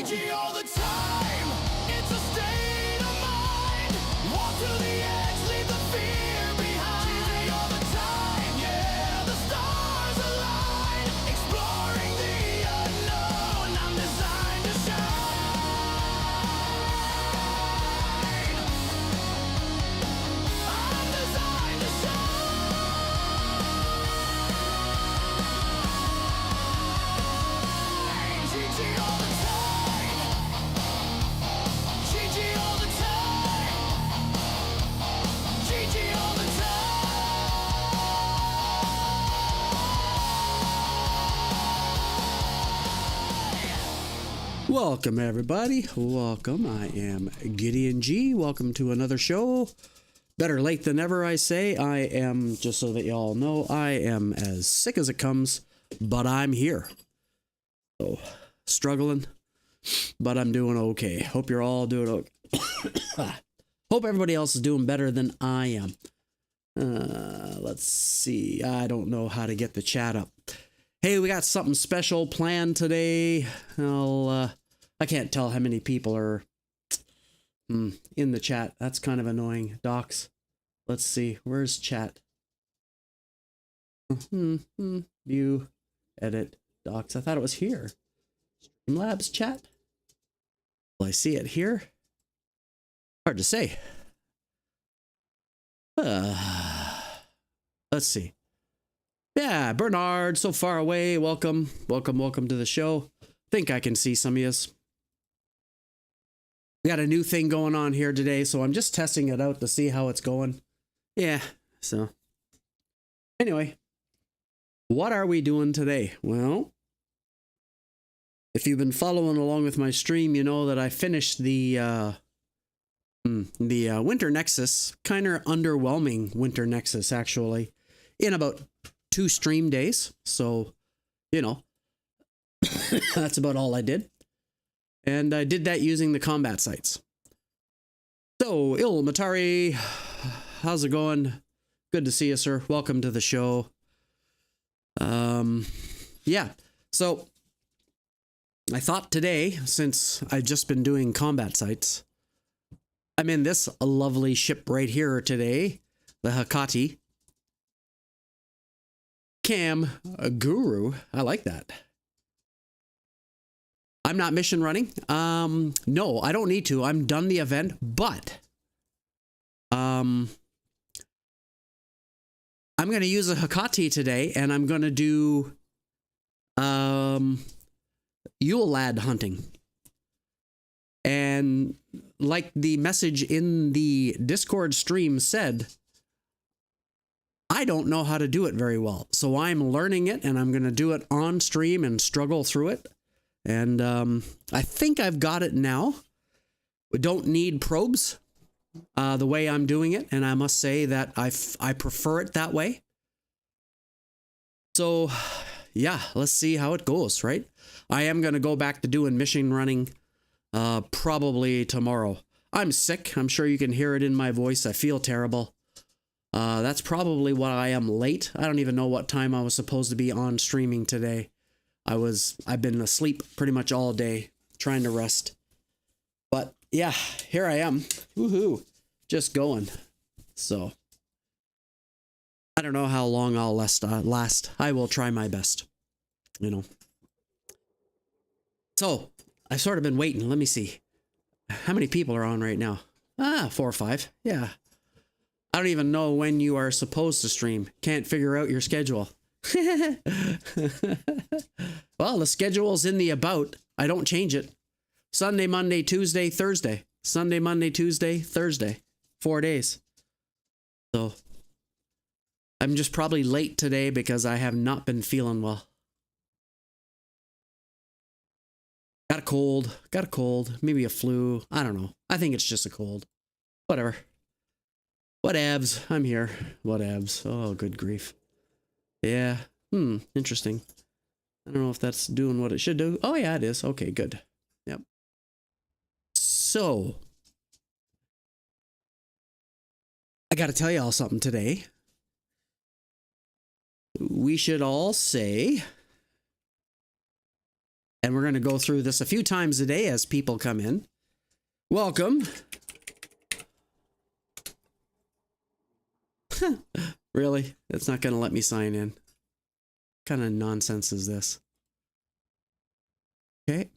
GG all the time. It's a state of mind. Walk to the edge, leave the fear behind. GG all the time, yeah. The stars align, exploring the unknown. I'm designed to shine. I'm designed to shine. GG all the time. GG all the time. GG all the time. Welcome, everybody. Welcome. I am GidianG. Welcome to another show. Better late than never, I say. I am, just so that you all know, I am as sick as it comes, but I'm here. So, struggling, but I'm doing okay. Hope you're all doing okay. Hope everybody else is doing better than I am. Let's see. I don't know how to get the chat up. Hey, we got something special planned today. I can't tell how many people are in the chat. That's kind of annoying. Docs. Let's see. Where's chat? View. Edit. Docs. I thought it was here. Streamlabs chat. Will I see it here? Hard to say. Let's see. Yeah, Bernard, so far away. Welcome. Welcome to the show. Think I can see some of yous. We got a new thing going on here today, so I'm just testing it out to see how it's going. Yeah, so. Anyway, what are we doing today? Well, if you've been following along with my stream, you know that I finished the Winter Nexus, kind of underwhelming Winter Nexus, actually, in about 2 stream days. So, you know, that's about all I did. And I did that using the combat sites. So, Matari, how's it going? Good to see you, sir. Welcome to the show. Yeah, so I thought today, since I've just been doing combat sites, I'm in this lovely ship right here today, the Hecate. Cam Guru. I like that. I'm not mission running. No, I don't need to. I'm done the event, but I'm going to use a Hecate today, and I'm going to do Yule Lad hunting. And like the message in the Discord stream said, I don't know how to do it very well. So I'm learning it, and I'm going to do it on stream and struggle through it. And I think I've got it now. We don't need probes the way I'm doing it, and I must say that I prefer it that way. So, yeah, let's see how it goes, right? I am going to go back to doing mission running probably tomorrow. I'm sick. I'm sure you can hear it in my voice. I feel terrible. That's probably why I am late. I don't even know what time I was supposed to be on streaming today. I've been asleep pretty much all day trying to rest. But yeah, here I am. Woohoo. Just going. So I don't know how long I'll last. I will try my best. You know. So I've sort of been waiting. Let me see. How many people are on right now? 4 or 5. Yeah. I don't even know when you are supposed to stream. Can't figure out your schedule. Well, the schedule's in the about. I don't change it. Sunday, Monday, Tuesday, Thursday. Sunday, Monday, Tuesday, Thursday. 4 days. So I'm just probably late today because I have not been feeling well. Got a cold, maybe a flu. I don't know. I think it's just a cold. Whatever. Whatevs. I'm here. Whatevs. Oh, good grief. Yeah. Interesting. I don't know if that's doing what it should do. Oh, yeah, it is. Okay, good. Yep. So, I got to tell you all something today. We should all say And we're going to go through this a few times a day as people come in. Welcome. Really? It's not going to let me sign in. What kind of nonsense is this? Okay.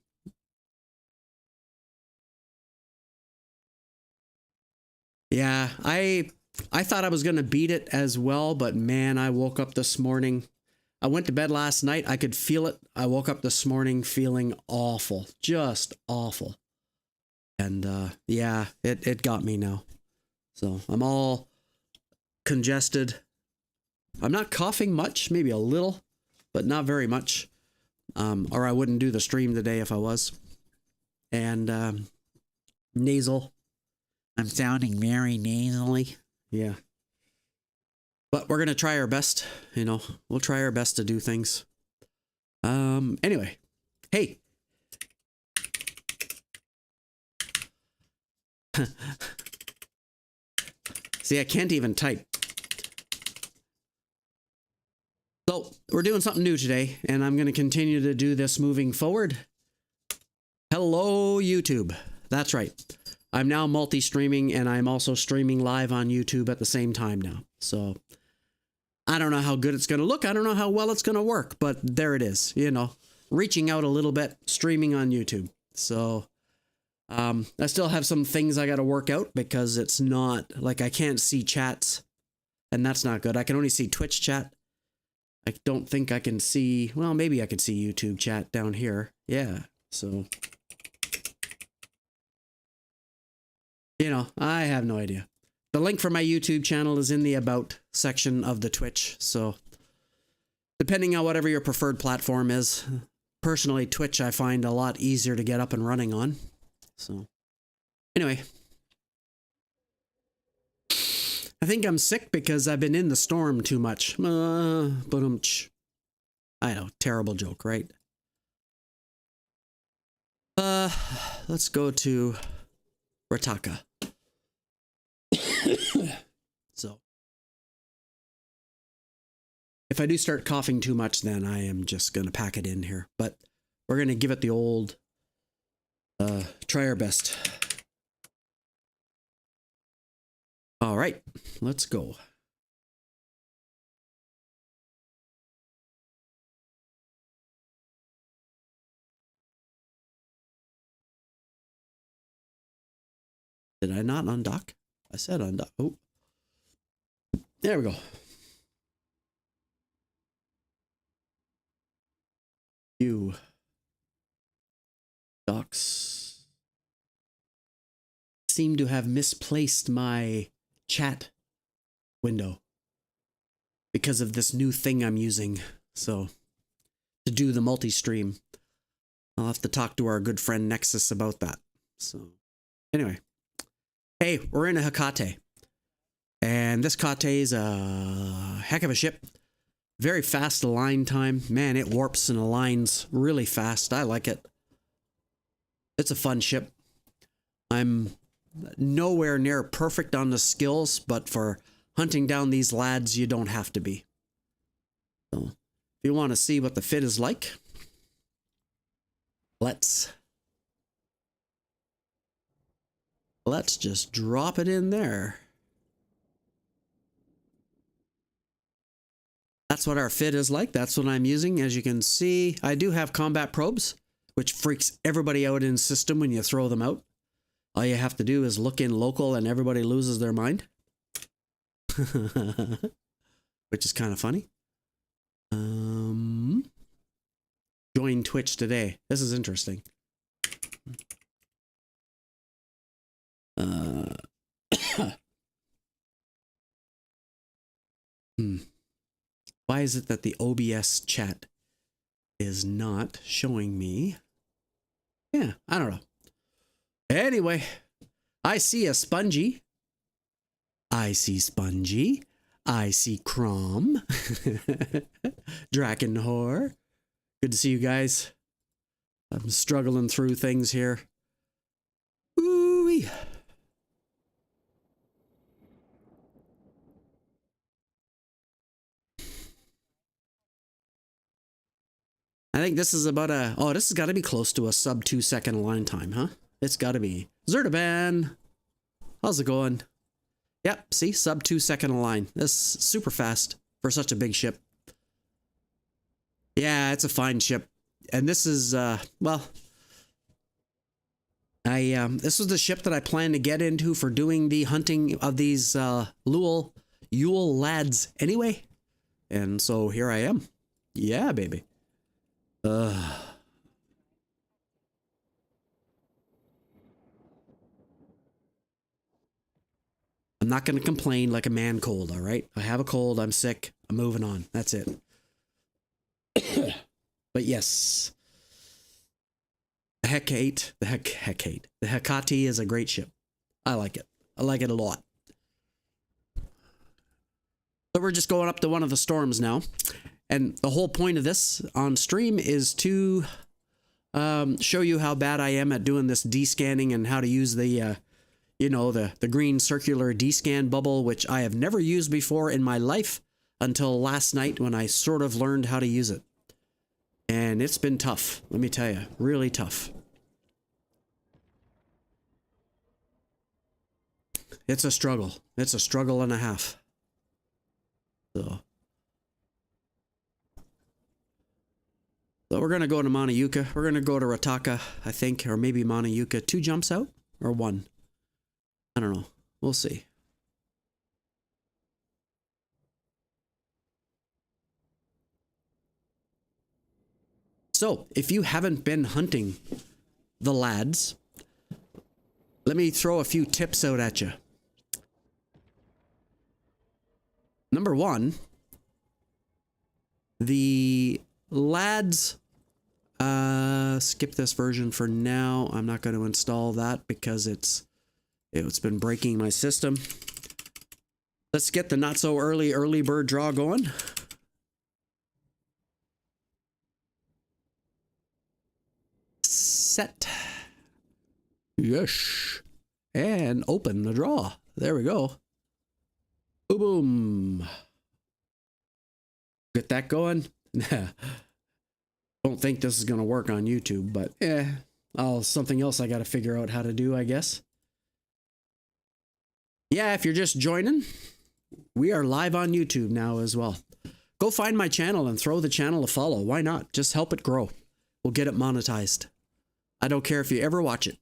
Yeah, I thought I was going to beat it as well, but man, I woke up this morning. I went to bed last night. I could feel it. I woke up this morning feeling awful, just awful. And yeah, it got me now. So I'm all congested. I'm not coughing much, maybe a little, but not very much. Or I wouldn't do the stream today if I was. And nasal. I'm sounding very nasally. Yeah. But we're going to try our best, you know. We'll try our best to do things. Anyway. Hey. See, I can't even type. So, we're doing something new today, and I'm going to continue to do this moving forward. Hello, YouTube. That's right. I'm now multi-streaming, and I'm also streaming live on YouTube at the same time now. So, I don't know how good it's going to look. I don't know how well it's going to work, but there it is. You know, reaching out a little bit, streaming on YouTube. So, I still have some things I got to work out because it's not, like, I can't see chats, and that's not good. I can only see Twitch chat. I don't think I can see, well, maybe I could see YouTube chat down here. Yeah, so, you know, I have no idea. The link for my YouTube channel is in the About section of the Twitch, so depending on whatever your preferred platform is. Personally, Twitch I find a lot easier to get up and running on. So, anyway. I think I'm sick because I've been in the storm too much. I know, terrible joke, right? Let's go to Rataka. So, if I do start coughing too much, then I am just going to pack it in here. But we're going to give it the old, try our best. All right, let's go. Did I not undock? I said undock. Oh, there we go. You docs seem to have misplaced my chat window because of this new thing I'm using. So to do the multi-stream, I'll have to talk to our good friend Nexus about that. So anyway, hey, we're in a Hecate, and this Kate is a heck of a ship. Very fast align time. Man, it warps and aligns really fast. I like it. It's a fun ship. I'm nowhere near perfect on the skills, but for hunting down these lads, you don't have to be. So, if you want to see what the fit is like, let's just drop it in there. That's what our fit is like. That's what I'm using. As you can see, I do have combat probes, which freaks everybody out in system when you throw them out. All you have to do is look in local and everybody loses their mind. Which is kind of funny. Join Twitch today. This is interesting. Why is it that the OBS chat is not showing me? Yeah, I don't know. Anyway, I see a Spongy. I see Spongy. I see Crom. Draken Whore. Good to see you guys. I'm struggling through things here. Ooh-wee. I think this is about a, oh, this has got to be close to a sub 2-second align time, huh? It's got to be. Zertaban, how's it going? Yep, see, sub 2-second align. This is super fast for such a big ship. Yeah, it's a fine ship. And this is, well, this was the ship that I planned to get into for doing the hunting of these Yule lads anyway. And so here I am. Yeah, baby. I'm not going to complain like a man cold, all right? I have a cold, I'm sick, I'm moving on. That's it. But yes. The Hecate, the Hecate is a great ship. I like it. I like it a lot. So we're just going up to one of the storms now. And the whole point of this on stream is to show you how bad I am at doing this descanning and how to use the, you know, the green circular descan bubble, which I have never used before in my life until last night when I sort of learned how to use it. And it's been tough, let me tell you, really tough. It's a struggle. It's a struggle and a half. So we're going to go to Manayuka. We're going to go to Rataka, I think, or maybe Manayuka. 2 jumps out or 1? I don't know. We'll see. So, if you haven't been hunting the lads, let me throw a few tips out at you. Number 1, the lads, skip this version for now. I'm not going to install that because it's been breaking my system. Let's get the not so early bird draw going. Set. Yes. And open the draw. There we go. Boom, boom. Get that going. Don't think this is going to work on YouTube, but something else I got to figure out how to do, I guess. Yeah, if you're just joining, we are live on YouTube now as well. Go find my channel and throw the channel a follow. Why not? Just help it grow. We'll get it monetized. I don't care if you ever watch it.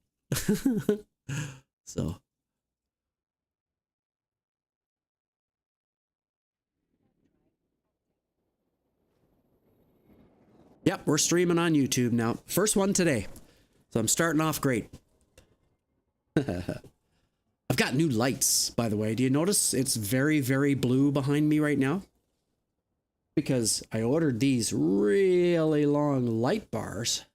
So. Yep, we're streaming on YouTube now. First one today. So I'm starting off great. I've got new lights, by the way. Do you notice it's very, very blue behind me right now? Because I ordered these really long light bars.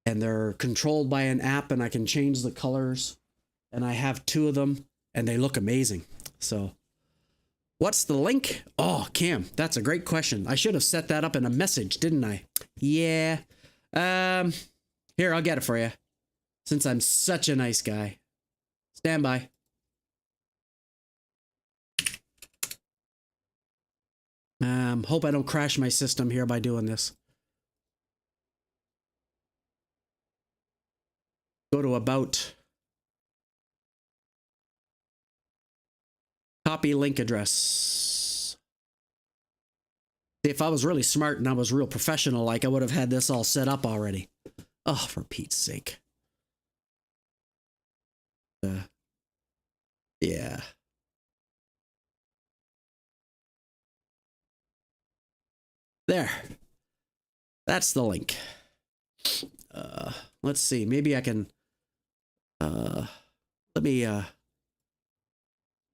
And they're controlled by an app and I can change the colors. And I have 2 of them and they look amazing. So what's the link? Oh, Cam, that's a great question. I should have set that up in a message, didn't I? Yeah. Here, I'll get it for you. Since I'm such a nice guy. Stand by. Hope I don't crash my system here by doing this. Go to about. Copy link address. If I was really smart and I was real professional, like I would have had this all set up already. Oh, for Pete's sake. Yeah. There. That's the link. Let's see. Maybe I can let me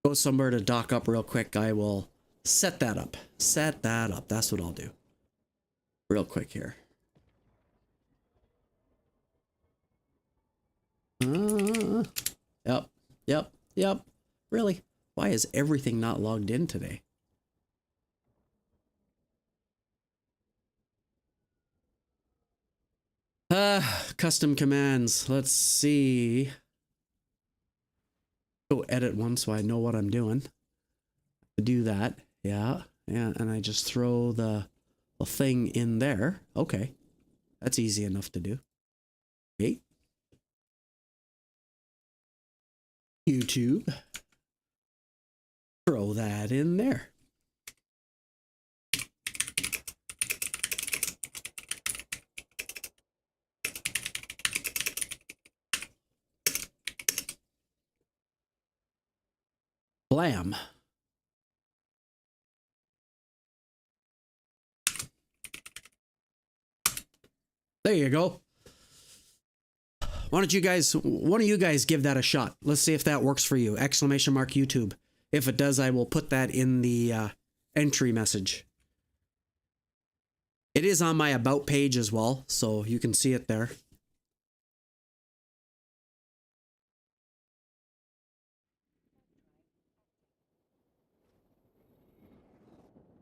go somewhere to dock up real quick. I will set that up. Set that up. That's what I'll do. Real quick here. Yep. Really? Why is everything not logged in today? Custom commands. Let's see. Go edit one so I know what I'm doing. Do that. Yeah. And I just throw the a thing in there. Okay. That's easy enough to do. Okay. YouTube. Throw that in there. Blam. There you go. Why don't you guys, one of you guys give that a shot. Let's see if that works for you. ! YouTube. If it does, I will put that in the entry message. It is on my about page as well, so you can see it there.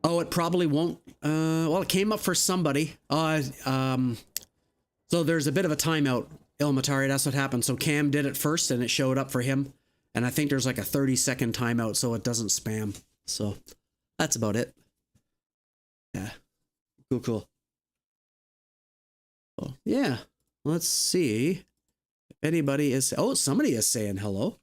Oh, it probably won't. Well, it came up for somebody. So there's a bit of a timeout, Ilmatari. That's what happened. So Cam did it first, and it showed up for him. And I think there's like a 30-second timeout, so it doesn't spam. So that's about it. Yeah. Cool. Oh, yeah. Let's see if anybody is. Oh, somebody is saying hello.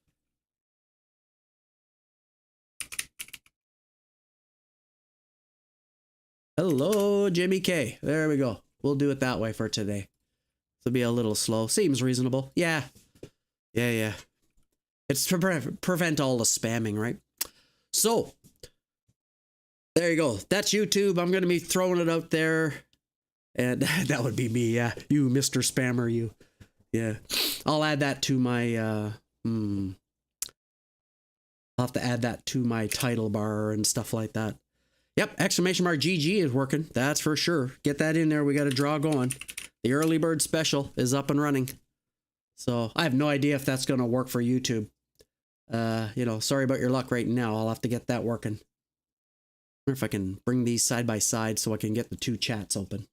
Hello, Jimmy K. There we go. We'll do it that way for today. This will be a little slow. Seems reasonable. Yeah. It's to prevent all the spamming, right? So, there you go. That's YouTube. I'm going to be throwing it out there. And that would be me, yeah. You, Mr. Spammer, you. Yeah. I'll add that to my, I'll have to add that to my title bar and stuff like that. Yep, ! GG is working. That's for sure. Get that in there. We got a draw going. The early bird special is up and running. So I have no idea if that's going to work for YouTube. Sorry about your luck right now. I'll have to get that working. I wonder if I can bring these side by side so I can get the two chats open.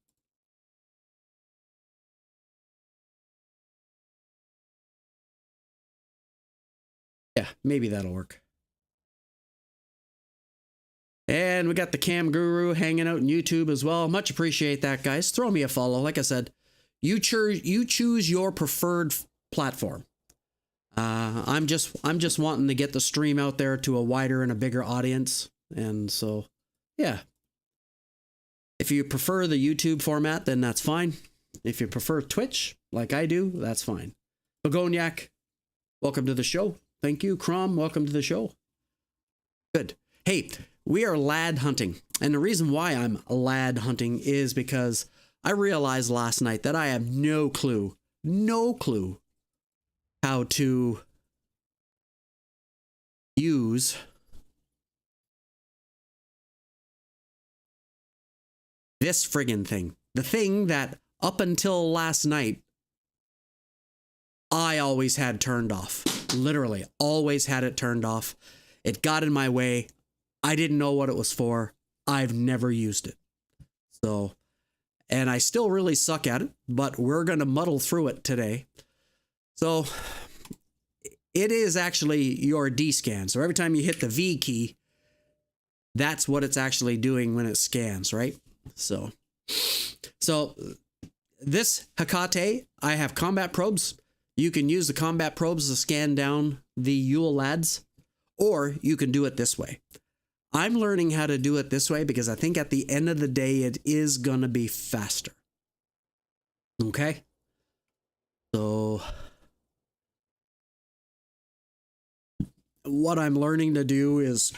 Yeah, maybe that'll work. And we got the Cam Guru hanging out in YouTube as well. Much appreciate that, guys. Throw me a follow. Like I said, you choose your preferred platform. I'm just wanting to get the stream out there to a wider and a bigger audience. And so, yeah. If you prefer the YouTube format, then that's fine. If you prefer Twitch, like I do, that's fine. Begoniac, welcome to the show. Thank you. Crom, welcome to the show. Good. Hey, we are lad hunting. And the reason why I'm lad hunting is because I realized last night that I have no clue how to use this friggin' thing. The thing that up until last night, I always had turned off. Literally, always had it turned off. It got in my way. I didn't know what it was for. I've never used it. So, and I still really suck at it, but we're going to muddle through it today. So, it is actually your D-scan. So every time you hit the V key, that's what it's actually doing when it scans, right? So this Hecate, I have combat probes. You can use the combat probes to scan down the Yule lads, or you can do it this way. I'm learning how to do it this way because I think at the end of the day, it is going to be faster. Okay? So what I'm learning to do is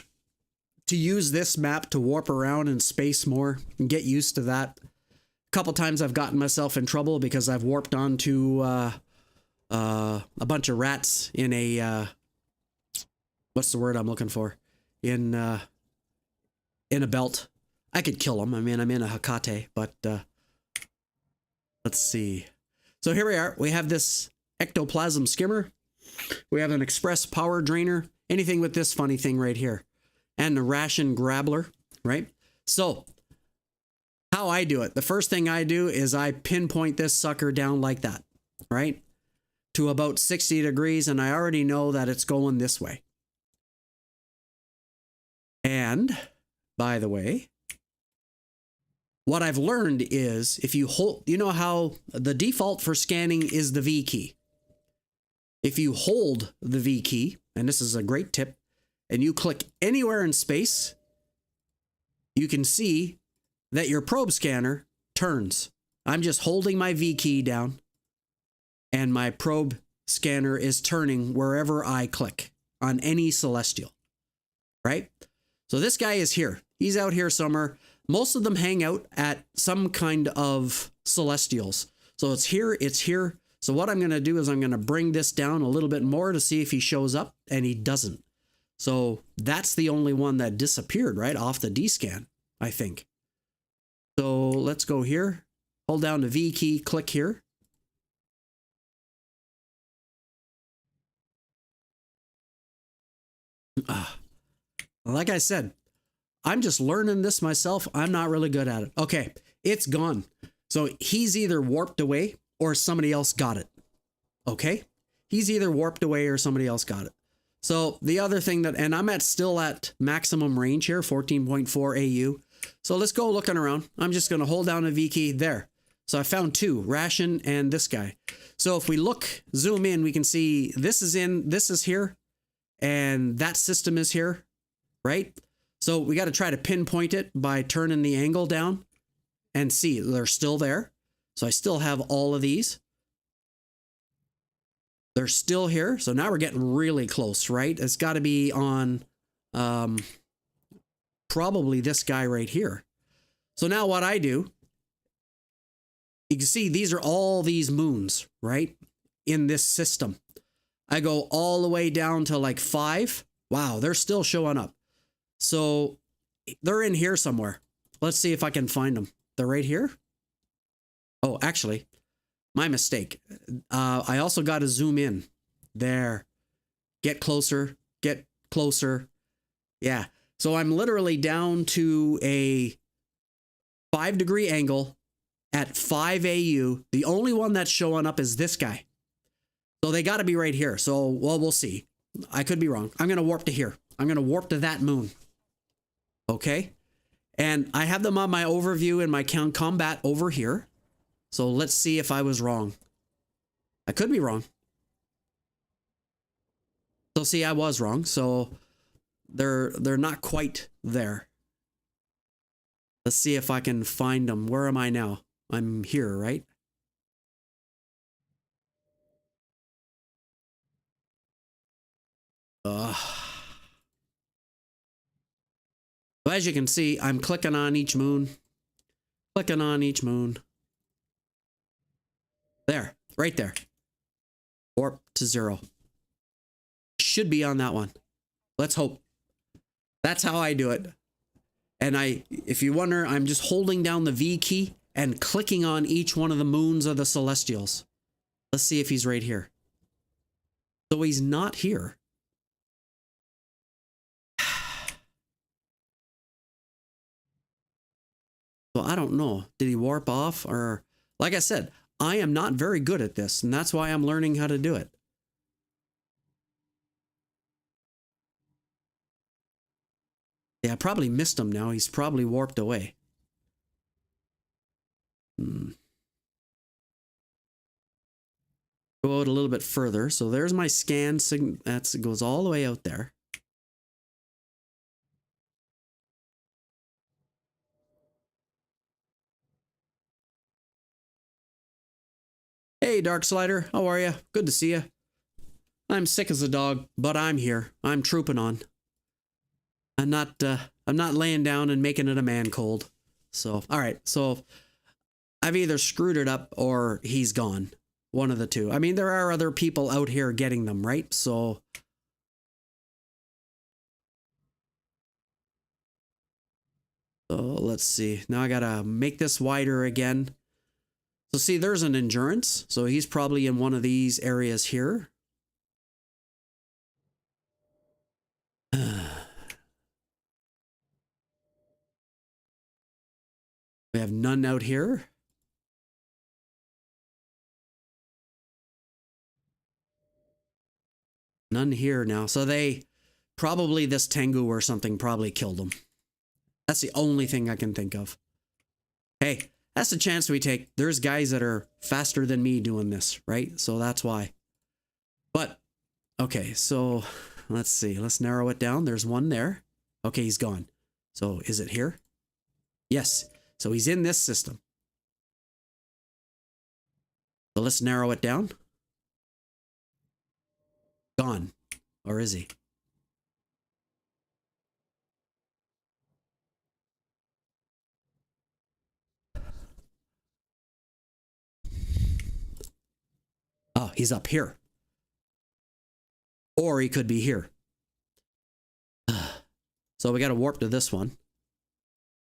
to use this map to warp around in space more and get used to that. A couple times I've gotten myself in trouble because I've warped onto a bunch of rats in a what's the word I'm looking for? In a belt. I could kill them. I mean, I'm in a Hecate, but let's see. So here we are. We have this ectoplasm skimmer. We have an express power drainer. Anything with this funny thing right here. And a ration grabbler, right? So how I do it. The first thing I do is I pinpoint this sucker down like that, right? To about 60 degrees, and I already know that it's going this way. And by the way, what I've learned is if you hold, you know how the default for scanning is the V key. If you hold the V key, and this is a great tip, and you click anywhere in space, you can see that your probe scanner turns. I'm just holding my V key down and my probe scanner is turning wherever I click on any celestial, right? So this guy is here. He's out here somewhere. Most of them hang out at some kind of celestials. So it's here, it's here. So what I'm going to do is I'm going to bring this down a little bit more to see if he shows up, and he doesn't. So that's the only one that disappeared, right, off the D-scan, I think. So let's go here, hold down the V key, click here. Like I said, I'm just learning this myself. I'm not really good at it. Okay, it's gone. So he's either warped away or somebody else got it. Okay, he's either warped away or somebody else got it. So the other thing that, and I'm still at maximum range here, 14.4 AU. So let's go looking around. I'm just going to hold down a V key there. So I found two, Ration and this guy. So if we look, zoom in, we can see this is in, this is here, and that system is here, right? So we got to try to pinpoint it by turning the angle down and see they're still there. So I still have all of these. They're still here. So now we're getting really close, right? It's got to be on probably this guy right here. So now what I do, you can see these are all these moons, right? In this system. I go all the way down to like 5. Wow, they're still showing up. So they're in here somewhere. Let's see if I can find them. They're right here. Oh, actually, my mistake. I also got to zoom in there. Get closer, get closer. Yeah. So I'm literally down to a 5-degree angle at 5 AU. The only one that's showing up is this guy. So they got to be right here. So, well, we'll see. I could be wrong. I'm going to warp to here. I'm going to warp to that moon. Okay. And I have them on my overview and my combat over here. So let's see if I was wrong. I could be wrong. So see, I was wrong. So they're not quite there. Let's see if I can find them. Where am I now? I'm here, right? So as you can see, I'm clicking on each moon. Clicking on each moon. There, right there. Warp to 0. Should be on that one. Let's hope. That's how I do it. And if you wonder, I'm just holding down the V key and clicking on each one of the moons of the celestials. Let's see if he's right here. So he's not here. So I don't know. Did he warp off? Or, like I said, I am not very good at this, and that's why I'm learning how to do it. Yeah, I probably missed him now. He's probably warped away. Go out a little bit further. So there's my scan signal. That goes all the way out there. Hey, Dark Slider, how are you? Good to see you. I'm sick as a dog, but I'm here. I'm trooping on. I'm not laying down and making it a man cold. So, all right. So I've either screwed it up or he's gone. One of the two. I mean, there are other people out here getting them, right? So let's see. Now I gotta make this wider again. So see, there's an endurance. So he's probably in one of these areas here. We have none out here. None here now. So they probably, this Tengu or something probably killed them. That's the only thing I can think of. Hey, that's the chance we take. There's guys that are faster than me doing this, right? So that's why. But, okay, so let's see. Let's narrow it down. There's one there. Okay, he's gone. So is it here? Yes. So he's in this system. So let's narrow it down. Gone. Or is he? Oh, he's up here. Or he could be here. So we got to warp to this one.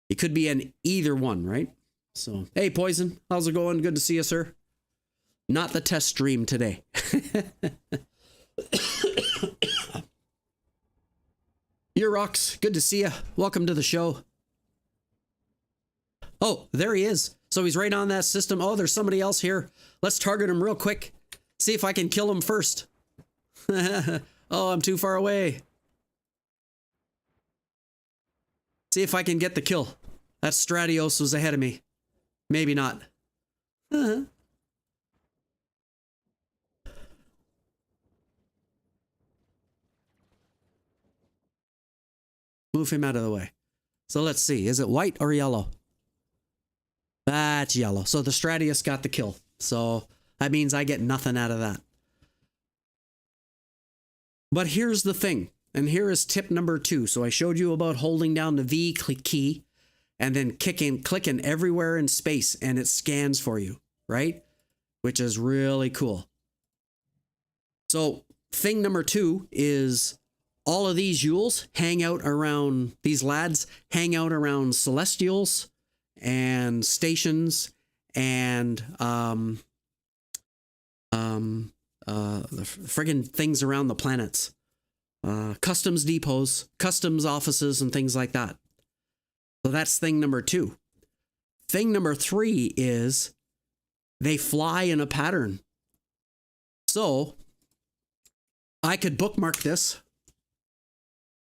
He could be in either one, right? So, hey, Poison. How's it going? Good to see you, sir. Not the test stream today. Rocks. Good to see you. Welcome to the show. Oh, there he is. So he's right on that system. Oh, there's somebody else here. Let's target him real quick. See if I can kill him first. Oh, I'm too far away. See if I can get the kill. That Stratios was ahead of me. Maybe not. Move him out of the way. So let's see. Is it white or yellow? That's yellow. So the Stratios got the kill. So that means I get nothing out of that. But here's the thing. And here is tip number 2. So I showed you about holding down the V key and then clicking everywhere in space and it scans for you, right? Which is really cool. So thing number 2 is all of these Yules hang out around, these lads hang out around celestials and stations and the friggin' things around the planets. Customs depots, customs offices, and things like that. So that's thing number 2. Thing number 3 is they fly in a pattern. So I could bookmark this.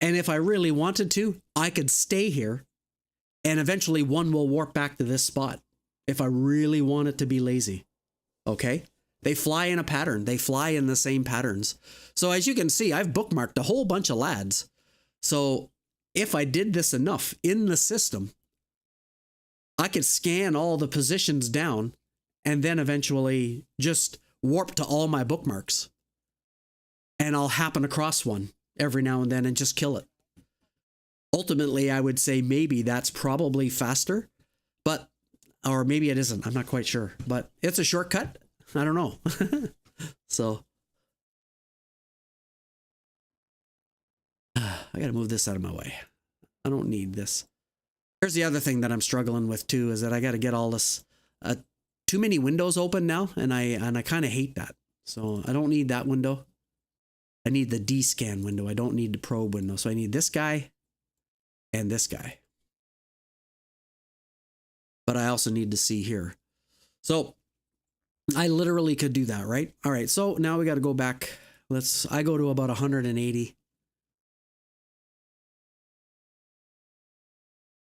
And if I really wanted to, I could stay here and eventually one will warp back to this spot if I really want it to be lazy. Okay? They fly in a pattern. They fly in the same patterns. So as you can see, I've bookmarked a whole bunch of lads. So if I did this enough in the system, I could scan all the positions down and then eventually just warp to all my bookmarks. And I'll happen across one every now and then and just kill it. Ultimately, I would say maybe that's probably faster, but, or maybe it isn't. I'm not quite sure, but it's a shortcut. I don't know. So I got to move this out of my way. I don't need this. Here's the other thing that I'm struggling with too, is that I got to get all this, too many windows open now. And I kind of hate that. So I don't need that window. I need the D-scan window. I don't need the probe window. So I need this guy and this guy. But I also need to see here. So I literally could do that, right? All right, so now we got to go back. I go to about 180.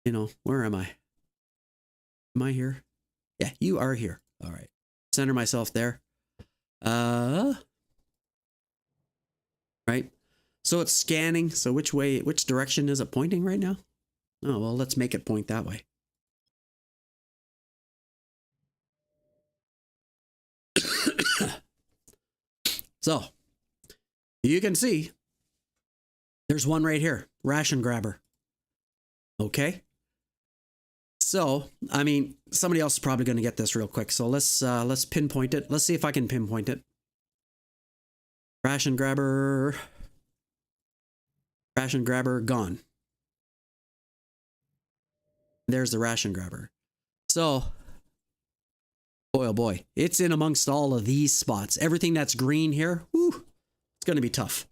You know, where am I? Am I here? Yeah, you are here. All right. Center myself there. Right. So it's scanning. So which direction is it pointing right now? Oh, well, let's make it point that way. So you can see there's one right here, ration grabber. Okay. So, I mean, somebody else is probably going to get this real quick. So let's pinpoint it. Let's see if I can pinpoint it. Ration grabber gone. There's the ration grabber. So, boy, oh boy, it's in amongst all of these spots. Everything that's green here, whew, it's going to be tough.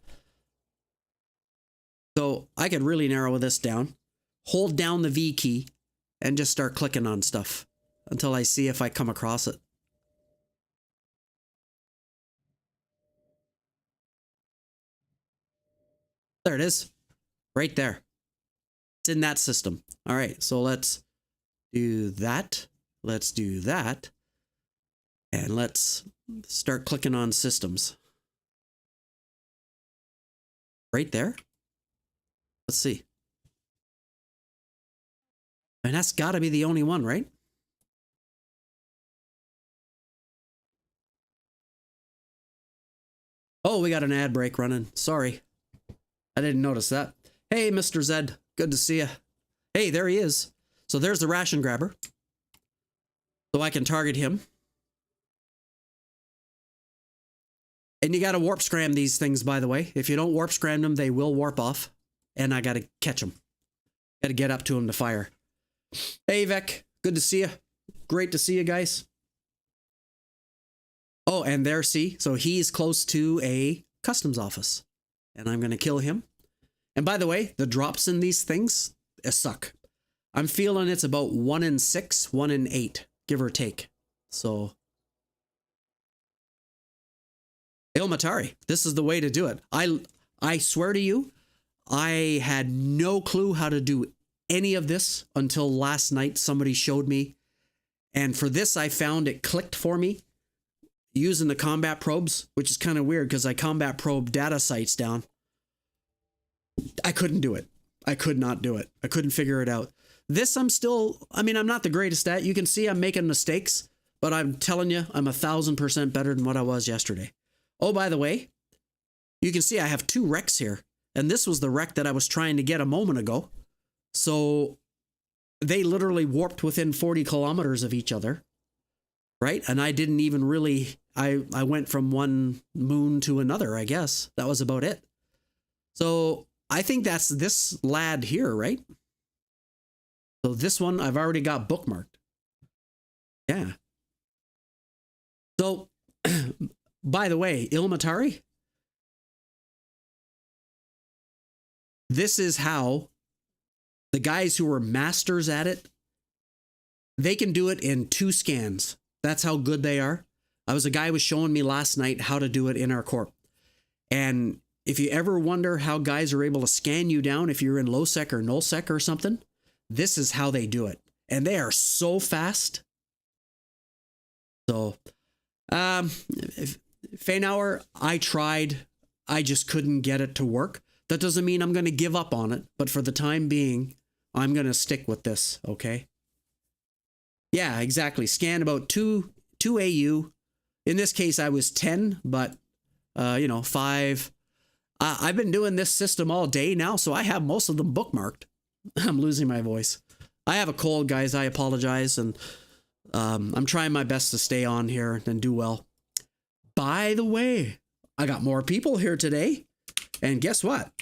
So I could really narrow this down, hold down the V key, and just start clicking on stuff until I see if I come across it. There it is, right there. It's in that system. All right, so let's do that. Let's do that. And let's start clicking on systems. Right there. Let's see. And that's got to be the only one, right? Oh, we got an ad break running. Sorry. I didn't notice that. Hey, Mr. Zed. Good to see you. Hey, there he is. So there's the ration grabber. So I can target him. And you got to warp scram these things, by the way. If you don't warp scram them, they will warp off. And I got to catch them. Got to get up to them to fire. Hey, Vec. Good to see you. Great to see you guys. Oh, and there, see? So he's close to a customs office. And I'm going to kill him. And by the way, the drops in these things suck. I'm feeling it's about 1 in 6, 1 in 8, give or take. So, Ilmatari, this is the way to do it. I swear to you, I had no clue how to do any of this until last night. Somebody showed me. And for this, I found it clicked for me using the combat probes, which is kind of weird because I combat probe data sites down. I couldn't do it. I could not do it. I couldn't figure it out. This I'm not the greatest at. You can see I'm making mistakes, but I'm telling you, I'm 1,000% better than what I was yesterday. Oh, by the way, you can see I have 2 wrecks here, and this was the wreck that I was trying to get a moment ago. So they literally warped within 40 kilometers of each other, right? And I didn't even really, I went from one moon to another, I guess. That was about it. So I think that's this lad here, right? So this one I've already got bookmarked. Yeah. So, by the way, Ilmatari, this is how the guys who are masters at it, they can do it in 2 scans. That's how good they are. A guy was showing me last night how to do it in our corp. And if you ever wonder how guys are able to scan you down if you're in low sec or null sec or something, this is how they do it. And they are so fast. So, Feynauer, I tried. I just couldn't get it to work. That doesn't mean I'm going to give up on it. But for the time being, I'm going to stick with this, okay? Yeah, exactly. Scan about 2 AU. In this case, I was 10, but, 5. I've been doing this system all day now, so I have most of them bookmarked. I'm losing my voice. I have a cold, guys. I apologize, and I'm trying my best to stay on here and do well. By the way, I got more people here today, and guess what?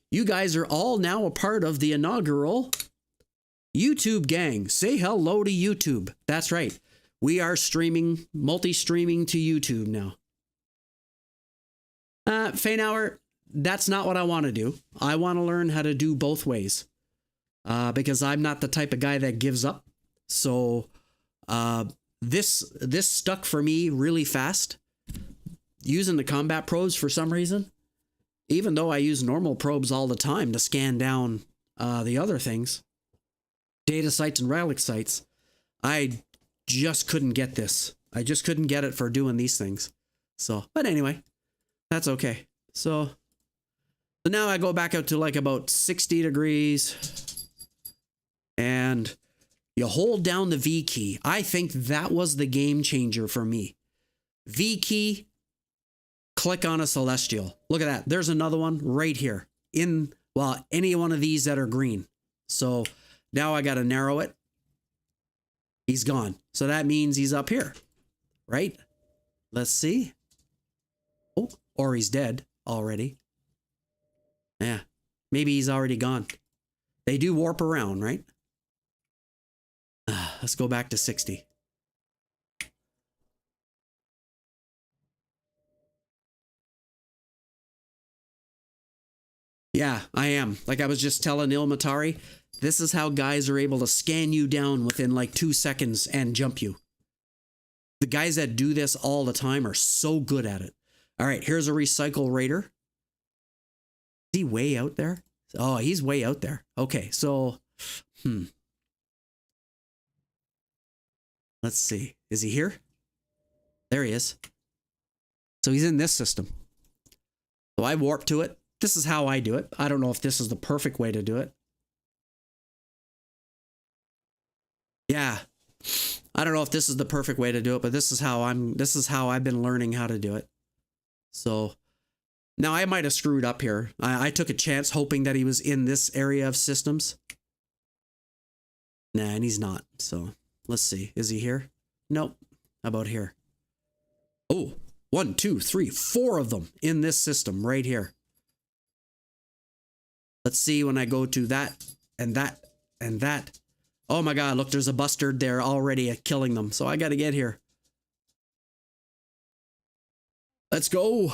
You guys are all now a part of the inaugural YouTube gang. Say hello to YouTube. That's right. We are streaming, multi-streaming to YouTube now. Feynauer, that's not what I want to do. I want to learn how to do both ways. Because I'm not the type of guy that gives up. So this stuck for me really fast. Using the combat probes for some reason. Even though I use normal probes all the time to scan down the other things. Data sites and relic sites. I just couldn't get this. I just couldn't get it for doing these things. So, but anyway, that's okay. So now I go back out to like about 60 degrees. And you hold down the V key. I think that was the game changer for me. V key, click on a celestial. Look at that. There's another one right here. Any one of these that are green. So now I got to narrow it. He's gone. So that means he's up here, right? Let's see. Oh, or he's dead already. Yeah, maybe he's already gone. They do warp around, right? Let's go back to 60. Yeah, I am. Like I was just telling Ilmatari, this is how guys are able to scan you down within like 2 seconds and jump you. The guys that do this all the time are so good at it. All right, here's a recycle raider. Is he way out there? Oh, he's way out there. Okay, so, Let's see. Is he here? There he is. So he's in this system. So I warp to it. This is how I do it. I don't know if this is the perfect way to do it. Yeah. I don't know if this is the perfect way to do it, but this is how I've been learning how to do it. So now I might have screwed up here. I took a chance hoping that he was in this area of systems. Nah, and he's not. So let's see. Is he here? Nope. How about here? Oh, 1, 2, 3, 4 of them in this system right here. Let's see when I go to that and that and that. Oh my God, look, there's a bustard there already killing them. So I got to get here. Let's go.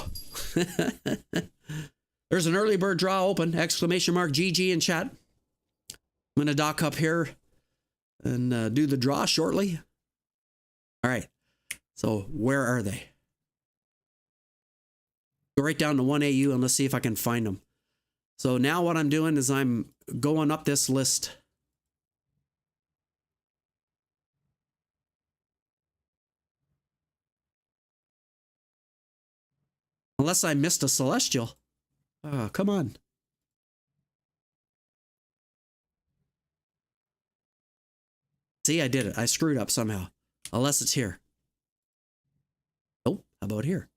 There's an early bird draw open. Exclamation mark GG in chat. I'm going to dock up here and do the draw shortly. All right. So where are they? Go right down to 1 AU and let's see if I can find them. So now what I'm doing is I'm going up this list. Unless I missed a celestial. Oh, come on. See, I did it. I screwed up somehow. Unless it's here. Oh, how about here?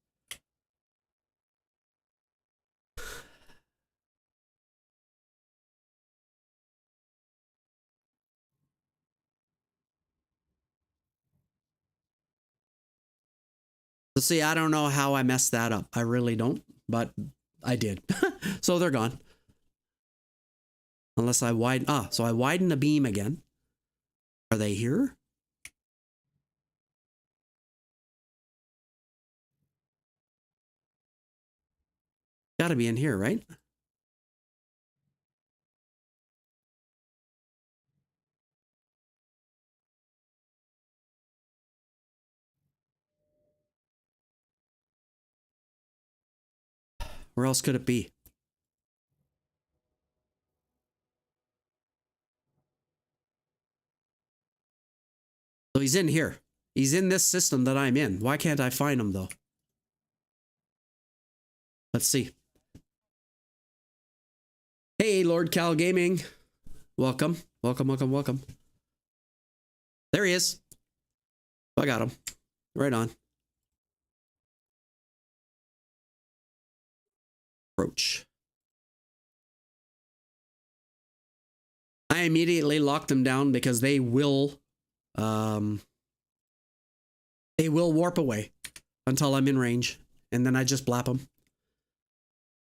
So see, I don't know how I messed that up. I really don't, but I did. So they're gone. Unless I widen. Ah, so I widen the beam again. Are they here? Gotta be in here, right? Where else could it be? So he's in here. He's in this system that I'm in. Why can't I find him though? Let's see. Hey, Lord Cal Gaming. Welcome. Welcome, welcome, welcome. There he is. I got him. Right on. Approach. I immediately locked them down because they will warp away until I'm in range. And then I just blap them.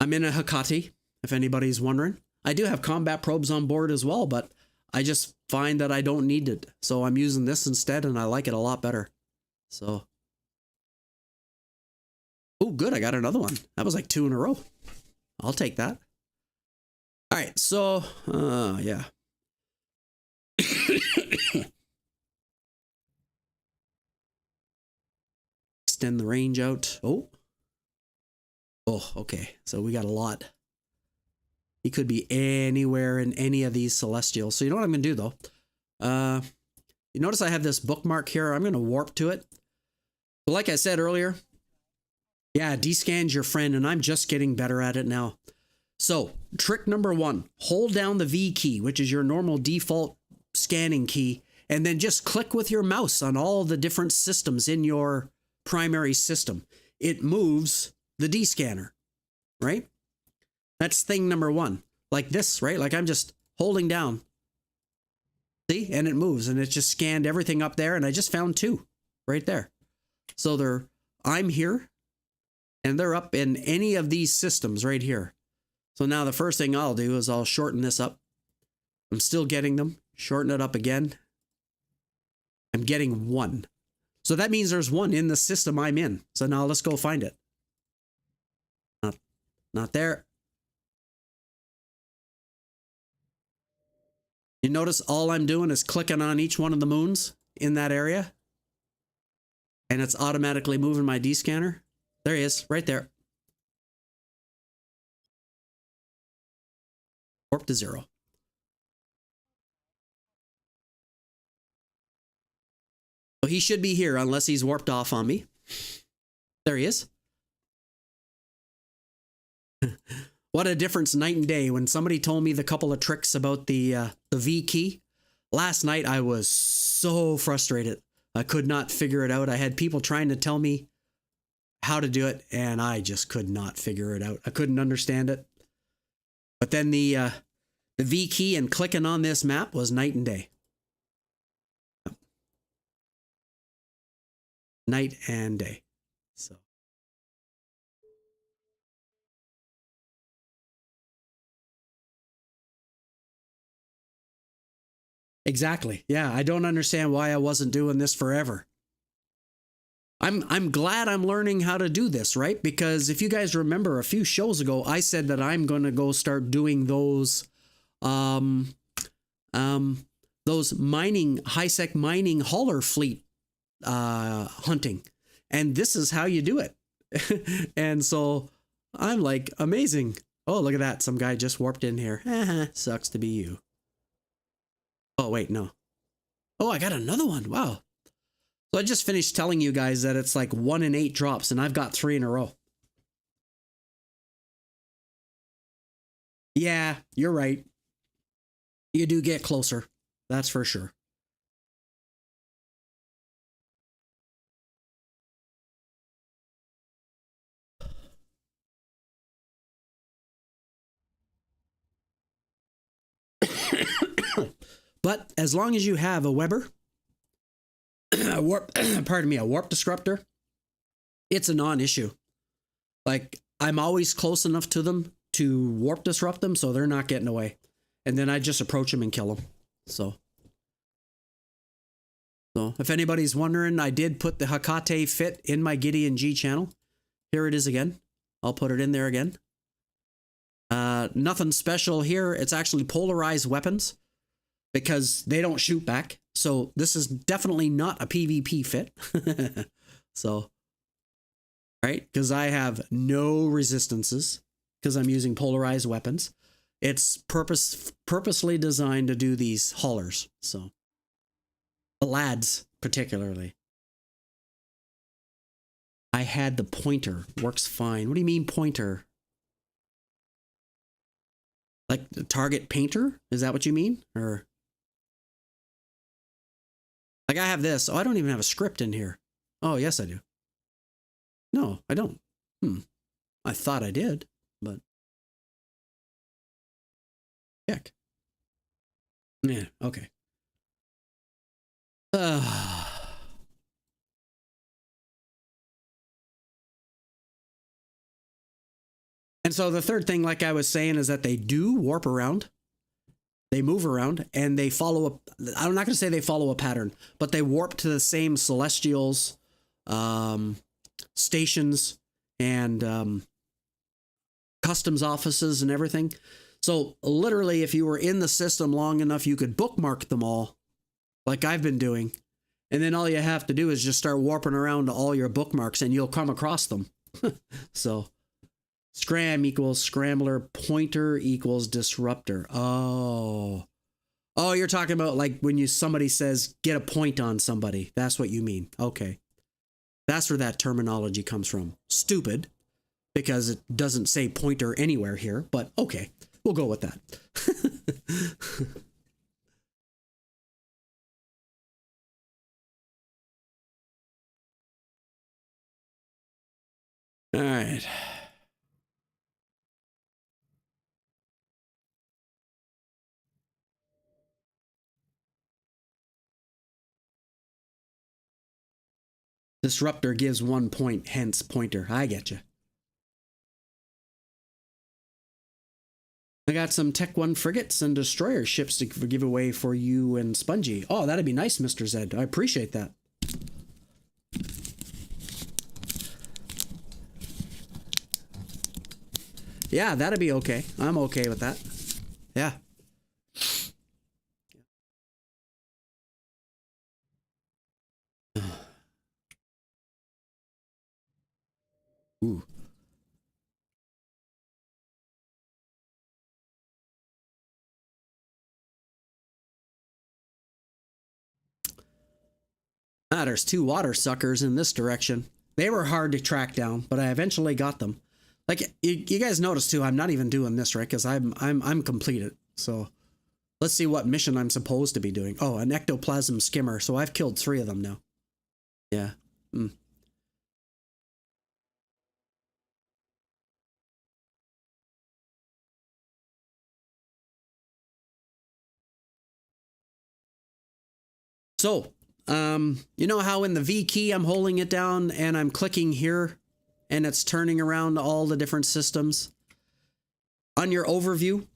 I'm in a Hecate, if anybody's wondering. I do have combat probes on board as well, but I just find that I don't need it. So I'm using this instead, and I like it a lot better. So. Oh, good. I got another one. That was like 2 in a row. I'll take that. All right. So, yeah. Extend the range out. Oh. Oh, okay. So we got a lot. He could be anywhere in any of these celestials. So you know what I'm going to do, though? You notice I have this bookmark here. I'm going to warp to it. But like I said earlier, yeah, descan's your friend, and I'm just getting better at it now. So, trick number 1, hold down the V key, which is your normal default scanning key, and then just click with your mouse on all the different systems in your primary system. It moves the descanner, right? That's thing number 1. Like this, right? Like I'm just holding down. See? And it moves, and it just scanned everything up there, and I just found 2 right there. So I'm here, and they're up in any of these systems right here. So now the first thing I'll do is I'll shorten this up. I'm still getting them. Shorten it up again. I'm getting 1. So that means there's 1 in the system I'm in. So now let's go find it. Not there. You notice all I'm doing is clicking on each one of the moons in that area. And it's automatically moving my descanner. There he is, right there. Warp to 0. So he should be here unless he's warped off on me. There he is. What a difference night and day. When somebody told me the couple of tricks about the V key, last night I was so frustrated. I could not figure it out. I had people trying to tell me how to do it, and I just could not figure it out. I couldn't understand it. But then the V key and clicking on this map was night and day. Night and day. So. Exactly. Yeah, I don't understand why I wasn't doing this forever. I'm glad I'm learning how to do this, right? Because if you guys remember a few shows ago, I said that I'm going to go start doing those mining, high-sec mining hauler fleet hunting. And this is how you do it. And so I'm like, amazing. Oh, look at that. Some guy just warped in here. Sucks to be you. Oh, wait, no. Oh, I got another one. Wow. So I just finished telling you guys that it's like 1 in 8 drops, and I've got 3 in a row. Yeah, you're right. You do get closer. That's for sure. But as long as you have a Weber, a warp, pardon me, a warp disruptor, it's a non-issue. Like, I'm always close enough to them to warp disrupt them, so they're not getting away. And then I just approach them and kill them. So if anybody's wondering, I did put the Hecate fit in my GidianG channel. Here it is again. I'll put it in there again. Nothing special here. It's actually polarized weapons because they don't shoot back. So this is definitely not a PvP fit. So, right? Because I have no resistances because I'm using polarized weapons. It's purposely designed to do these haulers. So, the lads particularly. I had the pointer. Works fine. What do you mean pointer? Like the target painter? Is that what you mean? Or like I have this. Oh, I don't even have a script in here. Oh, yes, I do. No, I don't. I thought I did, but check. Yeah, okay. And so the third thing, like I was saying, is that they do warp around. They move around and they follow I'm not going to say they follow a pattern, but they warp to the same celestials, stations, and customs offices and everything. So literally, if you were in the system long enough, you could bookmark them all, like I've been doing. And then all you have to do is just start warping around to all your bookmarks and you'll come across them. So scram equals scrambler, pointer equals disruptor. Oh, you're talking about like when somebody says get a point on somebody. That's what you mean. Okay. That's where that terminology comes from. Stupid, because it doesn't say pointer anywhere here, but okay, we'll go with that. All right. Disruptor gives 1 point, hence pointer. I get you. I got some Tech 1 frigates and destroyer ships to give away for you and Spongy. Oh, that'd be nice, Mr. Zed. I appreciate that. Yeah, that'd be okay. I'm okay with that. Yeah. Ooh. Ah, there's two water suckers in this direction. They were hard to track down, but I eventually got them. Like you guys notice too, I'm not even doing this, right? Because I'm completed. So let's see what mission I'm supposed to be doing. Oh, an ectoplasm skimmer. So I've killed 3 of them now. Yeah. Mm. So, you know how in the V key I'm holding it down and I'm clicking here and it's turning around all the different systems? On your overview,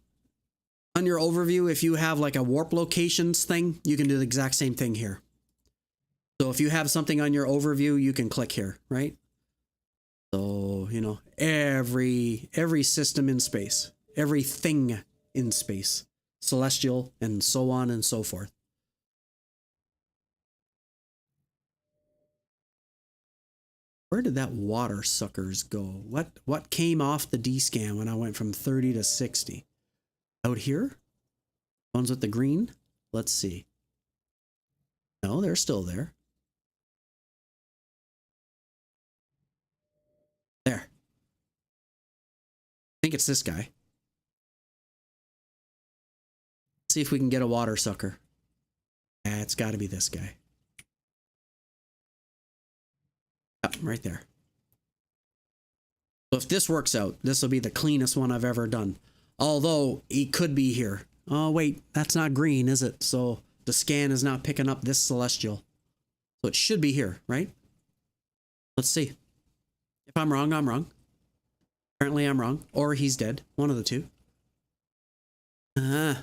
if you have like a warp locations thing, you can do the exact same thing here. So if you have something on your overview, you can click here, right? So, you know, every system in space, everything in space, celestial and so on and so forth. Where did that water suckers go? What came off the D scan when I went from 30 to 60? Out here? Ones with the green? Let's see. No, they're still there. There. I think it's this guy. Let's see if we can get a water sucker. Yeah, it's got to be this guy. Yep, right there. So if this works out, this will be the cleanest one I've ever done. Although, he could be here. Oh, wait, that's not green, is it? So the scan is not picking up this celestial. So it should be here, right? Let's see. If I'm wrong, I'm wrong. Apparently I'm wrong. Or he's dead. One of the two. Ah.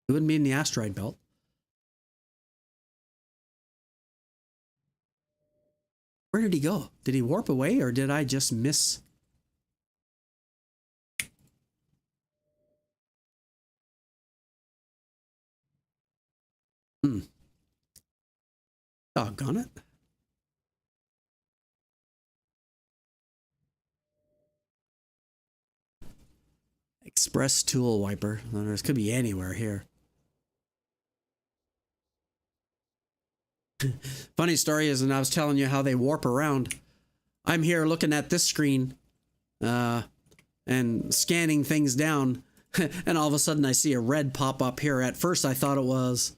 It wouldn't be in the asteroid belt. Where did he go? Did he warp away or did I just miss? Hmm. Doggone it. Express tool wiper. This could be anywhere here. Funny story is, and I was telling you how they warp around. I'm here looking at this screen and scanning things down. And all of a sudden I see a red pop up here. At first I thought it was,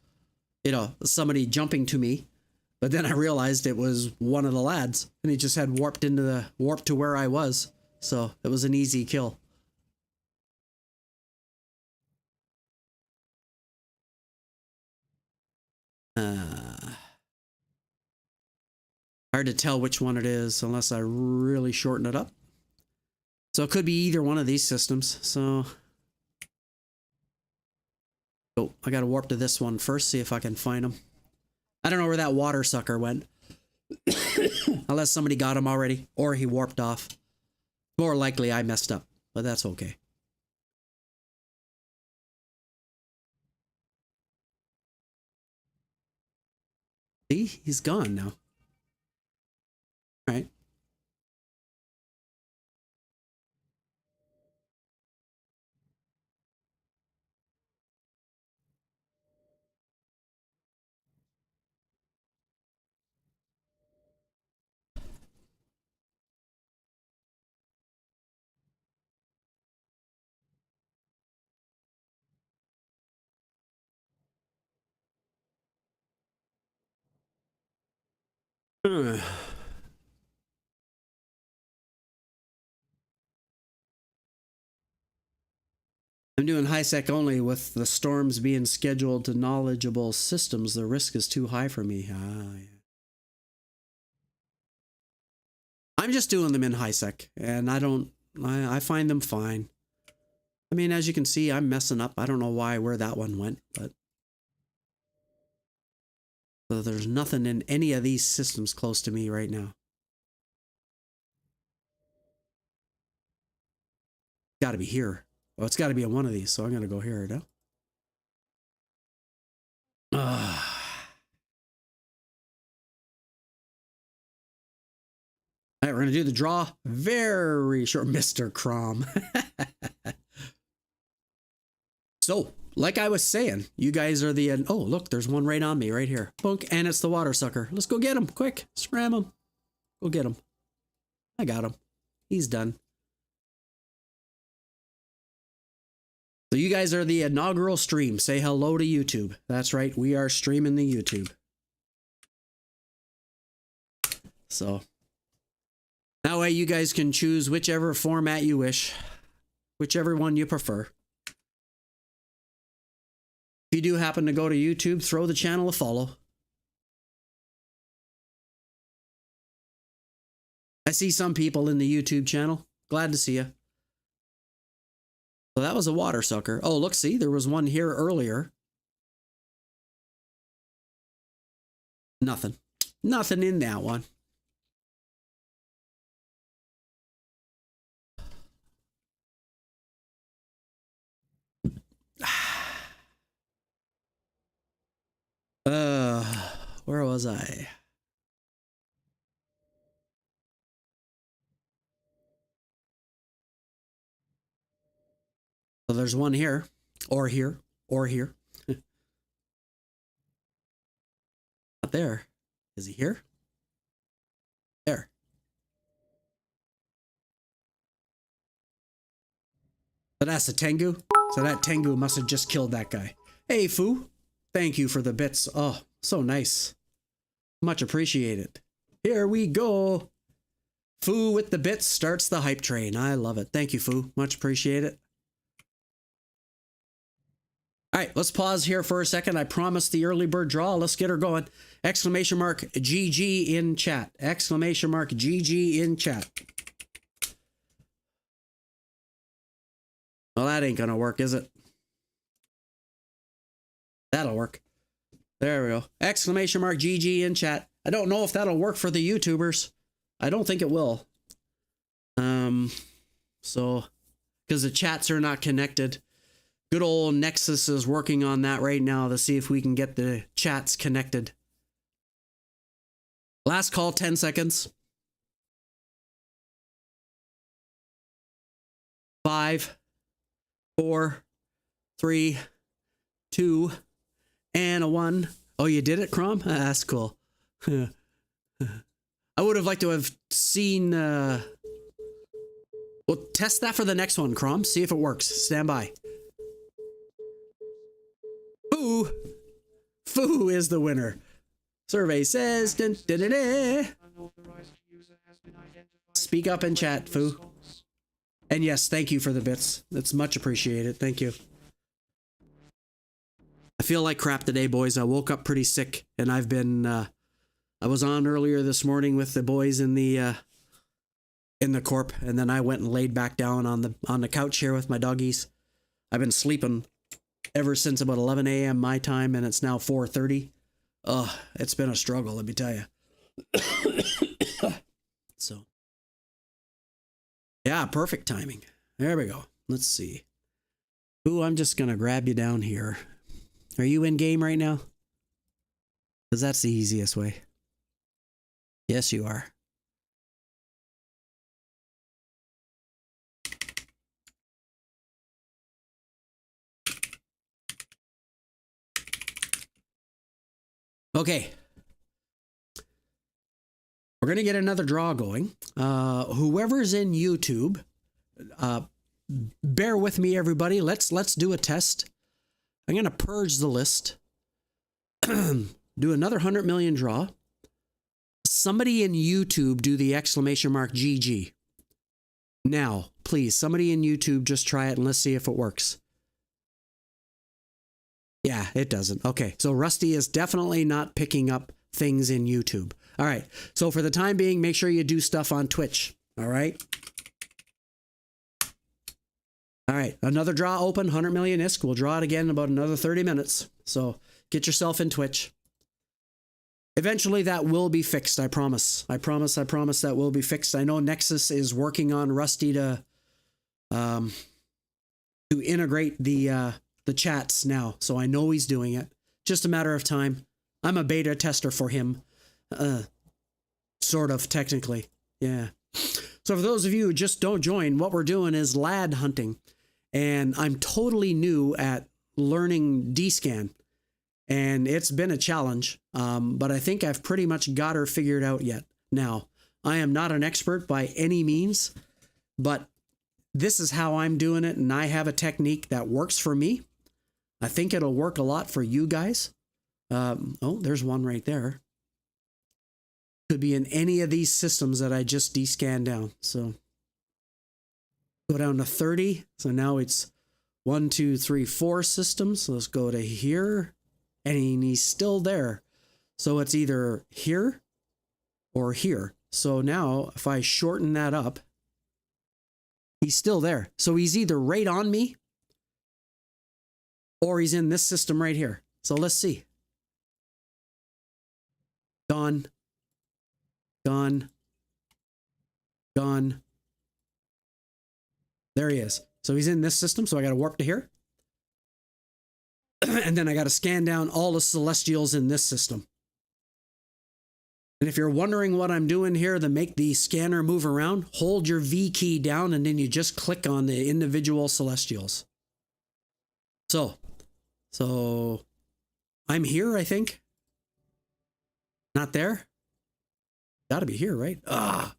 you know, somebody jumping to me. But then I realized it was one of the lads. And he just had warped to where I was. So it was an easy kill. Hard to tell which one it is unless I really shorten it up. So it could be either one of these systems. So, oh, I gotta warp to this one first, see if I can find him. I don't know where that water sucker went. Unless somebody got him already, or he warped off. More likely I messed up, but that's okay. See, he's gone now. All right. I'm doing high sec only with the storms being scheduled to knowledgeable systems. The risk is too high for me. Yeah. I'm just doing them in high sec, and I find them fine. I mean, as you can see, I'm messing up. I don't know where that one went, but so there's nothing in any of these systems close to me right now. Got to be here. Oh, it's got to be on one of these, so I'm going to go here now. Ah. All right, we're going to do the draw very short. Mr. Crom. So, like I was saying, you guys are the... oh, look, there's one right on me right here. Boink, and it's the water sucker. Let's go get him. Quick, scram him. Go get him. I got him. He's done. So you guys are the inaugural stream. Say hello to YouTube. That's right, we are streaming the YouTube. So that way you guys can choose whichever format you wish, whichever one you prefer. If you do happen to go to YouTube, throw the channel a follow. I see some people in the YouTube channel. Glad to see you. So that was a water sucker. Oh, look, see, there was one here earlier. Nothing. Nothing in that one. Where was I? So there's one here, or here, or here. Not there. Is he here? There. So that's a Tengu. So that Tengu must have just killed that guy. Hey, Foo. Thank you for the bits. Oh, so nice. Much appreciated. Here we go. Foo with the bits starts the hype train. I love it. Thank you, Foo. Much appreciated. All right, let's pause here for a second. I promised the early bird draw. Let's get her going. Exclamation mark GG in chat. Exclamation mark GG in chat. Well, that ain't gonna work, is it? That'll work. There we go. Exclamation mark GG in chat. I don't know if that'll work for the YouTubers. I don't think it will. So, because the chats are not connected. Good old Nexus is working on that right now to see if we can get the chats connected. Last call, 10 seconds. 5, 4, 3, 2, and a 1. Oh, you did it, Crom? That's cool. I would have liked to have seen... Well, test that for the next one, Crom. See if it works. Stand by. Foo! Foo is the winner. Survey says... Dun, dun, dun, dun. Speak up in chat, Foo. And yes, thank you for the bits. That's much appreciated. Thank you. I feel like crap today, boys. I woke up pretty sick, and I've been... I was on earlier this morning with the boys in the corp, and then I went and laid back down on the couch here with my doggies. I've been sleeping ever since about 11 a.m. my time, and it's now 4:30. Ugh, it's been a struggle, let me tell you. So, yeah, perfect timing. There we go. Let's see. Ooh, I'm just gonna grab you down here. Are you in game right now? Because that's the easiest way. Yes, you are. Okay. We're going to get another draw going. Whoever's in YouTube, bear with me, everybody. Let's do a test. I'm going to purge the list. Do another 100 million draw. Somebody in YouTube do the exclamation mark GG. Now, please, somebody in YouTube just try it and let's see if it works. Yeah, it doesn't. Okay, so Rusty is definitely not picking up things in YouTube. All right, so for the time being, make sure you do stuff on Twitch. All right? All right, another draw open, 100 million ISK. We'll draw it again in about another 30 minutes. So get yourself in Twitch. Eventually that will be fixed, I promise. I promise that will be fixed. I know Nexus is working on Rusty to integrate the chats now, so I know he's doing it. Just a matter of time. I'm a beta tester for him, sort of, technically. Yeah. So for those of you who just don't join, what we're doing is lad hunting. And I'm totally new at learning D-scan. And it's been a challenge, but I think I've pretty much got her figured out yet. Now, I am not an expert by any means, but this is how I'm doing it, and I have a technique that works for me. I think it'll work a lot for you guys. Oh, there's one right there. Could be in any of these systems that I just descanned down. So go down to 30. So now it's 1, 2, 3, 4 systems. So let's go to here. And he's still there. So it's either here or here. So now if I shorten that up, he's still there. So he's either right on me or he's in this system right here. So let's see. Gone. Gone. Gone. There he is. So he's in this system. So I got to warp to here. And then I got to scan down all the celestials in this system. And if you're wondering what I'm doing here to make the scanner move around, hold your V key down and then you just click on the individual celestials. So I'm here, I think. Not there. Gotta be here, right?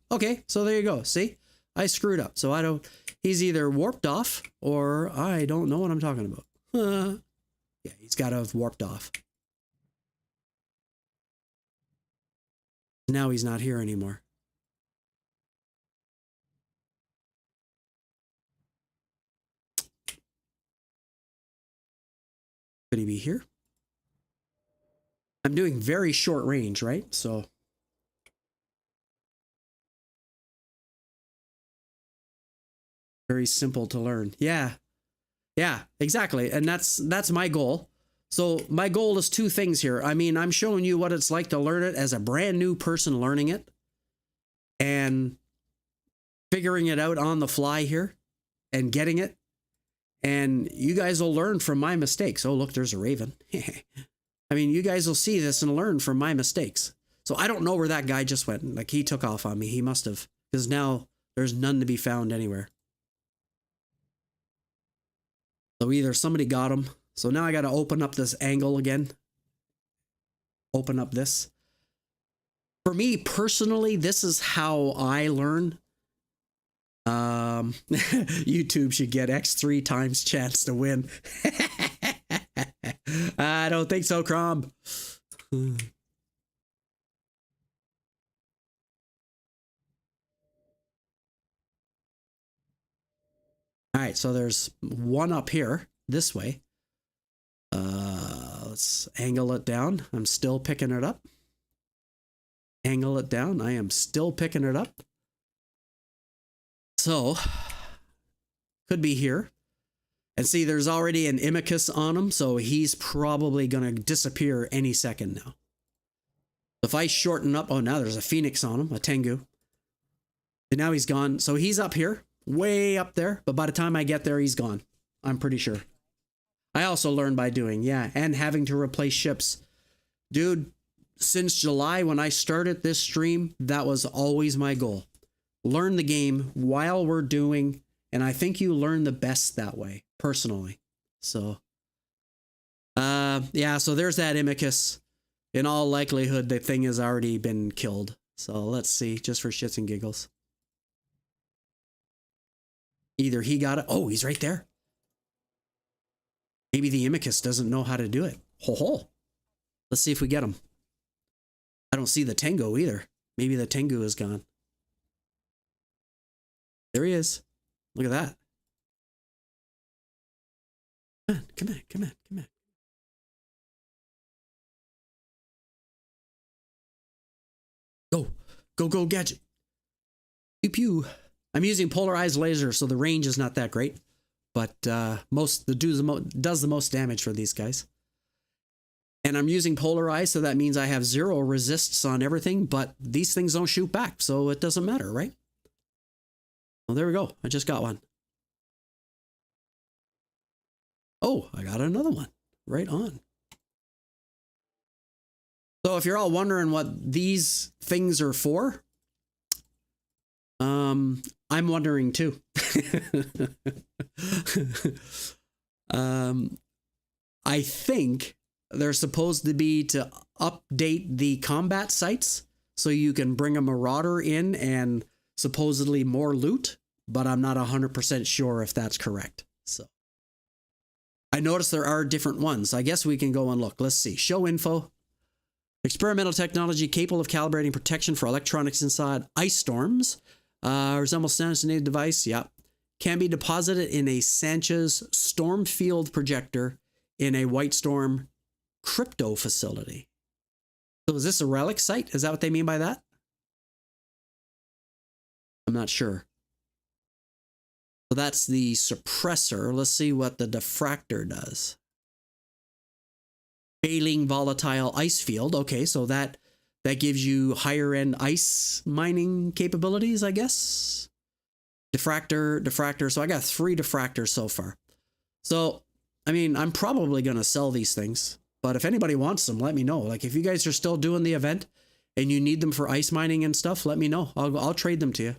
Okay. So there you go. See, I screwed up. So he's either warped off or I don't know what I'm talking about. Yeah, he's got to have warped off. Now he's not here anymore. Could he be here? I'm doing very short range, right? So very simple to learn. Yeah. Yeah, exactly. And that's my goal. So my goal is 2 things here. I mean, I'm showing you what it's like to learn it as a brand new person learning it and figuring it out on the fly here and getting it. And you guys will learn from my mistakes. Oh, look, there's a raven. I mean, you guys will see this and learn from my mistakes. So I don't know where that guy just went. Like he took off on me. He must have, because now there's none to be found anywhere. So either somebody got him. So now I got to open up this angle again. Open up this. For me personally, this is how I learn. YouTube should get X3 times chance to win. I don't think so, Crom. All right, so there's one up here this way. Let's angle it down. I'm still picking it up. Angle it down. I am still picking it up. So, could be here. And see, there's already an Imicus on him, so he's probably going to disappear any second now. If I shorten up, oh, now there's a Phoenix on him, a Tengu. And now he's gone. So he's up here, way up there. But by the time I get there, he's gone. I'm pretty sure. I also learned by doing, yeah, and having to replace ships. Dude, since July when I started this stream, that was always my goal. Learn the game while we're doing, and I think you learn the best that way, personally. So, yeah, so there's that Imicus. In all likelihood, the thing has already been killed. So let's see, just for shits and giggles. Either he got it. Oh, he's right there. Maybe the Imicus doesn't know how to do it. Ho ho. Let's see if we get him. I don't see the Tengu either. Maybe the Tengu is gone. There he is. Look at that. Come on, come on, come on, come on. Go, go, go, gadget. Pew pew. I'm using polarized laser, so the range is not that great, but does the most damage for these guys. And I'm using polarized, so that means I have 0 resists on everything, but these things don't shoot back, so it doesn't matter, right? Well, there we go. I just got one. Oh, I got another one. Right on. So if you're all wondering what these things are for, I'm wondering too. I think they're supposed to be to update the combat sites so you can bring a marauder in and supposedly more loot, but I'm not 100% sure if that's correct. So I noticed there are different ones. I guess we can go and look. Let's see. Show info. Experimental technology capable of calibrating protection for electronics inside ice storms. Resembles Sanchez's native device. Yeah. Can be deposited in a Sanchez storm field projector in a White Storm crypto facility. So is this a relic site? Is that what they mean by that? I'm not sure. So that's the suppressor. Let's see what the diffractor does. Failing volatile ice field. Okay, so that gives you higher end ice mining capabilities, I guess. Diffractor. So I got 3 diffractors so far. So, I mean, I'm probably going to sell these things. But if anybody wants them, let me know. Like, if you guys are still doing the event and you need them for ice mining and stuff, let me know. I'll trade them to you.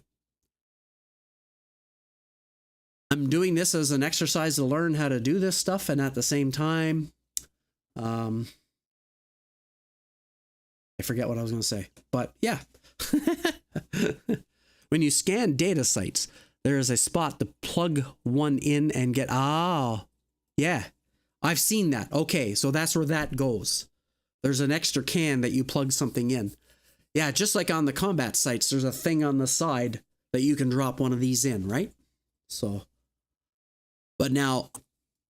I'm doing this as an exercise to learn how to do this stuff, and at the same time, I forget what I was going to say, but yeah. When you scan data sites, there is a spot to plug one in and get, yeah, I've seen that. Okay, so that's where that goes. There's an extra can that you plug something in. Yeah, just like on the combat sites, there's a thing on the side that you can drop one of these in, right? So, but now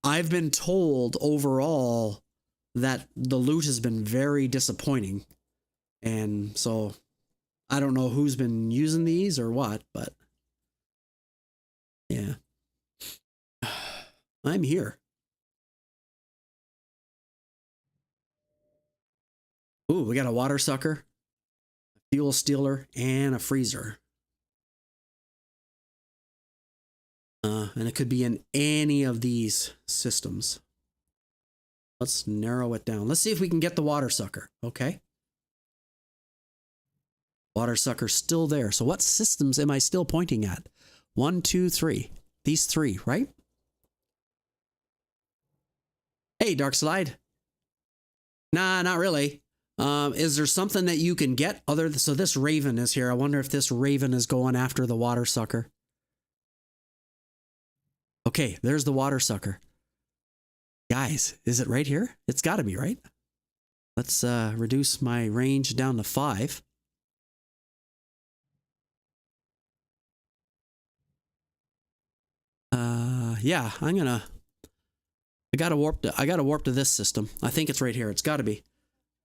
I've been told overall that the loot has been very disappointing. And so I don't know who's been using these or what, but yeah, I'm here. Ooh, we got a water sucker, a fuel stealer, and a freezer. And it could be in any of these systems. Let's narrow it down. Let's see if we can get the water sucker. Okay. Water sucker's still there. So what systems am I still pointing at? 1, 2, 3. These 3, right? Hey, Dark Slide. Nah, not really. Is there something that you can get other than, so this Raven is here. I wonder if this Raven is going after the water sucker. Okay, there's the water sucker. Guys, is it right here? It's got to be, right? Let's reduce my range down to 5. Yeah, I gotta warp to this system. I think it's right here. It's got to be.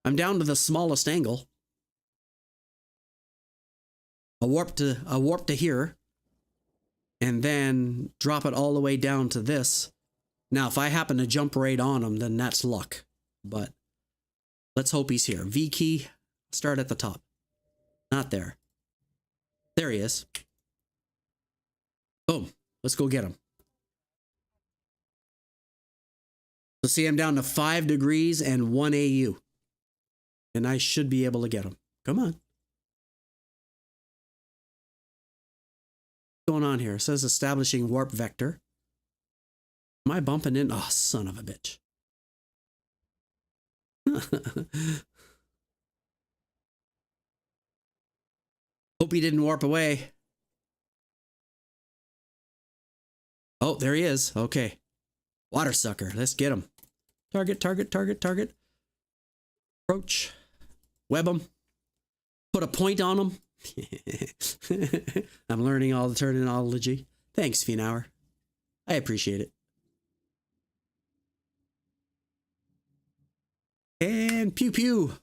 I'm down to the smallest angle. A warp to here, and then drop it all the way down to this. Now, if I happen to jump right on him, then that's luck. But let's hope he's here. V key. Start at the top. Not there. There he is. Boom. Let's go get him. So see, I'm down to 5 degrees and 1 AU. And I should be able to get him. Come on. What's going on here? It says establishing warp vector. Am I bumping in? Oh, son of a bitch. Hope he didn't warp away. Oh, there he is. Okay. Water sucker. Let's get him. Target. Approach. Web him. Put a point on him. I'm learning all the terminology. Thanks, Fienauer. I appreciate it. And pew pew.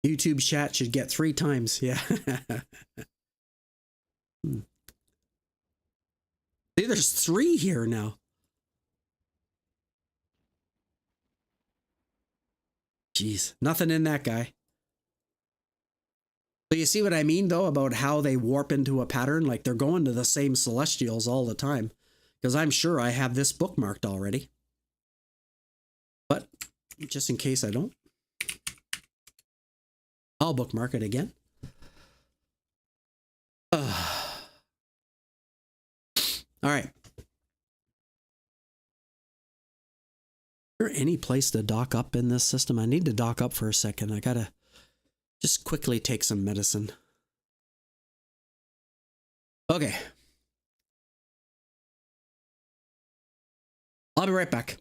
YouTube chat should get 3 times. Yeah. See, there's 3 here now. Jeez, nothing in that guy. So you see what I mean, though, about how they warp into a pattern? Like they're going to the same celestials all the time. Because I'm sure I have this bookmarked already. But just in case I don't. I'll bookmark it again. All right. Is there any place to dock up in this system? I need to dock up for a second. I gotta just quickly take some medicine. Okay. I'll be right back.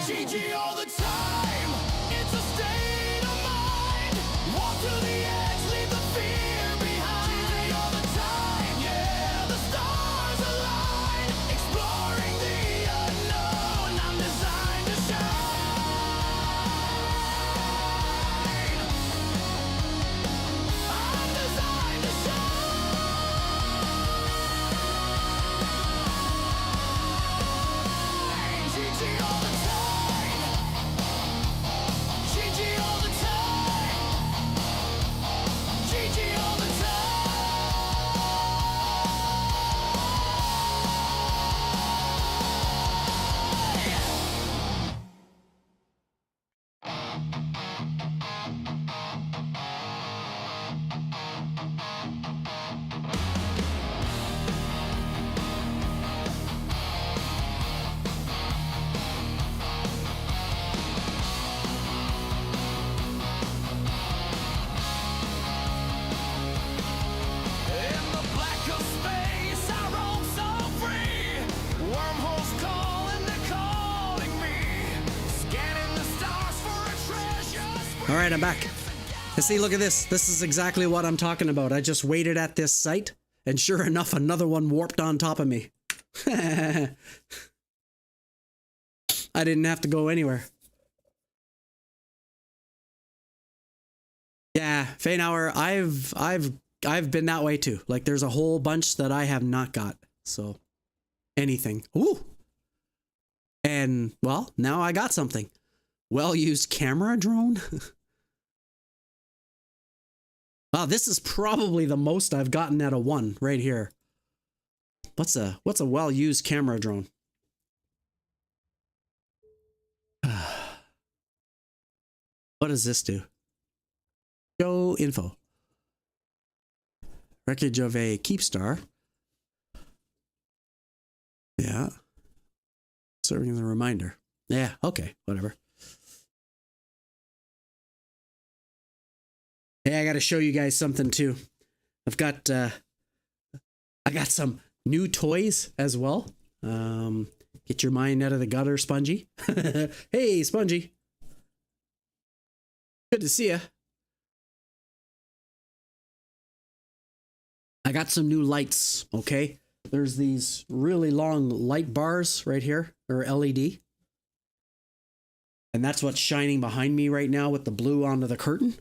GG all the time. It's a state of mind. Walk to the edge, leave the fear behind. GG all the time. Yeah, the stars align. Exploring the unknown. I'm designed to shine. I'm designed to shine. GG all the time. GG all the time. GG all the time. In the black of space, I roam so free. Wormholes calling, they're calling me. Scanning the stars for a treasure spree. All right, I'm back. And see, look at this. This is exactly what I'm talking about. I just waited at this site, and sure enough, another one warped on top of me. I didn't have to go anywhere. Yeah, Fainhour, I've been that way too. Like there's a whole bunch that I have not got. So anything. Ooh. And well, now I got something. Well-used camera drone. Wow, this is probably the most I've gotten at a one right here. What's a well-used camera drone? What does this do? Show info. Wreckage of a Keepstar. Yeah. Serving as a reminder. Yeah, okay, whatever. Hey, I gotta show you guys something too. I got some new toys as well. Get your mind out of the gutter, Spongy. Hey, Spongy. Good to see you. I got some new lights, okay? There's these really long light bars right here, or LED. And that's what's shining behind me right now with the blue onto the curtain.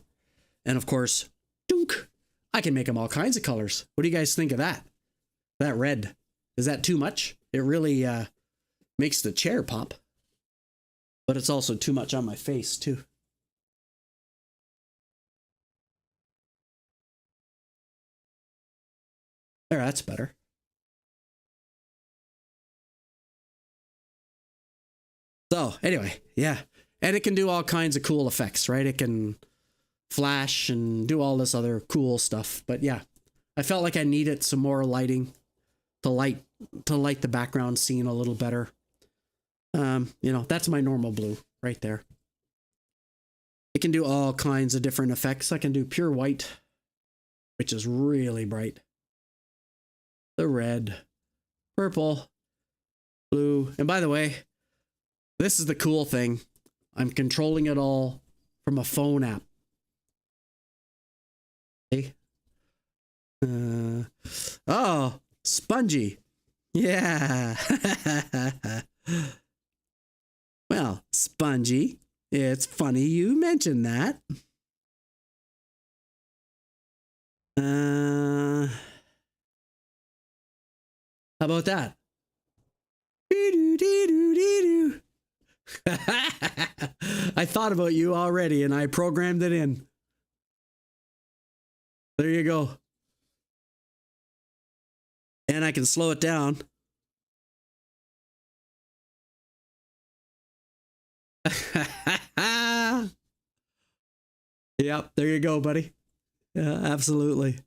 And of course, dunk, I can make them all kinds of colors. What do you guys think of that? That red, is that too much? It really makes the chair pop. But it's also too much on my face too. There, that's better. So anyway, yeah. And it can do all kinds of cool effects, right? It can flash and do all this other cool stuff. But yeah, I felt like I needed some more lighting to light the background scene a little better. You know, that's my normal blue right there. It can do all kinds of different effects. I can do pure white, which is really bright. The red, purple, blue. And by the way, this is the cool thing. I'm controlling it all from a phone app. Okay. Oh, Spongy. Yeah. Well, Spongy, it's funny you mentioned that. How about that? I thought about you already and I programmed it in. There you go. And I can slow it down. Yep, there you go, buddy. Yeah, absolutely.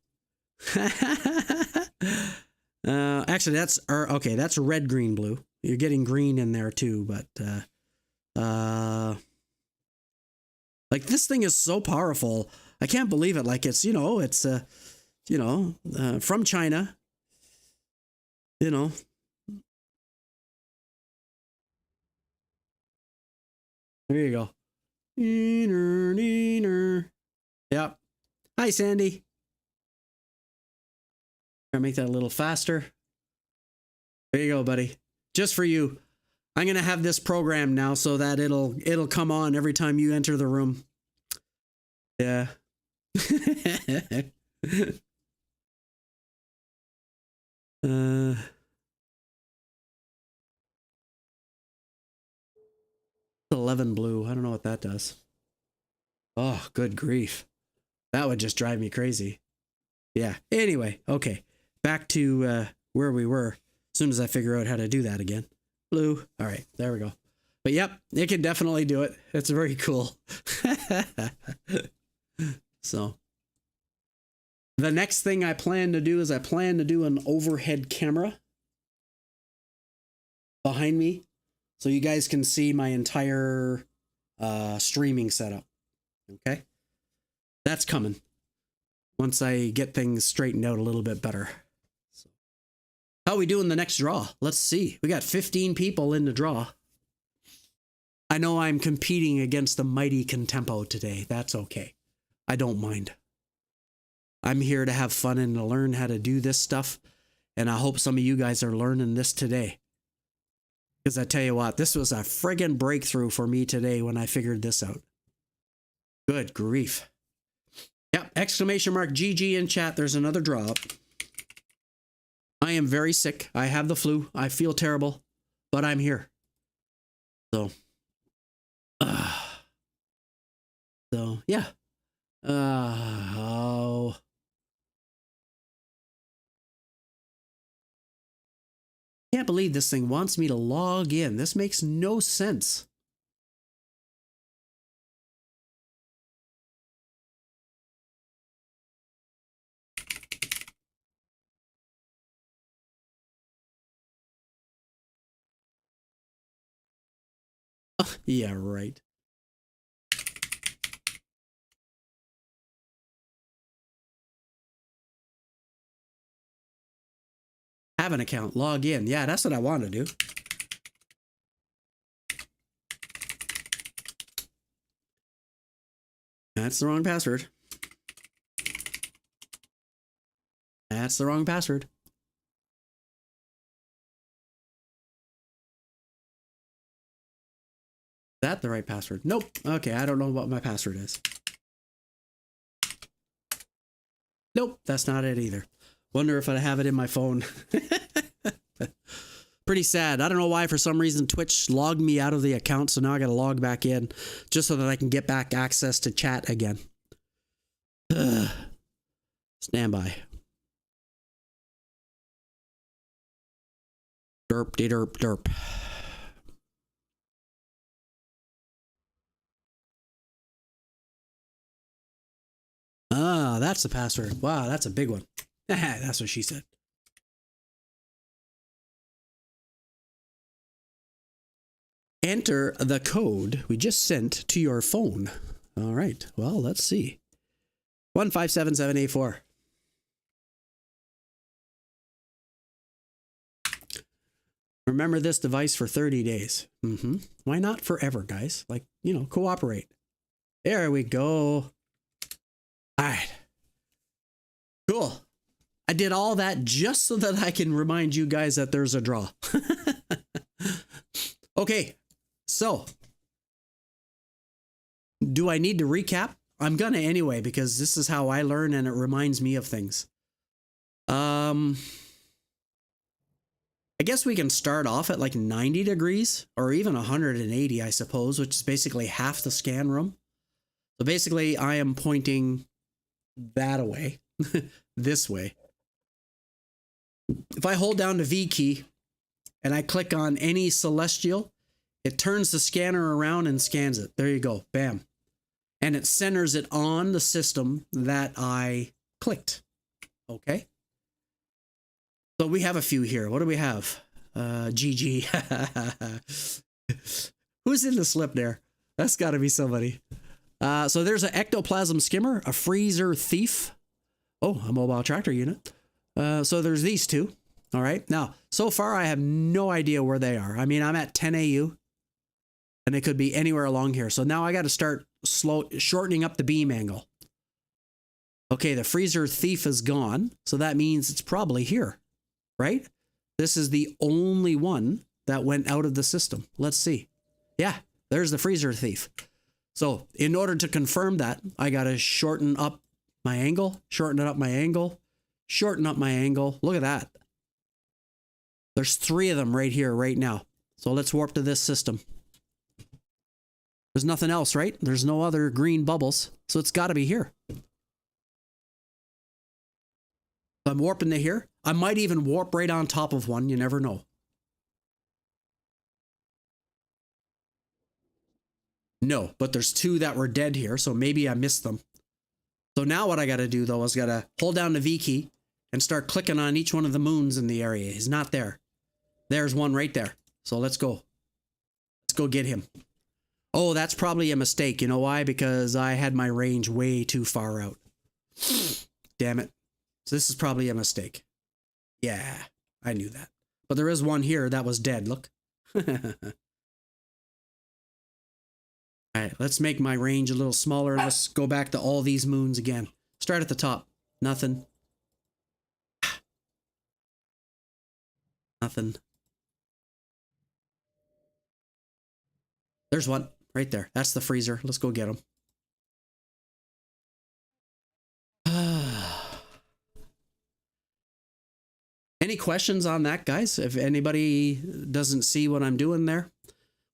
Actually, okay. That's red, green, blue. You're getting green in there too, but like this thing is so powerful. I can't believe it. Like it's from China. You know, there you go. Neener, neener. Yep. Hi, Sandy. Gonna make that a little faster. There you go, buddy. Just for you. I'm gonna have this programmed now so that it'll come on every time you enter the room. Yeah. 11 blue. I don't know what that does. Oh, good grief. That would just drive me crazy. Yeah. Anyway, okay. Back to where we were. As soon as I figure out how to do that again. Blue. All right. There we go. But yep, it can definitely do it. It's very cool. So the next thing I plan to do is I plan to do an overhead camera behind me so you guys can see my entire streaming setup. Okay? That's coming once I get things straightened out a little bit better. So, how are we doing the next draw? Let's see. We got 15 people in the draw. I know I'm competing against the mighty Contempo today. That's okay. I don't mind. I'm here to have fun and to learn how to do this stuff. And I hope some of you guys are learning this today. Because I tell you what, this was a friggin' breakthrough for me today when I figured this out. Good grief. Yep, exclamation mark GG in chat. There's another draw up. I am very sick. I have the flu. I feel terrible. But I'm here. So yeah. Oh. Can't believe this thing wants me to log in. This makes no sense. Yeah, right. Have an account, log in. Yeah, that's what I want to do. That's the wrong password. That's the wrong password. Is that the right password? Nope. Okay, I don't know what my password is. Nope, that's not it either. Wonder if I have it in my phone. Pretty sad. I don't know why, for some reason, Twitch logged me out of the account, so now I got to log back in just so that I can get back access to chat again. Stand by. Derp de derp derp. Ah, that's the password. Wow, that's a big one. That's what she said. Enter the code we just sent to your phone. All right. Well, let's see. 157784. Remember this device for 30 days. Why not forever, guys? Like, cooperate. There we go. All right. Cool. I did all that just so that I can remind you guys that there's a draw. Okay. So, do I need to recap? I'm gonna anyway, because this is how I learn and it reminds me of things. I guess we can start off at like 90 degrees or even 180, I suppose, which is basically half the scan room. So basically I am pointing that away, this way. If I hold down the V key and I click on any celestial, It turns the scanner around and scans it. There you go. Bam. And it centers it on the system that I clicked. Okay. So we have a few here. What do we have? GG. Who's in the slip there? That's got to be somebody. So there's an ectoplasm skimmer, a freezer thief. Oh, a mobile tractor unit. So there's these two. All right. Now, so far, I have no idea where they are. I mean, I'm at 10 AU. And they could be anywhere along here. So now I got to start shortening up the beam angle. Okay, the freezer thief is gone. So that means it's probably here, right? This is the only one that went out of the system. Let's see. Yeah, there's the freezer thief. So in order to confirm that, I got to shorten up my angle, shorten up my angle, shorten up my angle. Look at that. There's 3 of them right here, right now. So let's warp to this system. There's nothing else, right? There's no other green bubbles. So it's got to be here. I'm warping to here. I might even warp right on top of one. You never know. No, but there's 2 that were dead here. So maybe I missed them. So now what I got to do, though, is got to hold down the V key and start clicking on each one of the moons in the area. He's not there. There's one right there. So let's go. Let's go get him. Oh, that's probably a mistake. You know why? Because I had my range way too far out. Damn it. So this is probably a mistake. Yeah, I knew that. But there is one here that was dead. Look. All right, let's make my range a little smaller. Let's go back to all these moons again. Start at the top. Nothing. Nothing. There's one right there. That's the freezer. Let's go get him. Any questions on that, guys? If anybody doesn't see what I'm doing there,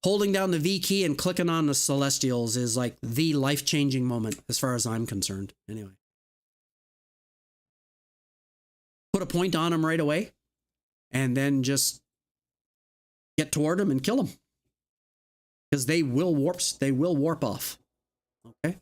holding down the V key and clicking on the Celestials is like the life-changing moment as far as I'm concerned. Anyway. Put a point on them right away and then just get toward them and kill them. Because they will warp off. Okay.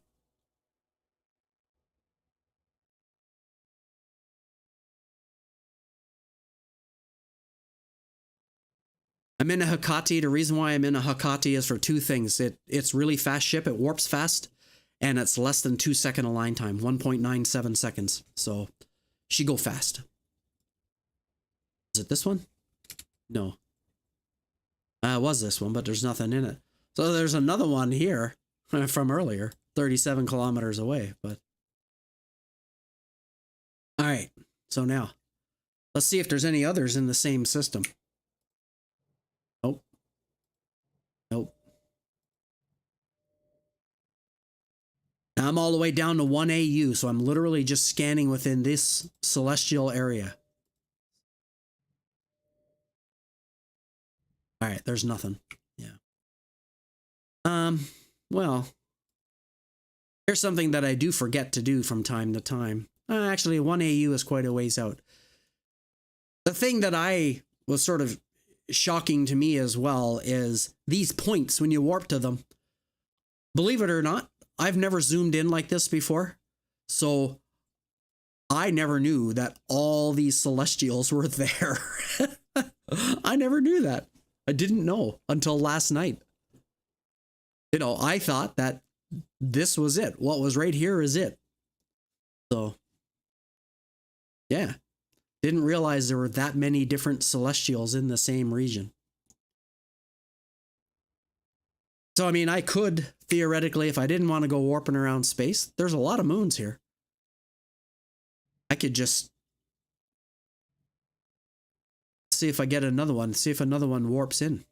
I'm in a Hecate. The reason why I'm in a Hecate is for 2 things. It's really fast ship. It warps fast. And it's less than 2-second align time. 1.97 seconds. So she go fast. Is it this one? No. It was this one, but there's nothing in it. So there's another one here from earlier. 37 kilometers away. But all right. So now let's see if there's any others in the same system. Nope. Nope. Now I'm all the way down to 1 AU, so I'm literally just scanning within this celestial area. All right, there's nothing. Yeah. Well, here's something that I do forget to do from time to time. Actually, 1 AU is quite a ways out. The thing that I was sort of shocking to me as well is these points when you warp to them. Believe it or not, I've never zoomed in like this before. So I never knew that all these celestials were there. I never knew that. I didn't know until last night. You know, I thought that this was it. What was right here is it. So, yeah. Didn't realize there were that many different celestials in the same region. So, I mean, I could theoretically, if I didn't want to go warping around space, there's a lot of moons here. I could just see if I get another one, see if another one warps in.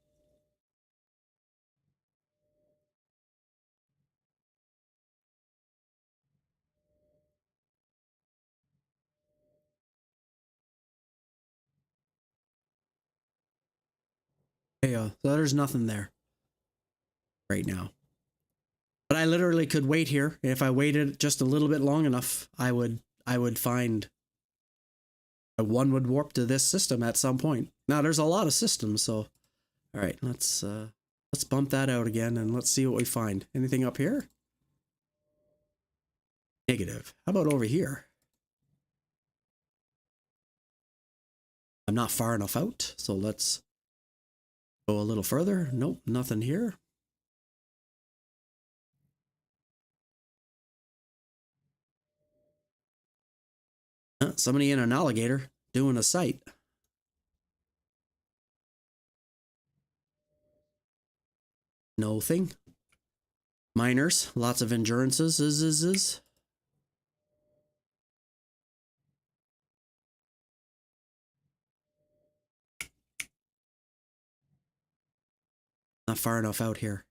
There you go. So there's nothing there right now. But I literally could wait here. If I waited just a little bit long enough, I would find one would warp to this system at some point. Now there's a lot of systems, so all right, let's Let's bump that out again and let's see what we find. Anything up here? Negative. How about over here? I'm not far enough out, so let's go a little further. Nope, nothing here. Somebody in an alligator doing a sight. No thing. Miners, lots of endurances. Not far enough out here.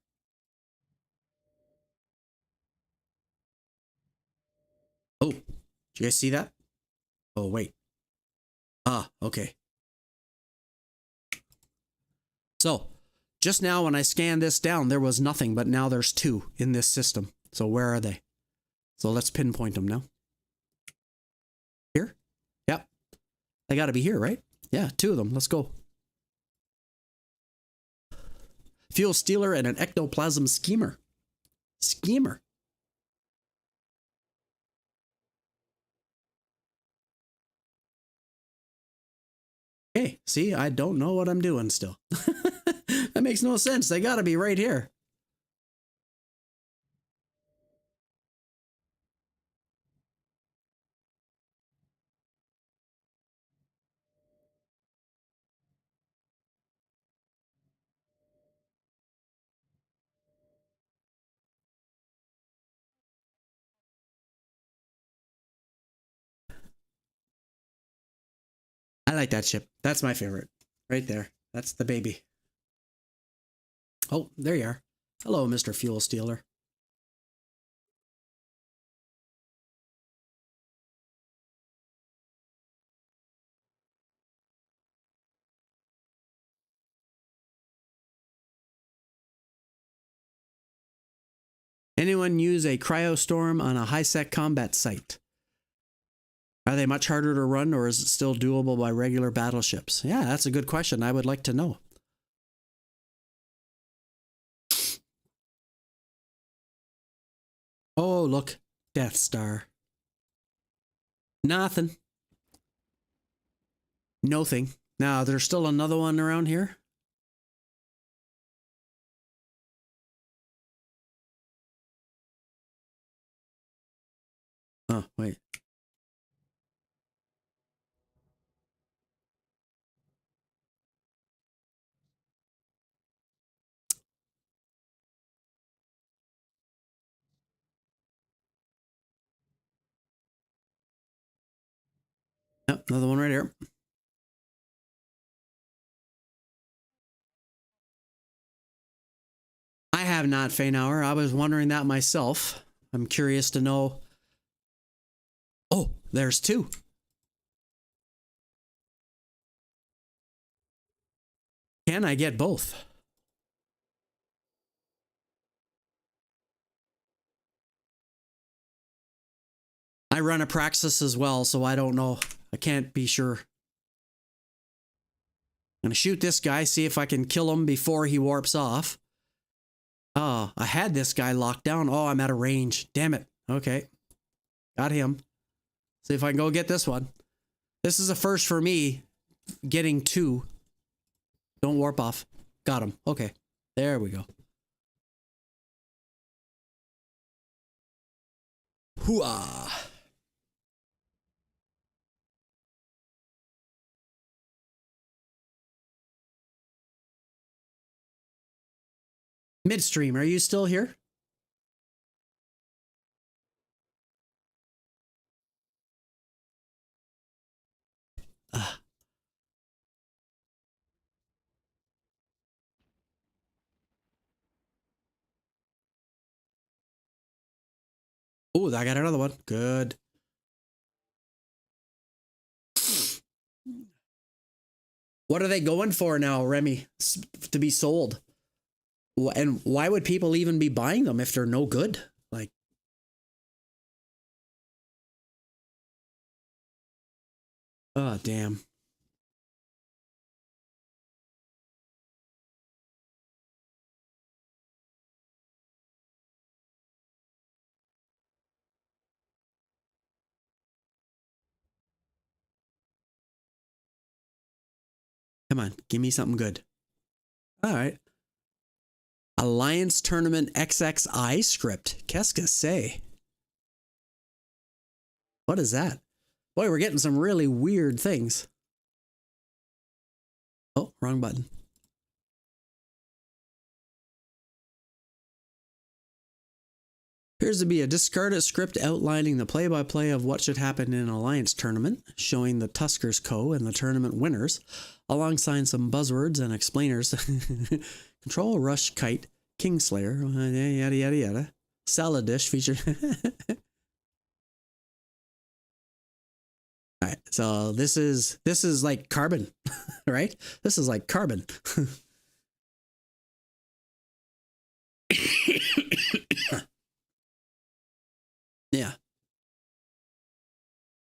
Oh, did you guys see that? Oh, wait. Ah, okay. So, just now when I scanned this down, there was nothing, but now there's 2 in this system. So where are they? So let's pinpoint them now. Here? Yep. They got to be here, right? Yeah, 2 of them. Let's go. Fuel stealer and an ectoplasm schemer. Schemer. Hey, see, I don't know what I'm doing still. That makes no sense. They got to be right here. I like that ship. That's my favorite. Right there. That's the baby. Oh, there you are. Hello, Mr. Fuel Stealer. Anyone use a cryostorm on a high-sec combat site? Are they much harder to run, or is it still doable by regular battleships? Yeah, that's a good question. I would like to know. Oh, look. Death Star. Nothing. Nothing. Now, there's still another one around here? Oh, wait. Yep, another one right here. I have not, Feynauer. I was wondering that myself. I'm curious to know. Oh, there's 2. Can I get both? I run a Praxis as well, so I don't know. I can't be sure. I'm gonna shoot this guy, see if I can kill him before he warps off. Oh, I had this guy locked down. Oh, I'm out of range. Damn it. Okay. Got him. See if I can go get this one. This is a first for me, getting 2. Don't warp off. Got him. Okay. There we go. Hooah. Midstream, are you still here? Oh, I got another one. Good. What are they going for now, Remy, to be sold? And why would people even be buying them if they're no good? Like, oh, damn. Come on, give me something good. All right. Alliance Tournament XXI script. Qu'est-ce que c'est? What is that? Boy, we're getting some really weird things. Oh, wrong button. Appears to be a discarded script outlining the play-by-play of what should happen in an Alliance tournament, showing the Tuskers Co. and the tournament winners, alongside some buzzwords and explainers. Control, Rush, Kite, Kingslayer, yada yada yada. Salad dish featured. All right, so this is like Carbon, right? This is like Carbon. Yeah.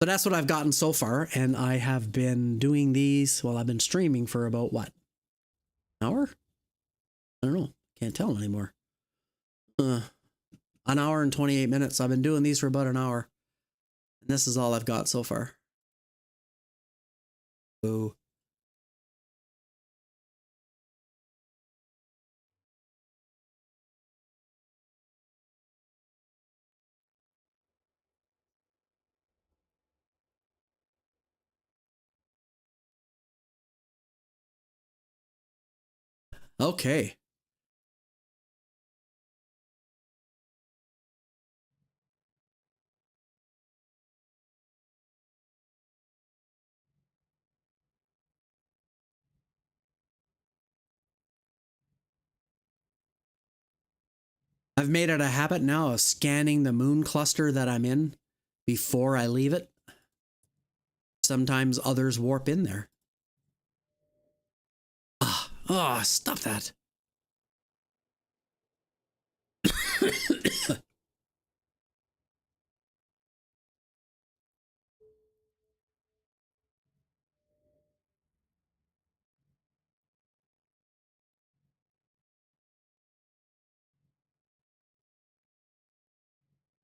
But that's what I've gotten so far, and I have been doing these, well, I've been streaming for about what? An hour? I don't know. Can't tell anymore. An hour and 28 minutes. I've been doing these for about an hour. And this is all I've got so far. Boo. Okay. I've made it a habit now of scanning the moon cluster that I'm in before I leave it. Sometimes others warp in there. Ah, stop that.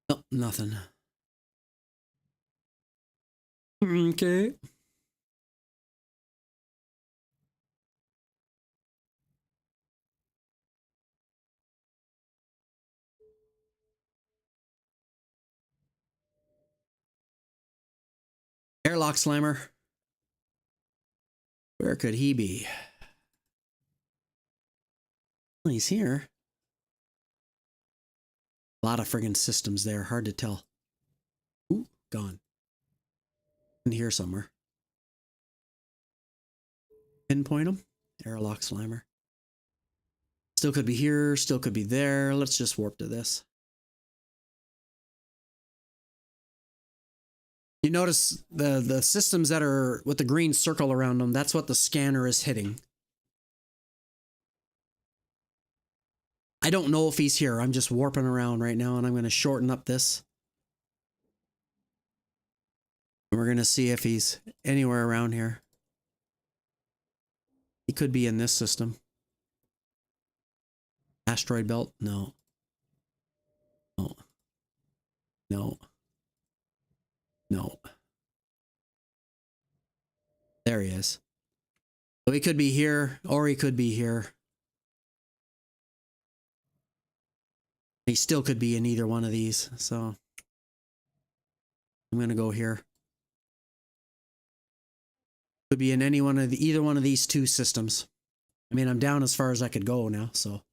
Oh, nothing. Okay. Airlock Slammer. Where could he be? Well, he's here. A lot of friggin' systems there. Hard to tell. Ooh, gone. In here somewhere. Pinpoint him. Airlock Slammer. Still could be here. Still could be there. Let's just warp to this. You notice the systems that are with the green circle around them, that's what the scanner is hitting. I don't know if he's here. I'm just warping around right now, and I'm going to shorten up this. And we're going to see if he's anywhere around here. He could be in this system. Asteroid belt? No. No. No. No. There he is. So he could be here, or he could be here. He still could be in either one of these, so I'm going to go here. Could be in any one of either one of these two systems. I mean, I'm down as far as I could go now, so.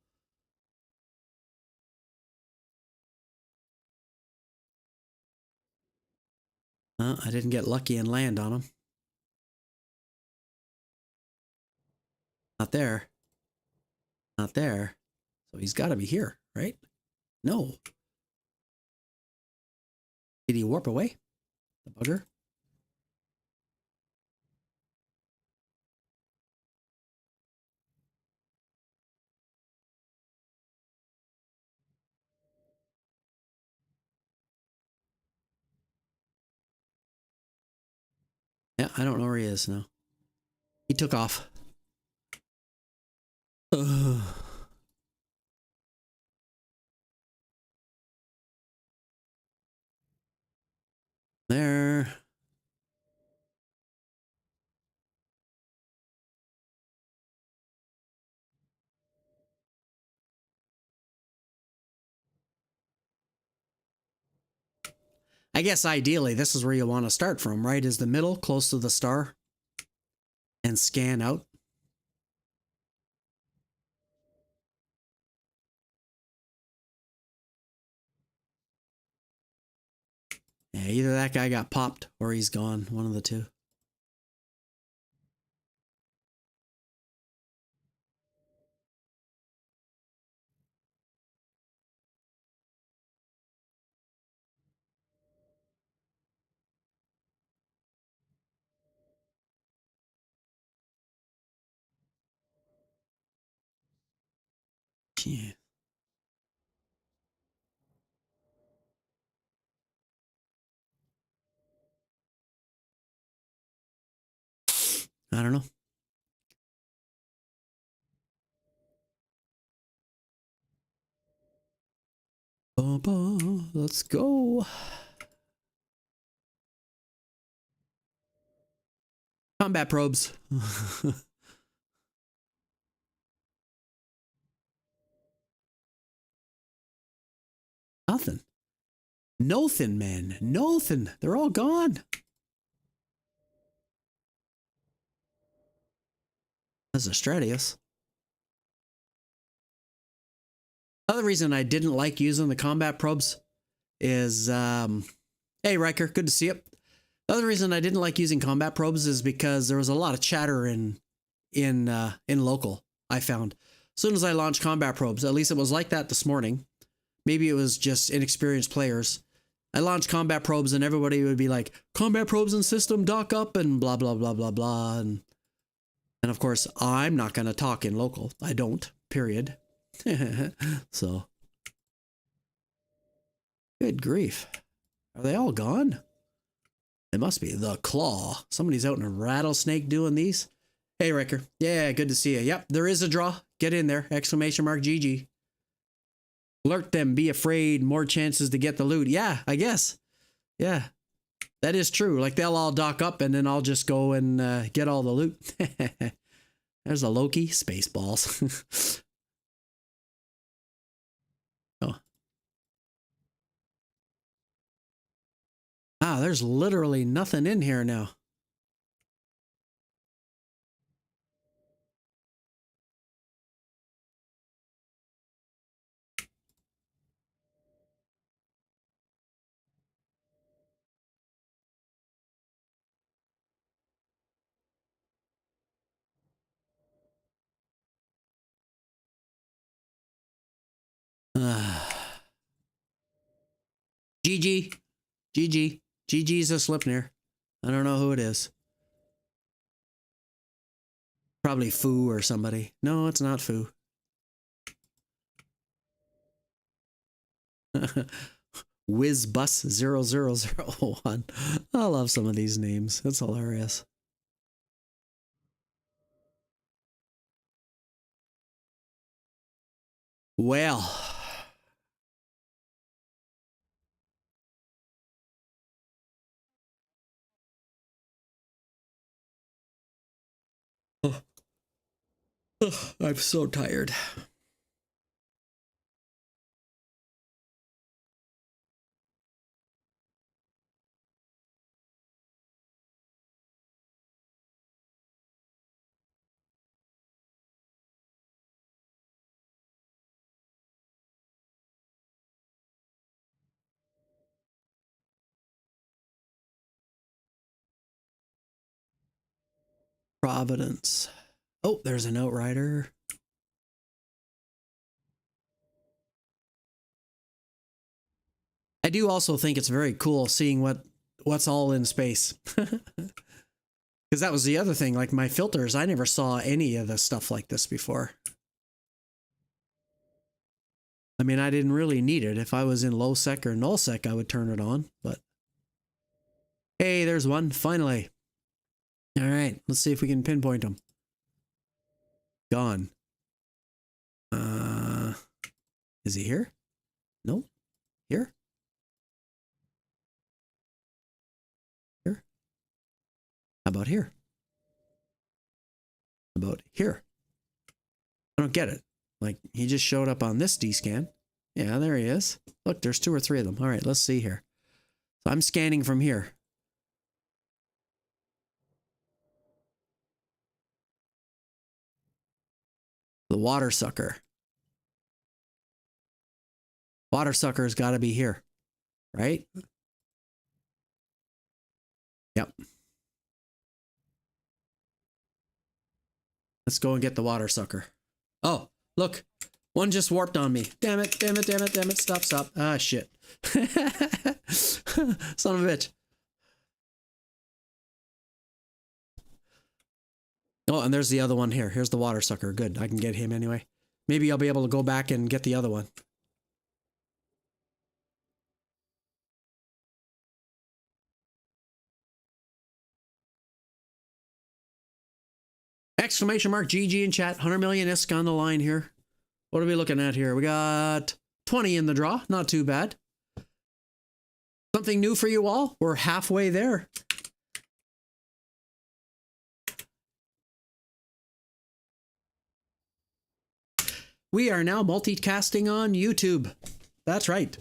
I didn't get lucky and land on him. Not there. Not there. So he's got to be here, right? No. Did he warp away? The bugger? Yeah, I don't know where he is now. He took off. Ugh. There. I guess ideally this is where you want to start from, right? Is the middle close to the star and scan out. Yeah, either that guy got popped or he's gone. One of the two. Yeah. I don't know. Let's go. Combat probes. Nothing. Nothing, man. Nothing. They're all gone. That's a Stratius. Other reason I didn't like using the combat probes is, hey Riker, good to see you. The other reason I didn't like using combat probes is because there was a lot of chatter in local. I found as soon as I launched combat probes, at least it was like that this morning. Maybe it was just inexperienced players. I launched combat probes and everybody would be like, combat probes and system dock up and blah blah blah blah blah, and of course I'm not gonna talk in local. I don't. Period. So, good grief. Are they all gone? It must be the claw. Somebody's out in a rattlesnake doing these. Hey, Riker. Yeah, good to see you. Yep, there is a draw. Get in there. Exclamation mark GG. Alert them. Be afraid. More chances to get the loot. Yeah, I guess. Yeah, that is true. Like, they'll all dock up and then I'll just go and get all the loot. There's a Loki. Spaceballs. Oh. Ah, there's literally nothing in here now. GG. GG. GG's a Slipnir. I don't know who it is. Probably Foo or somebody. No, it's not Foo. WizBus0001. I love some of these names. It's hilarious. Well. I'm so tired. Providence. Oh, there's an Outrider. I do also think it's very cool seeing what's all in space. Because that was the other thing, like my filters, I never saw any of the stuff like this before. I mean, I didn't really need it. If I was in low sec or null sec, I would turn it on, but hey, there's one, finally. All right, let's see if we can pinpoint them. Gone. Is he here? No. Here? Here? How about here? How about here? I don't get it. Like, he just showed up on this D-scan. Yeah, there he is. Look, there's 2 or 3 of them. All right, let's see here. So I'm scanning from here. The water sucker. Water sucker's got to be here, right? Yep. Let's go and get the water sucker. Oh, look. One just warped on me. Damn it, damn it, damn it, damn it. Stop, stop. Ah, shit. Son of a bitch. Oh, and there's the other one here. Here's the water sucker. Good. I can get him anyway. Maybe I'll be able to go back and get the other one. Exclamation mark GG in chat. 100 million ISK on the line here. What are we looking at here? We got 20 in the draw. Not too bad. Something new for you all. We're halfway there. We are now multicasting on YouTube. That's right.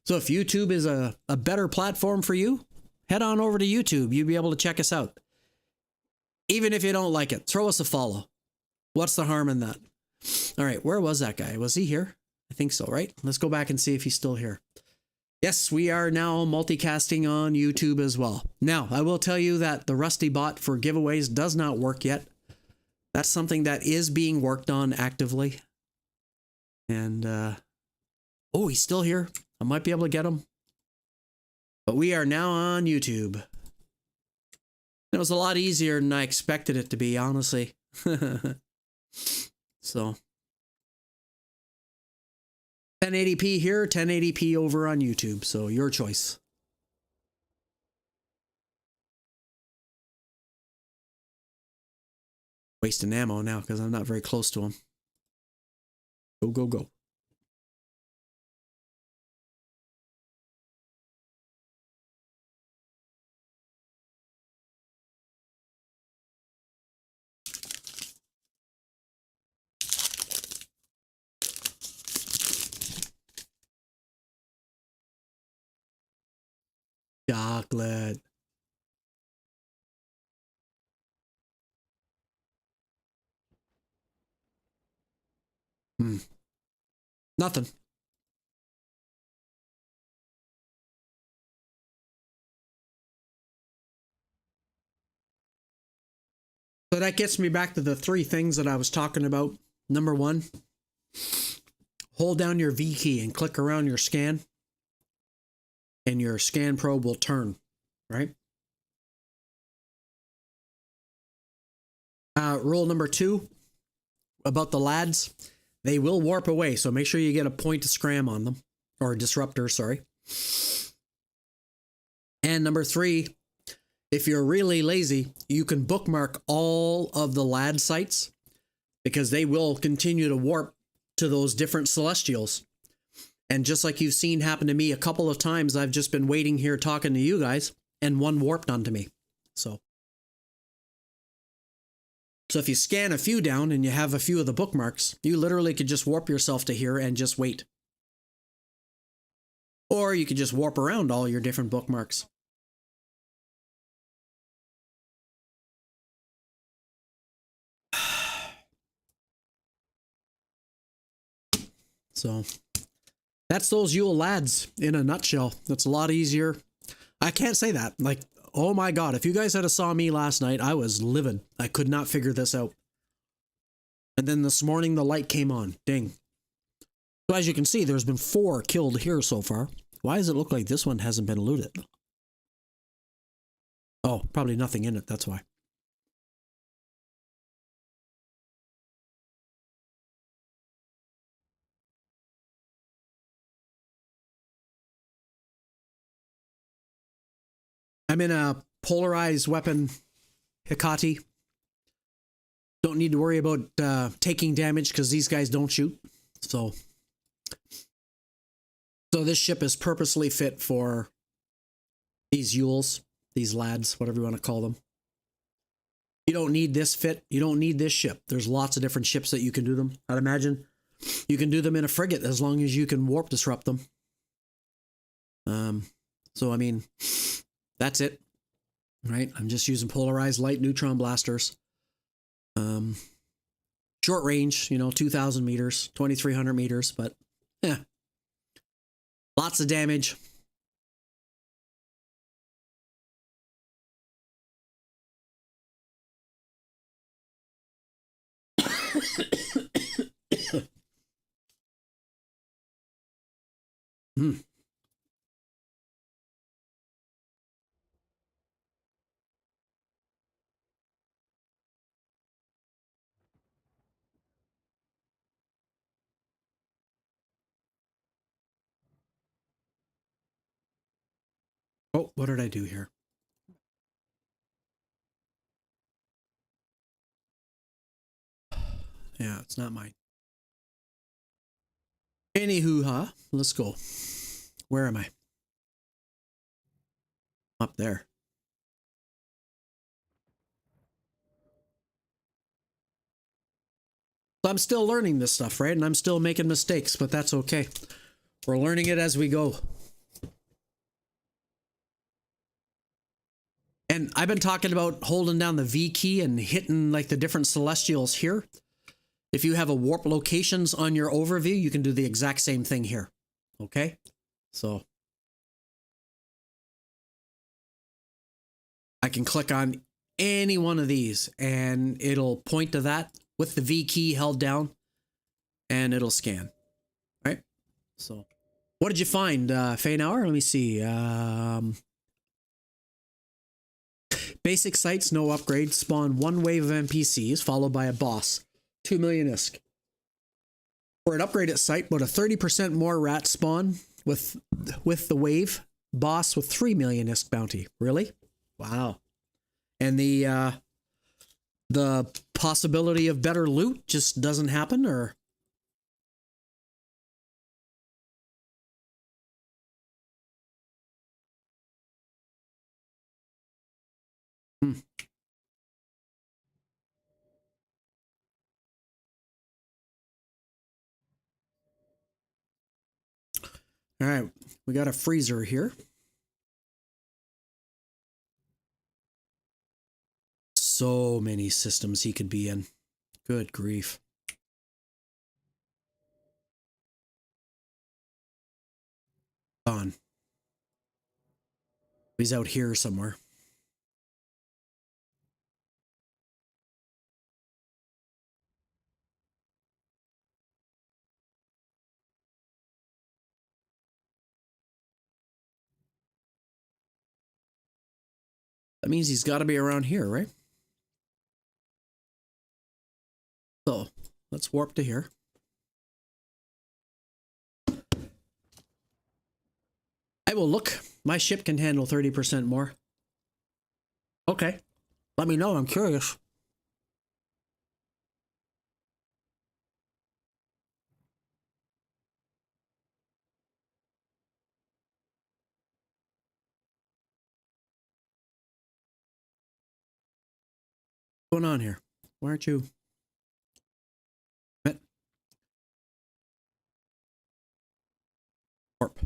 So if YouTube is a better platform for you, head on over to YouTube. You'll be able to check us out. Even if you don't like it, throw us a follow. What's the harm in that? All right, where was that guy? Was he here? I think so, right? Let's go back and see if he's still here. Yes, we are now multicasting on YouTube as well. Now, I will tell you that the Rusty bot for giveaways does not work yet. That's something that is being worked on actively. And, oh, he's still here. I might be able to get him. But we are now on YouTube. It was a lot easier than I expected it to be, honestly. So 1080p here, 1080p over on YouTube. So your choice. Wasting ammo now because I'm not very close to him. Go, go, go. Chocolate. Nothing. So that gets me back to the three things that I was talking about. Number one, hold down your V key and click around your scan, and your scan probe will turn, right? Rule number two about the lads, they will warp away, so make sure you get a point to scram on them, or a disruptor, sorry. And number three, if you're really lazy, you can bookmark all of the lad sites because they will continue to warp to those different celestials. And just like you've seen happen to me a couple of times, I've just been waiting here talking to you guys and one warped onto me. So if you scan a few down and you have a few of the bookmarks, you literally could just warp yourself to here and just wait. Or you could just warp around all your different bookmarks. So that's those Yule lads in a nutshell. That's a lot easier. I can't say that. Like, oh my God, if you guys had saw me last night, I was livid. I could not figure this out. And then this morning, the light came on. Ding. So as you can see, there's been 4 killed here so far. Why does it look like this one hasn't been looted? Oh, probably nothing in it. That's why. I'm in a polarized weapon Hikati. Don't need to worry about taking damage because these guys don't shoot. So this ship is purposely fit for these Yules, these lads, whatever you want to call them. You don't need this fit. You don't need this ship. There's lots of different ships that you can do them. I'd imagine you can do them in a frigate as long as you can warp disrupt them. So, I mean, that's it, right? I'm just using polarized light neutron blasters. Short range, 2,000 meters, 2,300 meters, but yeah, lots of damage. Hmm. Oh, what did I do here? Yeah, it's not mine. Anywho, let's go. Where am I? Up there. So I'm still learning this stuff, right? And I'm still making mistakes, but that's okay. We're learning it as we go. And I've been talking about holding down the V key and hitting like the different celestials here. If you have a warp locations on your overview, you can do the exact same thing here. Okay? So I can click on any one of these and it'll point to that with the V key held down and it'll scan. Right? So what did you find, Faynauer? Let me see. Basic sites, no upgrade. Spawn one wave of NPCs, followed by a boss. 2 million ISK. For an upgraded site, about a 30% more rat spawn with the wave. Boss with 3 million ISK bounty. Really? Wow. And the possibility of better loot just doesn't happen, or? Hmm. All right, we got a freezer here. So many systems he could be in. Good grief. Gone. He's out here somewhere. That means he's got to be around here, right? So let's warp to here. I will look. My ship can handle 30% more. Okay. Let me know. I'm curious. What's going on here? Why aren't you? Warp.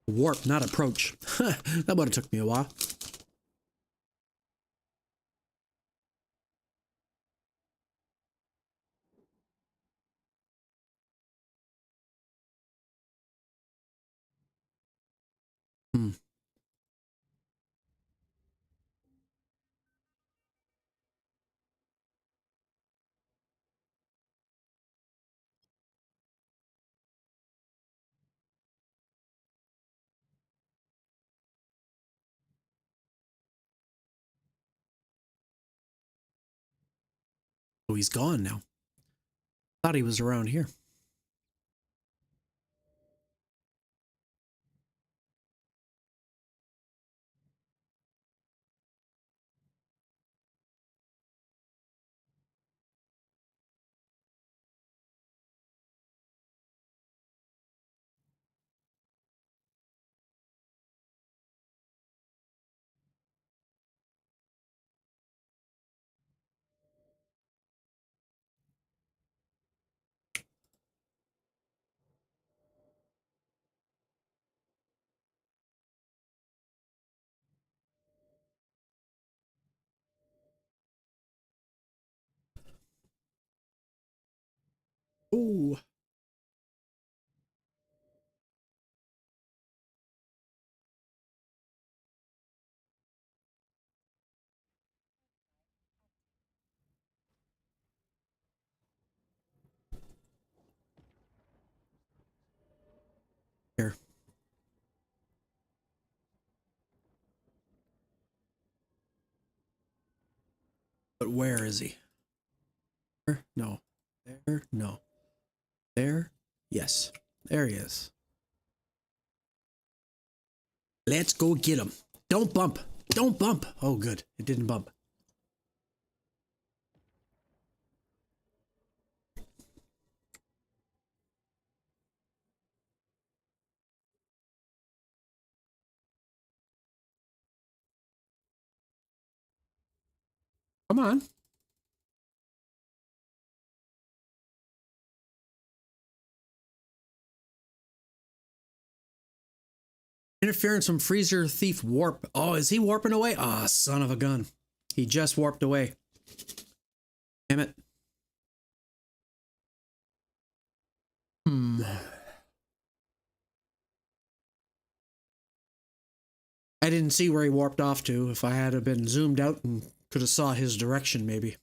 Warp, not approach. That would have took me a while. Hmm. Oh, he's gone now. Thought he was around here. Oh. Here. But where is he? There? No. There? No. There? Yes. There he is. Let's go get him. Don't bump. Don't bump. Oh, good. It didn't bump. Come on. Interference from Freezer Thief Warp. Oh, is he warping away? Ah, oh, son of a gun. He just warped away. Damn it. I didn't see where he warped off to. If I had have been zoomed out and could have saw his direction, maybe.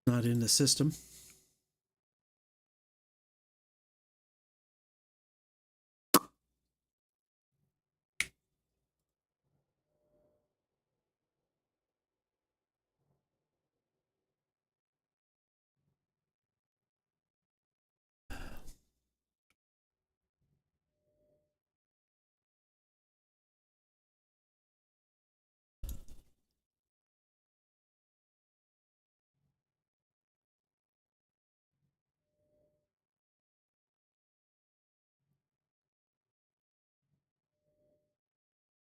Not in the system.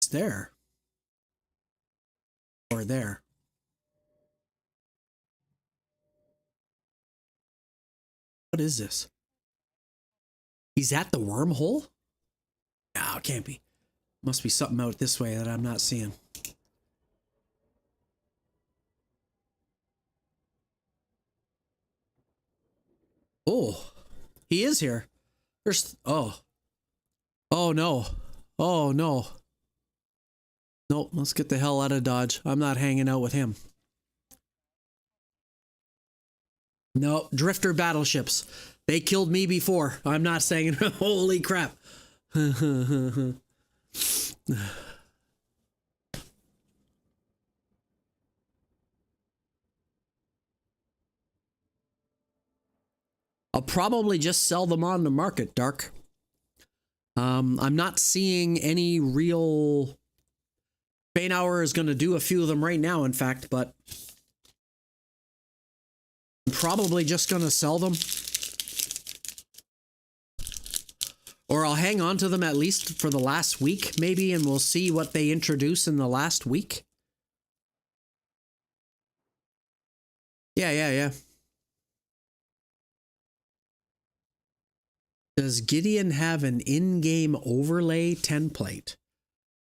It's there. Or there. What is this? He's at the wormhole? No, it can't be. Must be something out this way that I'm not seeing. Oh, he is here. There's, oh. Oh no. Oh no. Nope, let's get the hell out of Dodge. I'm not hanging out with him. No, drifter battleships. They killed me before. I'm not saying, holy crap. I'll probably just sell them on the market, Dark. I'm not seeing any real... Bainhour is going to do a few of them right now, in fact, but... I'm probably just going to sell them. Or I'll hang on to them at least for the last week, maybe, and we'll see what they introduce in the last week. Yeah. Does Gideon have an in-game overlay template?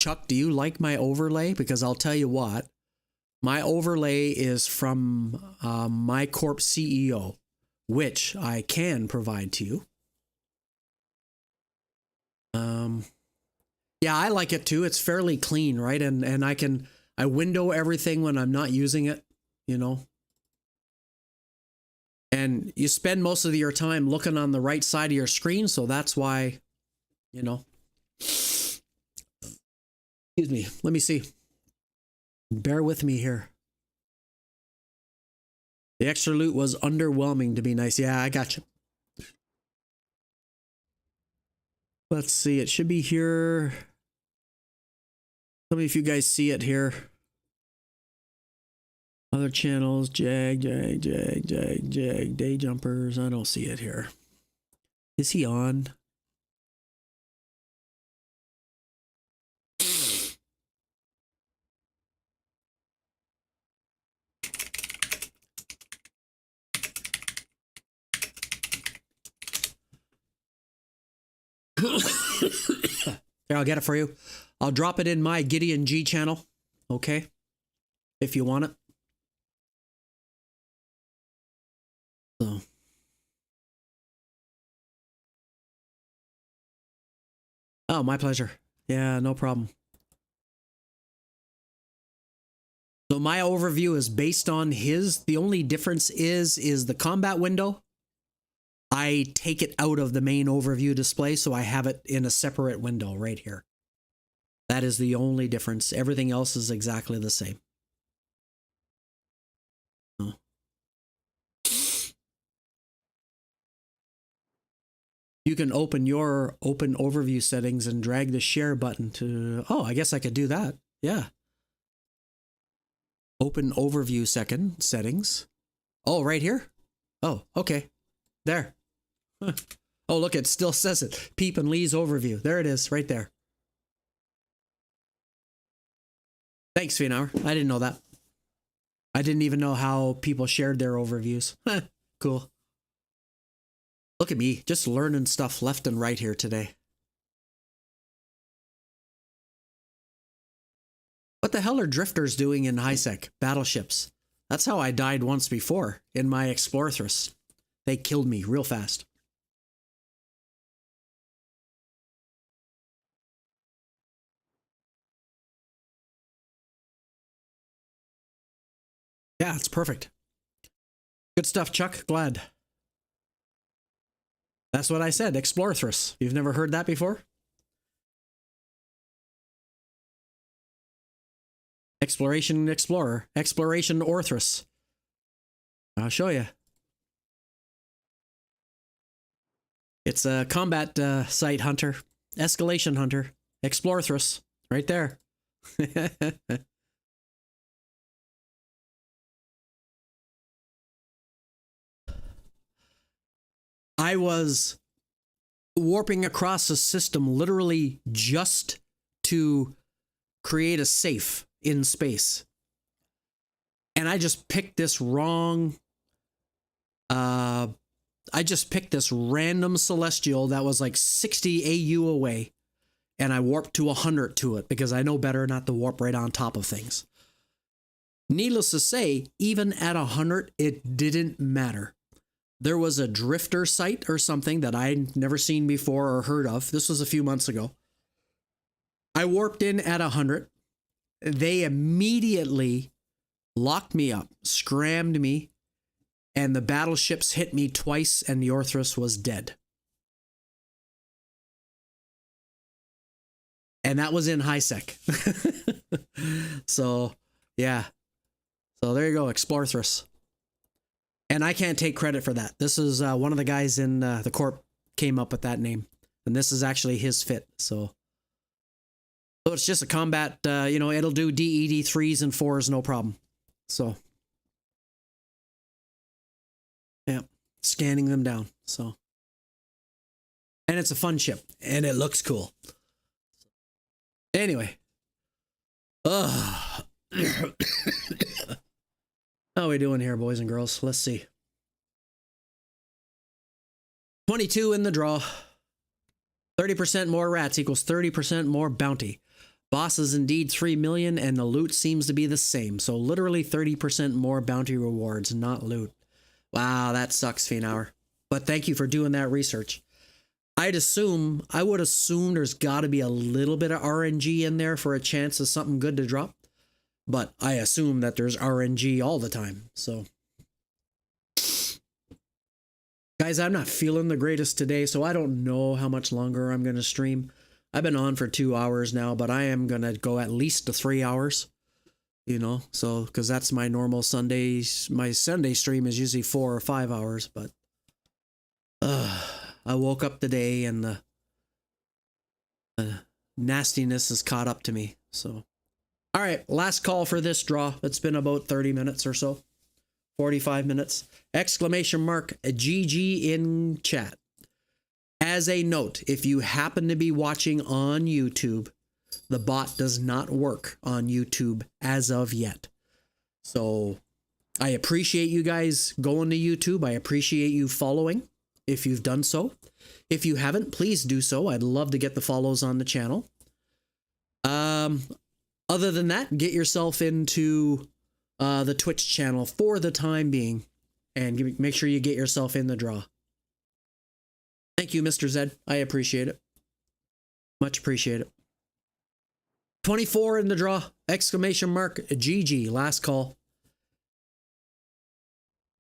Chuck, do you like my overlay? Because I'll tell you what, my overlay is from my Corp CEO, which I can provide to you. Yeah, I like it too. It's fairly clean, right? And I window everything when I'm not using it, you know. And you spend most of your time looking on the right side of your screen, so that's why, you know. Excuse me. Let me see. Bear with me here. The extra loot was underwhelming, to be nice. Yeah, I got you. Let's see. It should be here. Tell me if you guys see it here. Other channels, Jag, day jumpers. I don't see it here. Is he on? Here, I'll get it for you. I'll drop it in my GidianG channel. Okay. If you want it. So. Oh, my pleasure. Yeah, no problem. So my overview is based on his. The only difference is the combat window. I take it out of the main overview display, so I have it in a separate window right here. That is the only difference. Everything else is exactly the same. Oh. You can open your open overview settings and drag the share button to... Oh, I guess I could do that. Yeah. Open overview settings. Oh, right here? Oh, okay. There. Huh. Oh, look, it still says it. Peep and Lee's overview. There it is, right there. Thanks, Fienauer. I didn't know that. I didn't even know how people shared their overviews. Cool. Look at me, just learning stuff left and right here today. What the hell are drifters doing in HiSec? Battleships. That's how I died once before, in my Explorthris. They killed me real fast. Yeah, it's perfect. Good stuff, Chuck. Glad. That's what I said, Explorthris. You've never heard that before? Exploration Explorer. Exploration Orthris. I'll show you. It's a combat site hunter. Escalation hunter. Explorthris. Right there. I was warping across a system literally just to create a safe in space. And I just picked this wrong... I just picked this random celestial that was like 60 AU away. And I warped to 100 to it because I know better not to warp right on top of things. Needless to say, even at 100, it didn't matter. There was a drifter site or something that I'd never seen before or heard of. This was a few months ago. I warped in at 100. They immediately locked me up, scrammed me, and the battleships hit me twice and the Orthris was dead. And that was in HiSec. So, yeah. So there you go, Explorthris. And I can't take credit for that. This is one of the guys in the Corp came up with that name. And this is actually his fit. So it's just a combat, it'll do DED 3s and 4s, no problem. So, yeah, scanning them down. So, and it's a fun ship and it looks cool. Anyway. How are we doing here, boys and girls? Let's see. 22 in the draw. 30% more rats equals 30% more bounty. Boss is indeed 3 million and the loot seems to be the same. So literally 30% more bounty rewards, not loot. Wow, that sucks, Fienauer. But thank you for doing that research. I would assume there's got to be a little bit of RNG in there for a chance of something good to drop. But I assume that there's RNG all the time. So, guys, I'm not feeling the greatest today, so I don't know how much longer I'm going to stream. I've been on for 2 hours now, but I am going to go at least to 3 hours. So, because that's my normal Sundays. My Sunday stream is usually 4 or 5 hours, but I woke up today and the nastiness has caught up to me. So, all right, last call for this draw. It's been about 30 minutes or so, 45 minutes. Exclamation mark GG in chat. As a note, if you happen to be watching on YouTube, the bot does not work on YouTube as of yet. So I appreciate you guys going to YouTube. I appreciate you following if you've done so. If you haven't, please do so. I'd love to get the follows on the channel. Other than that, get yourself into the Twitch channel for the time being, and make sure you get yourself in the draw. Thank you, Mr. Zed. I appreciate it. Much appreciate it. 24 in the draw! Exclamation mark GG. Last call.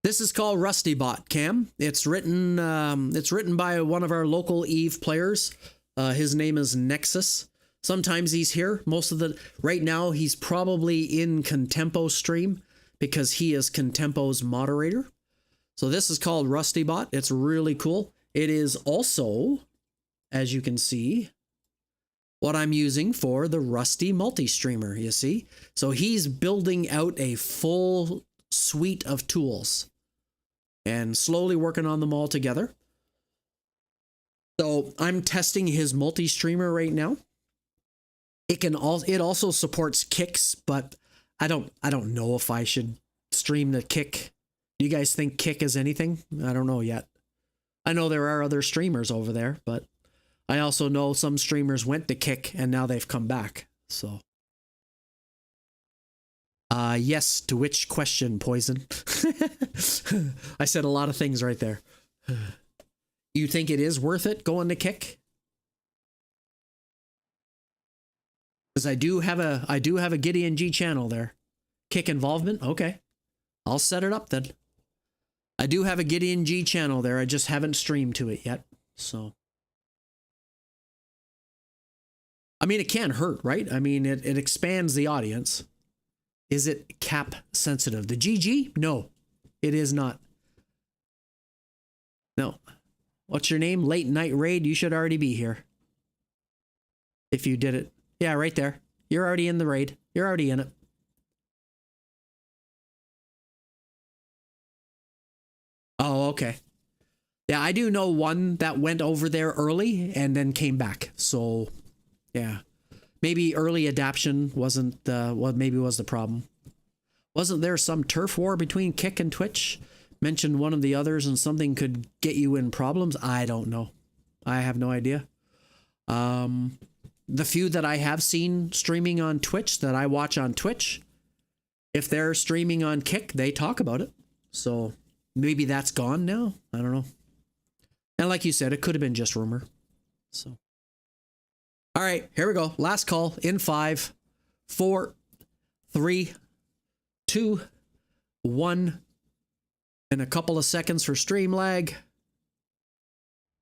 This is called Rusty Bot, Cam. It's written by one of our local Eve players. His name is Nexus. Sometimes he's here. Right now he's probably in Contempo stream because he is Contempo's moderator. So this is called Rusty Bot. It's really cool. It is also, as you can see, what I'm using for the Rusty multi-streamer, you see? So he's building out a full suite of tools and slowly working on them all together. So I'm testing his multi-streamer right now. It also supports kicks, but I don't know if I should stream the kick. Do you guys think kick is anything? I don't know yet. I know there are other streamers over there, but I also know some streamers went to kick and now they've come back. So yes, to which question, Poison? I said a lot of things right there. You think it is worth it going to kick? Because I do have a GidianG channel there. Kick involvement? Okay. I'll set it up then. I do have a GidianG channel there. I just haven't streamed to it yet. So I mean, it can't hurt, right? I mean, it expands the audience. Is it cap sensitive? The GG? No, it is not. No. What's your name? Late Night Raid? You should already be here. If you did it. Yeah, right there. You're already in the raid. You're already in it. Oh, okay. Yeah, I do know one that went over there early and then came back. So, yeah. Maybe early adaption wasn't what maybe was the problem. Wasn't there some turf war between Kick and Twitch? Mentioned one of the others and something could get you in problems? I don't know. I have no idea. The few that I have seen streaming on Twitch that I watch on Twitch, if they're streaming on Kick, they talk about it. So maybe that's gone now. I don't know. And like you said, it could have been just rumor. So, all right, here we go. Last call in 5, 4, 3, 2, 1. And a couple of seconds for stream lag.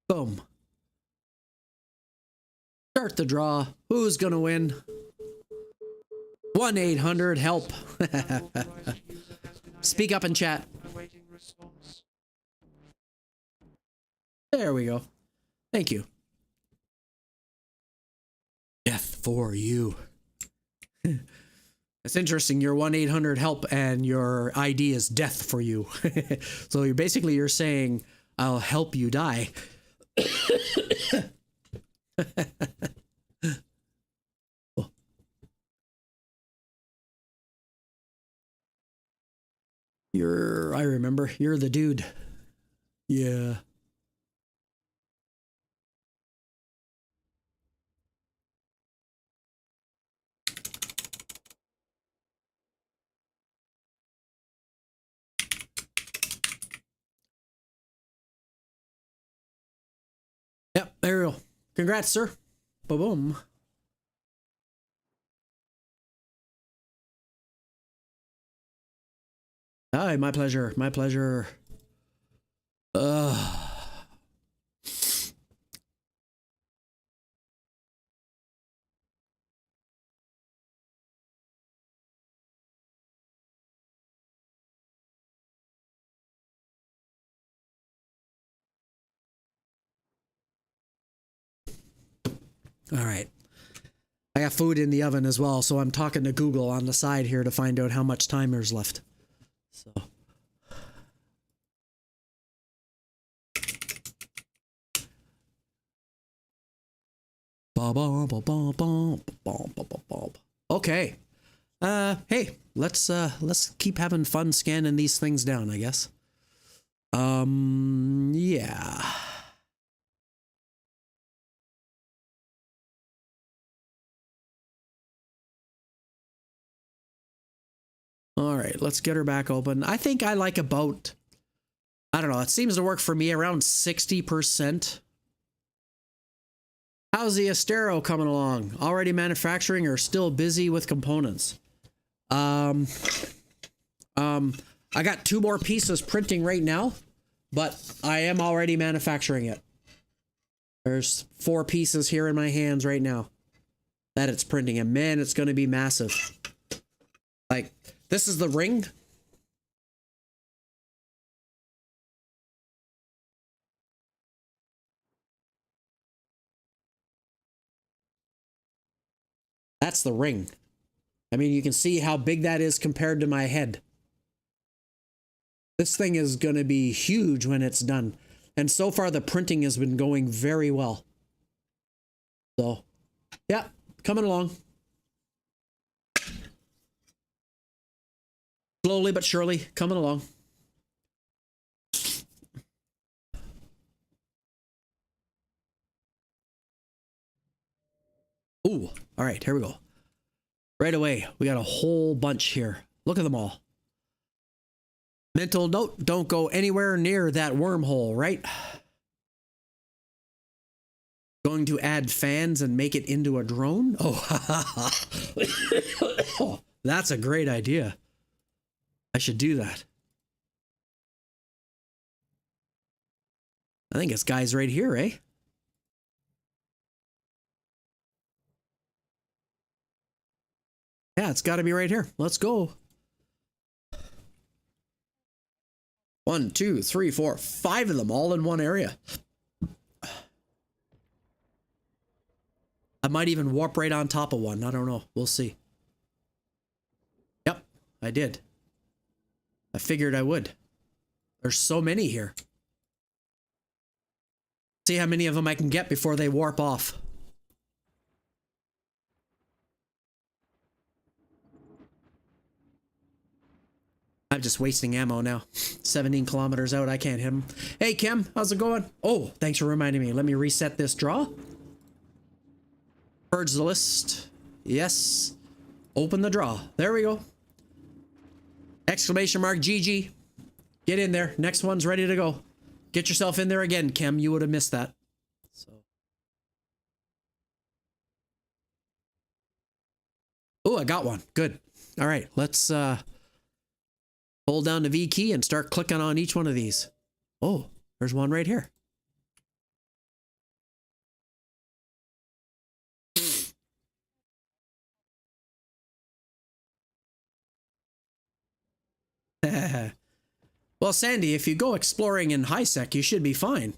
Boom. Start the draw. Who's going to win? 1-800-HELP. Speak up in chat. There we go. Thank you. Death for you. It's interesting. You're 1-800-HELP and your ID is death for you. So you're saying, I'll help you die. I remember, you're the dude. Yeah. Yep, there we go. Congrats, sir. Boom. Hi, my pleasure. My pleasure. All right. I got food in the oven as well, so I'm talking to Google on the side here to find out how much time there's left. So. Okay. Hey, let's keep having fun scanning these things down, I guess. Yeah. All right, let's get her back open. I think I like about, I don't know, it seems to work for me around 60%. How's the Astero coming along? Already manufacturing or still busy with components? I got 2 more pieces printing right now, but I am already manufacturing it. There's 4 pieces here in my hands right now that it's printing, and man, it's going to be massive. Like, this is the ring. That's the ring. I mean, you can see how big that is compared to my head. This thing is going to be huge when it's done. And so far, the printing has been going very well. So, yeah, coming along. Slowly but surely, coming along. Ooh, all right, here we go. Right away, we got a whole bunch here. Look at them all. Mental note, don't go anywhere near that wormhole, right? Going to add fans and make it into a drone? Oh, oh, that's a great idea. I should do that. I think this guy's right here, eh? Yeah, it's got to be right here. Let's go. 1, 2, 3, 4, 5 of them all in one area. I might even warp right on top of one. I don't know. We'll see. Yep, I did. I figured I would. There's so many here. See how many of them I can get before they warp off. I'm just wasting ammo now. 17 kilometers out, I can't hit him. Hey, Kim, how's it going? Oh, thanks for reminding me. Let me reset this draw. Purge the list. Yes. Open the draw. There we go. Exclamation mark GG. Get in there. Next one's ready to go. Get yourself in there again, Kim. You would have missed that. So. Oh, I got one. Good. All right, let's hold down the V key and start clicking on each one of these. Oh, there's one right here. Well, Sandy, if you go exploring in high-sec, you should be fine.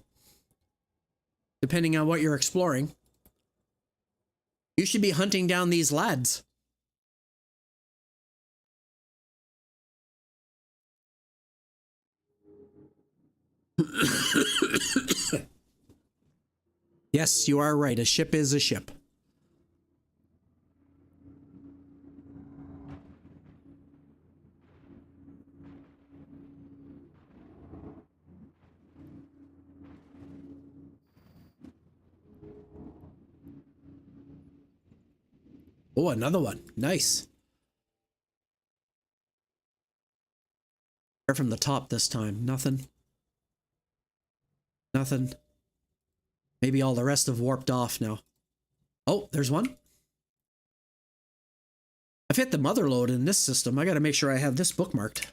Depending on what you're exploring. You should be hunting down these lads. Yes, you are right. A ship is a ship. Oh, another one. Nice. They're from the top this time. Nothing. Nothing. Maybe all the rest have warped off now. Oh, there's one. I've hit the mother lode in this system. I got to make sure I have this bookmarked.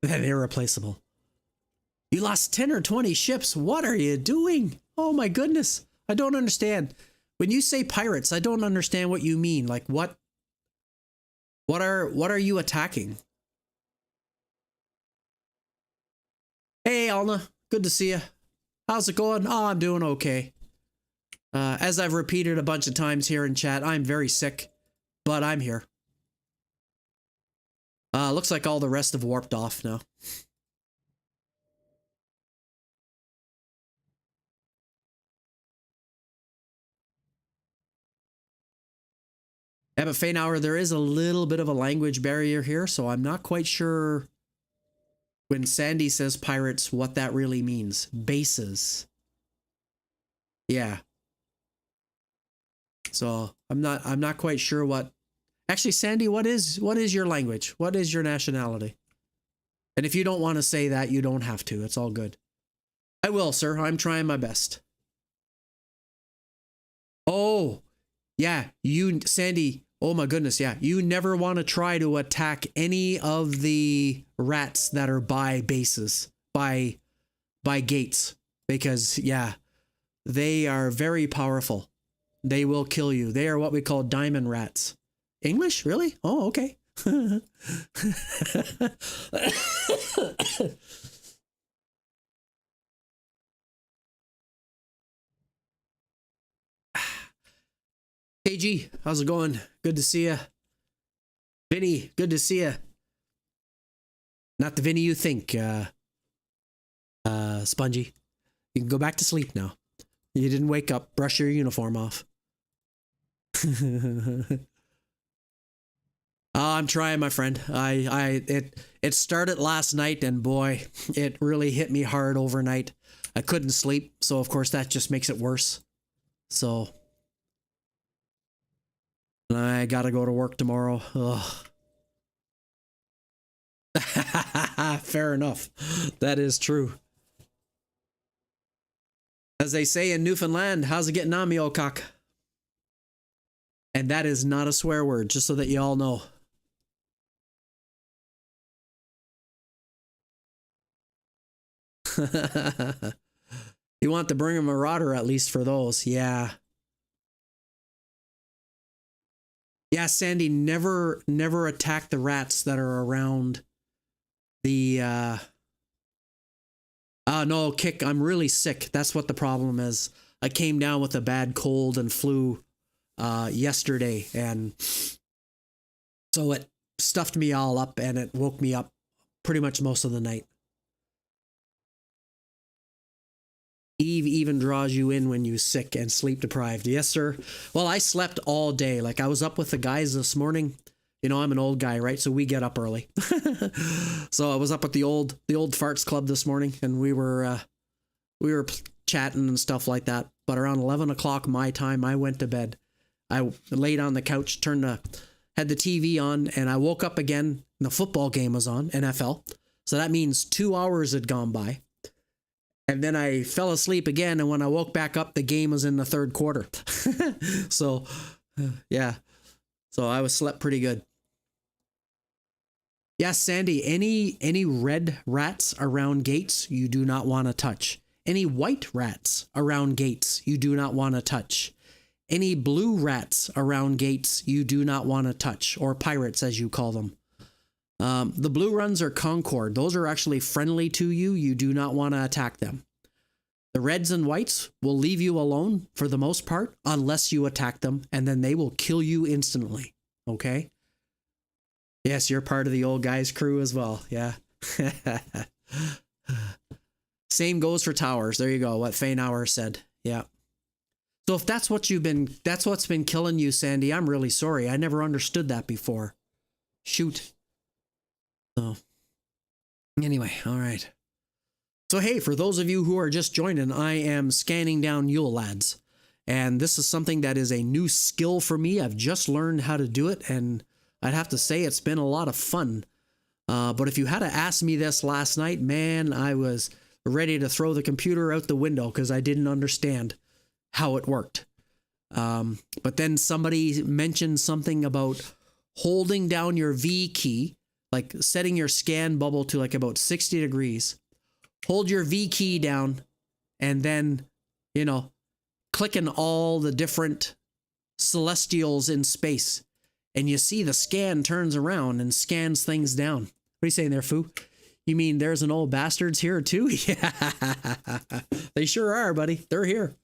Irreplaceable. You lost 10 or 20 ships. What are you doing? Oh my goodness. I don't understand. When you say pirates, I don't understand what you mean. Like what are you attacking? Hey, Alna. Good to see you. How's it going? Oh, I'm doing okay. As I've repeated a bunch of times here in chat, I'm very sick, but I'm here. Looks like all the rest have warped off now. Yeah, but Feynauer, there is a little bit of a language barrier here, so I'm not quite sure when Sandy says pirates what that really means. Bases. Yeah. So I'm not quite sure what. Actually, Sandy, what is your language? What is your nationality? And if you don't want to say that, you don't have to. It's all good. I will, sir. I'm trying my best. Oh, yeah. You, Sandy. Oh my goodness. Yeah. You never want to try to attack any of the rats that are by bases, by gates, because yeah, they are very powerful. They will kill you. They are what we call diamond rats. English? Really? Oh, okay. KG, how's it going? Good to see you. Vinny, good to see you. Not the Vinny you think, Spongy. You can go back to sleep now. You didn't wake up. Brush your uniform off. I'm trying, my friend. It started last night, and boy, it really hit me hard overnight. I couldn't sleep, so of course that just makes it worse. So I gotta go to work tomorrow. Ugh. Fair enough. That is true. As they say in Newfoundland, how's it getting on, me old cock? And that is not a swear word, just so that you all know. You want to bring a marauder at least for those, yeah. Yeah, Sandy, never attack the rats that are around the no, Kick, I'm really sick. That's what the problem is. I came down with a bad cold and flu yesterday, and so it stuffed me all up and it woke me up pretty much most of the night. Eve even draws you in when you're sick and sleep deprived. Yes, sir. Well, I slept all day. Like, I was up with the guys this morning. You know, I'm an old guy, right? So we get up early. So I was up at the old farts club this morning, and we were chatting and stuff like that. But around 11 o'clock my time, I went to bed. I laid on the couch, had the TV on, and I woke up again. And the football game was on, NFL. So that means 2 hours had gone by. And then I fell asleep again, and when I woke back up, the game was in the third quarter. So, yeah. So I slept pretty good. Yes, Sandy, any red rats around gates you do not want to touch. Any white rats around gates you do not want to touch. Any blue rats around gates you do not want to touch, or pirates as you call them. The blue ones are Concord. Those are actually friendly to you. You do not want to attack them. The reds and whites will leave you alone for the most part unless you attack them, and then they will kill you instantly. Okay? Yes, you're part of the old guys crew as well. Yeah. Same goes for towers. There you go. What Fainauer said. Yeah. So if that's what's been killing you, Sandy, I'm really sorry. I never understood that before. Shoot. So anyway, all right. So hey, for those of you who are just joining, I am scanning down Yule Lads. And this is something that is a new skill for me. I've just learned how to do it, and I'd have to say it's been a lot of fun. But if you had to ask me this last night, man, I was ready to throw the computer out the window because I didn't understand how it worked. But then somebody mentioned something about holding down your V key, like setting your scan bubble to like about 60 degrees. Hold your V key down, and then, clicking all the different celestials in space. And you see the scan turns around and scans things down. What are you saying there, Foo? You mean there's an old bastards here too? Yeah, they sure are, buddy. They're here.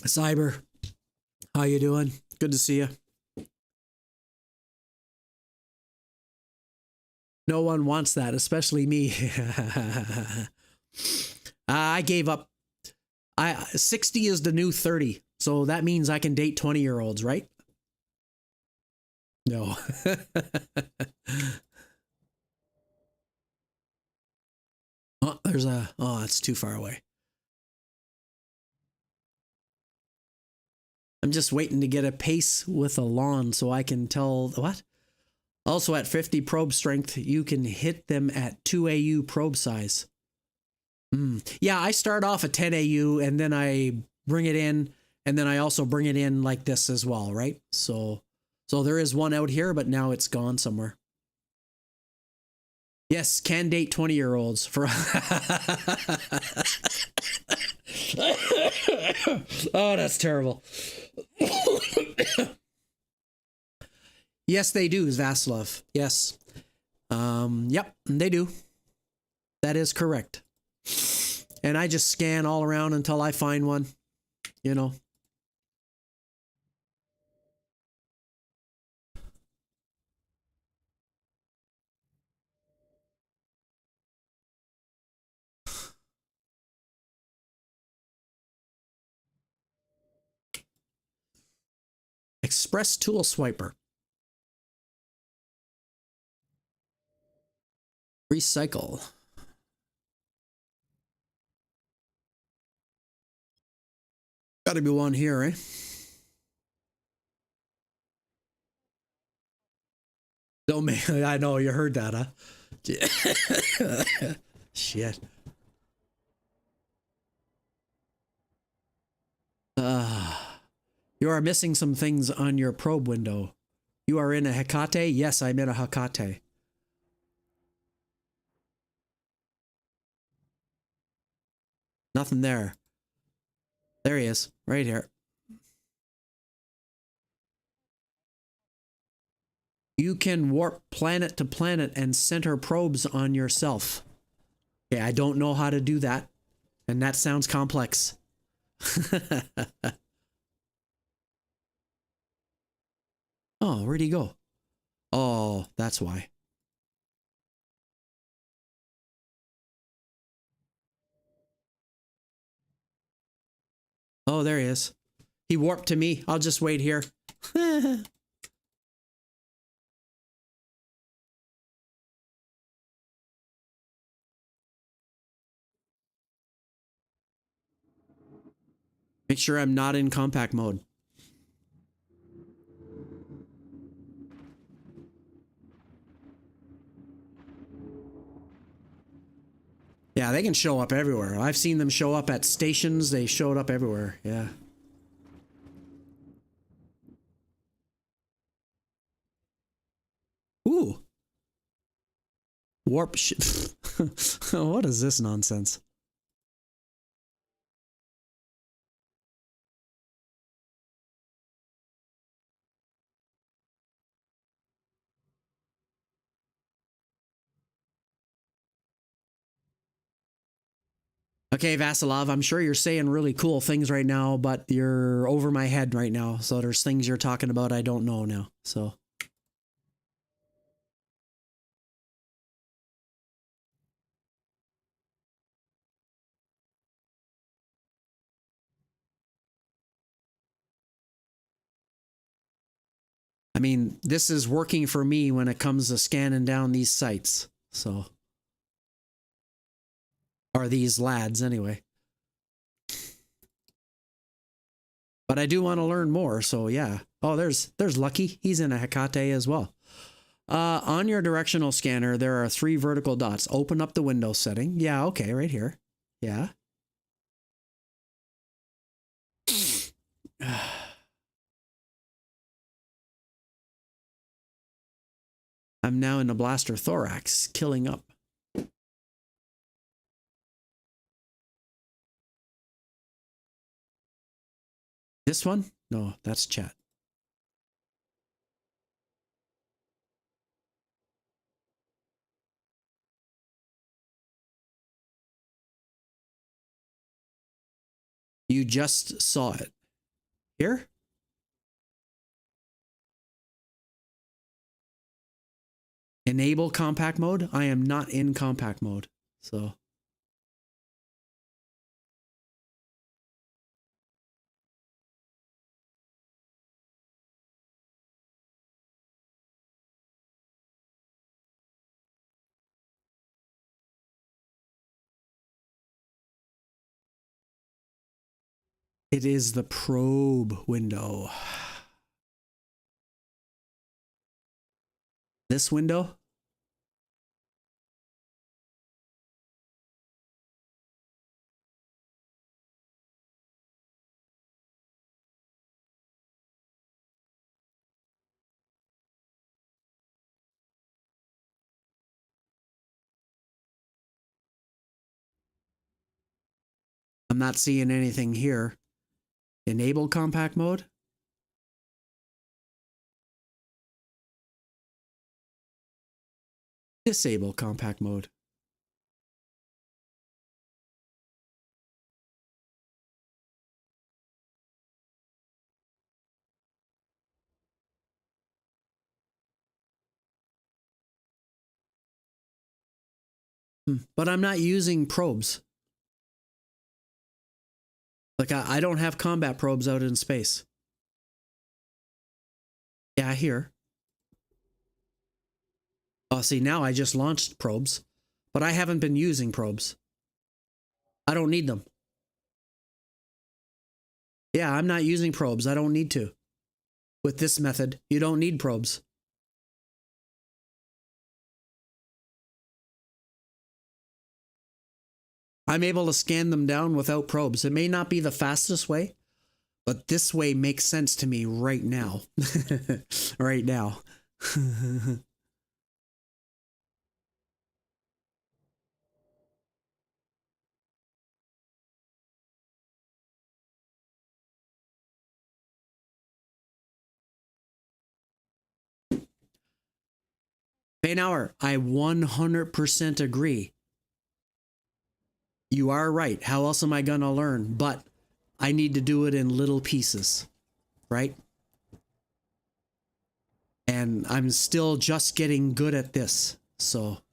Cyber, how you doing? Good to see you. No one wants that, especially me. I gave up. 60 is the new 30. So that means I can date 20-year-olds, right? No. Oh, it's too far away. I'm just waiting to get a pace with a lawn so I can tell what. Also at 50 probe strength, you can hit them at 2 AU probe size. Yeah, I start off at 10 AU and then I bring it in, and then I also bring it in like this as well, right? So there is one out here, but now it's gone somewhere. Yes, can date 20-year-olds for. Oh, that's terrible. Yes, they do, Vasilov. Yes. Yep, they do. That is correct. And I just scan all around until I find one, you know. Express tool swiper. Recycle. Gotta be one here, eh? Don't make, I know you heard that, huh? Shit. You are missing some things on your probe window. You are in a Hecate? Yes, I'm in a Hecate. Nothing there. There he is, right here. You can warp planet to planet and center probes on yourself. Okay, I don't know how to do that, and that sounds complex. Oh, where'd he go? Oh, that's why. Oh, there he is. He warped to me. I'll just wait here. Make sure I'm not in compact mode. Yeah, they can show up everywhere. I've seen them show up at stations. They showed up everywhere. Yeah. Ooh. Warp shit. What is this nonsense? Okay, Vasilov, I'm sure you're saying really cool things right now, but you're over my head right now. So there's things you're talking about I don't know now. So. I mean, this is working for me when it comes to scanning down these sites. So. Or these lads, anyway. But I do want to learn more, so yeah. Oh, there's Lucky. He's in a Hecate as well. On your directional scanner, there are 3 vertical dots. Open up the window setting. Yeah, okay, right here. Yeah. I'm now in the blaster thorax, killing up. This one? No, that's chat. You just saw it. Here? Enable compact mode? I am not in compact mode, so. It is the probe window. This window? I'm not seeing anything here. Enable compact mode? Disable compact mode. But I'm not using probes. Like, I don't have combat probes out in space. Yeah, here. Oh, see, now I just launched probes, but I haven't been using probes. I don't need them. Yeah, I'm not using probes. I don't need to. With this method, you don't need probes. I'm able to scan them down without probes. It may not be the fastest way, but this way makes sense to me right now. Right now. Baynauer, I 100% agree. You are right. How else am I going to learn? But I need to do it in little pieces, right? And I'm still just getting good at this. So,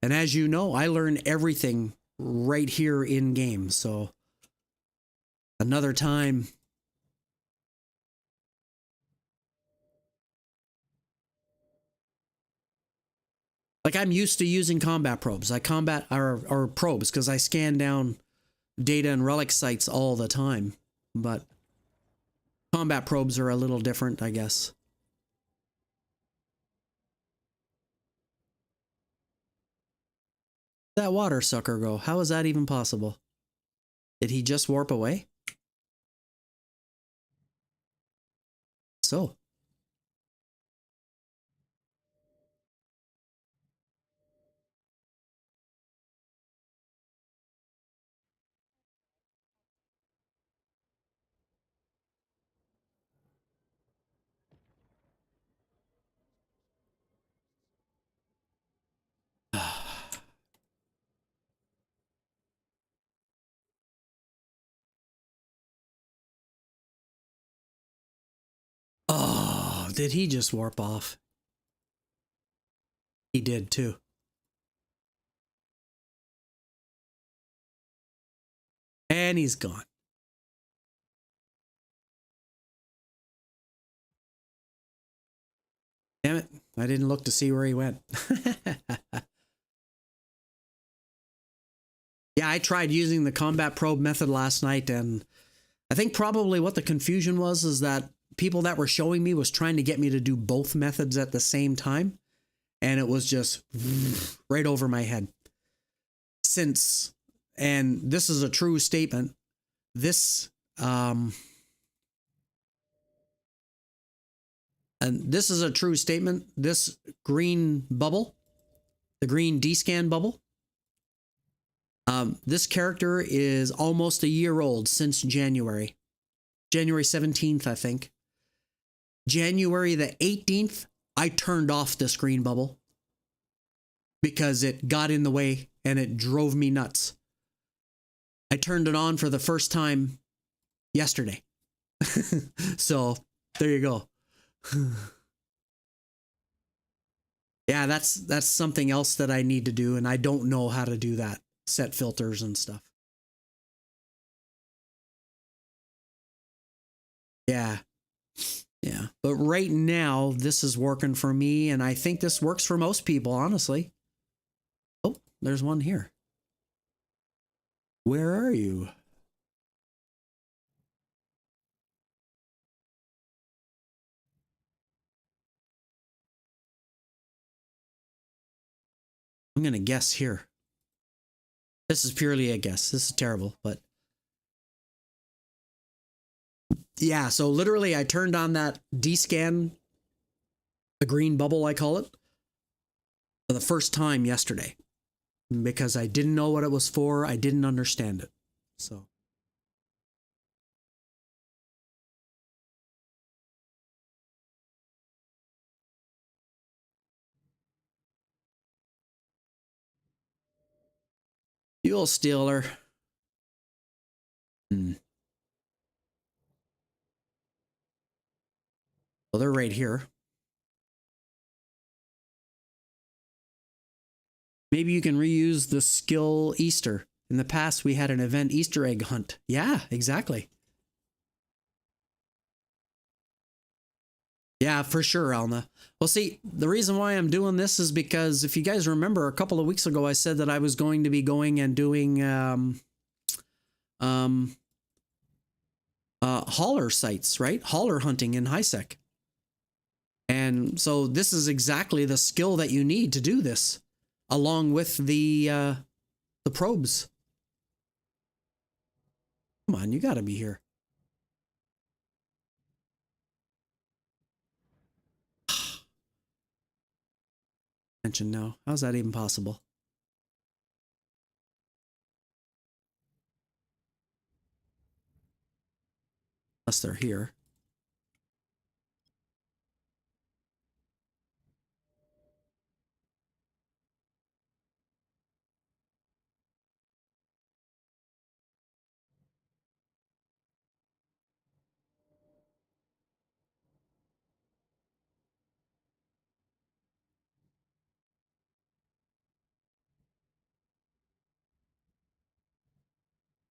and as you know, I learn everything right here in game. So another time. Like, I'm used to using combat probes. I combat or probes because I scan down data and relic sites all the time. But combat probes are a little different, I guess. That water sucker go? How is that even possible? Did he just warp away? So. Oh, did he just warp off? He did too. And he's gone. Damn it. I didn't look to see where he went. Yeah, I tried using the combat probe method last night, and I think probably what the confusion was is that people that were showing me was trying to get me to do both methods at the same time, and it was just right over my head. And this is a true statement, and this is a true statement, this green bubble, the green D-scan bubble, this character is almost a year old since January 17th, I think. January the 18th, I turned off this green bubble because it got in the way and it drove me nuts. I turned it on for the first time yesterday. So there you go. Yeah, that's something else that I need to do, and I don't know how to do that. Set filters and stuff. Yeah. Yeah. But right now, this is working for me, and I think this works for most people, honestly. Oh, there's one here. Where are you? I'm going to guess here. This is purely a guess. This is terrible, but yeah, so literally I turned on that D-scan, the green bubble I call it, for the first time yesterday because I didn't know what it was for. I didn't understand it. So fuel stealer. Hmm. Well, they're right here. Maybe you can reuse the skill Easter. In the past, we had an event Easter egg hunt. Yeah, exactly. Yeah, for sure, Alna. Well, see, the reason why I'm doing this is because if you guys remember, a couple of weeks ago, I said that I was going to be going and doing um, hauler sites, right? Hauler hunting in HiSec. And so this is exactly the skill that you need to do this, along with the probes. Come on, you got to be here. Mention no. How's that even possible? Unless they're here.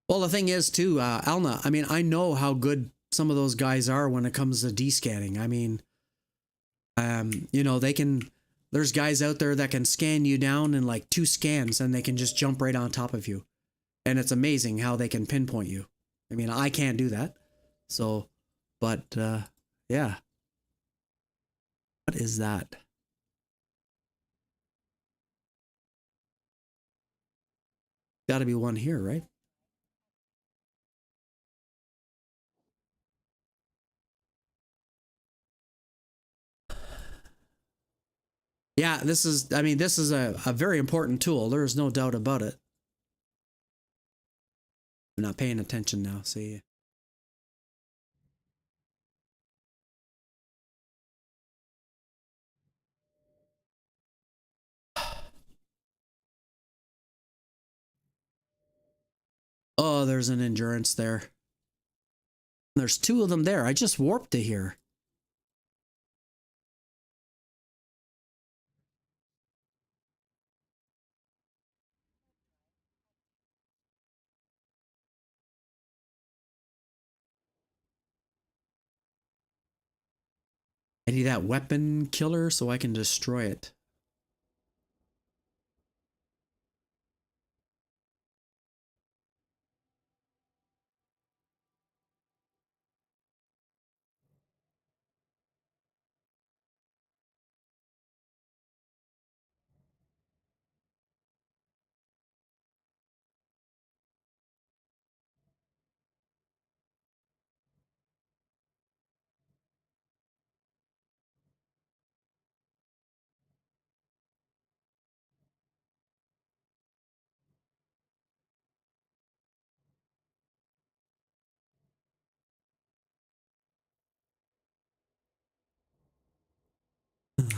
Well, the thing is, too, Alna, I mean, I know how good some of those guys are when it comes to descanning. I mean, you know, they can, there's guys out there that can scan you down in like 2 scans and they can just jump right on top of you. And it's amazing how they can pinpoint you. I mean, I can't do that. So, but yeah. What is that? Got to be one here, right? Yeah, this is, I mean, this is a very important tool. There's no doubt about it. I'm not paying attention now. See. Oh, there's an endurance there. There's 2 of them there. I just warped to here. I need that weapon killer so I can destroy it.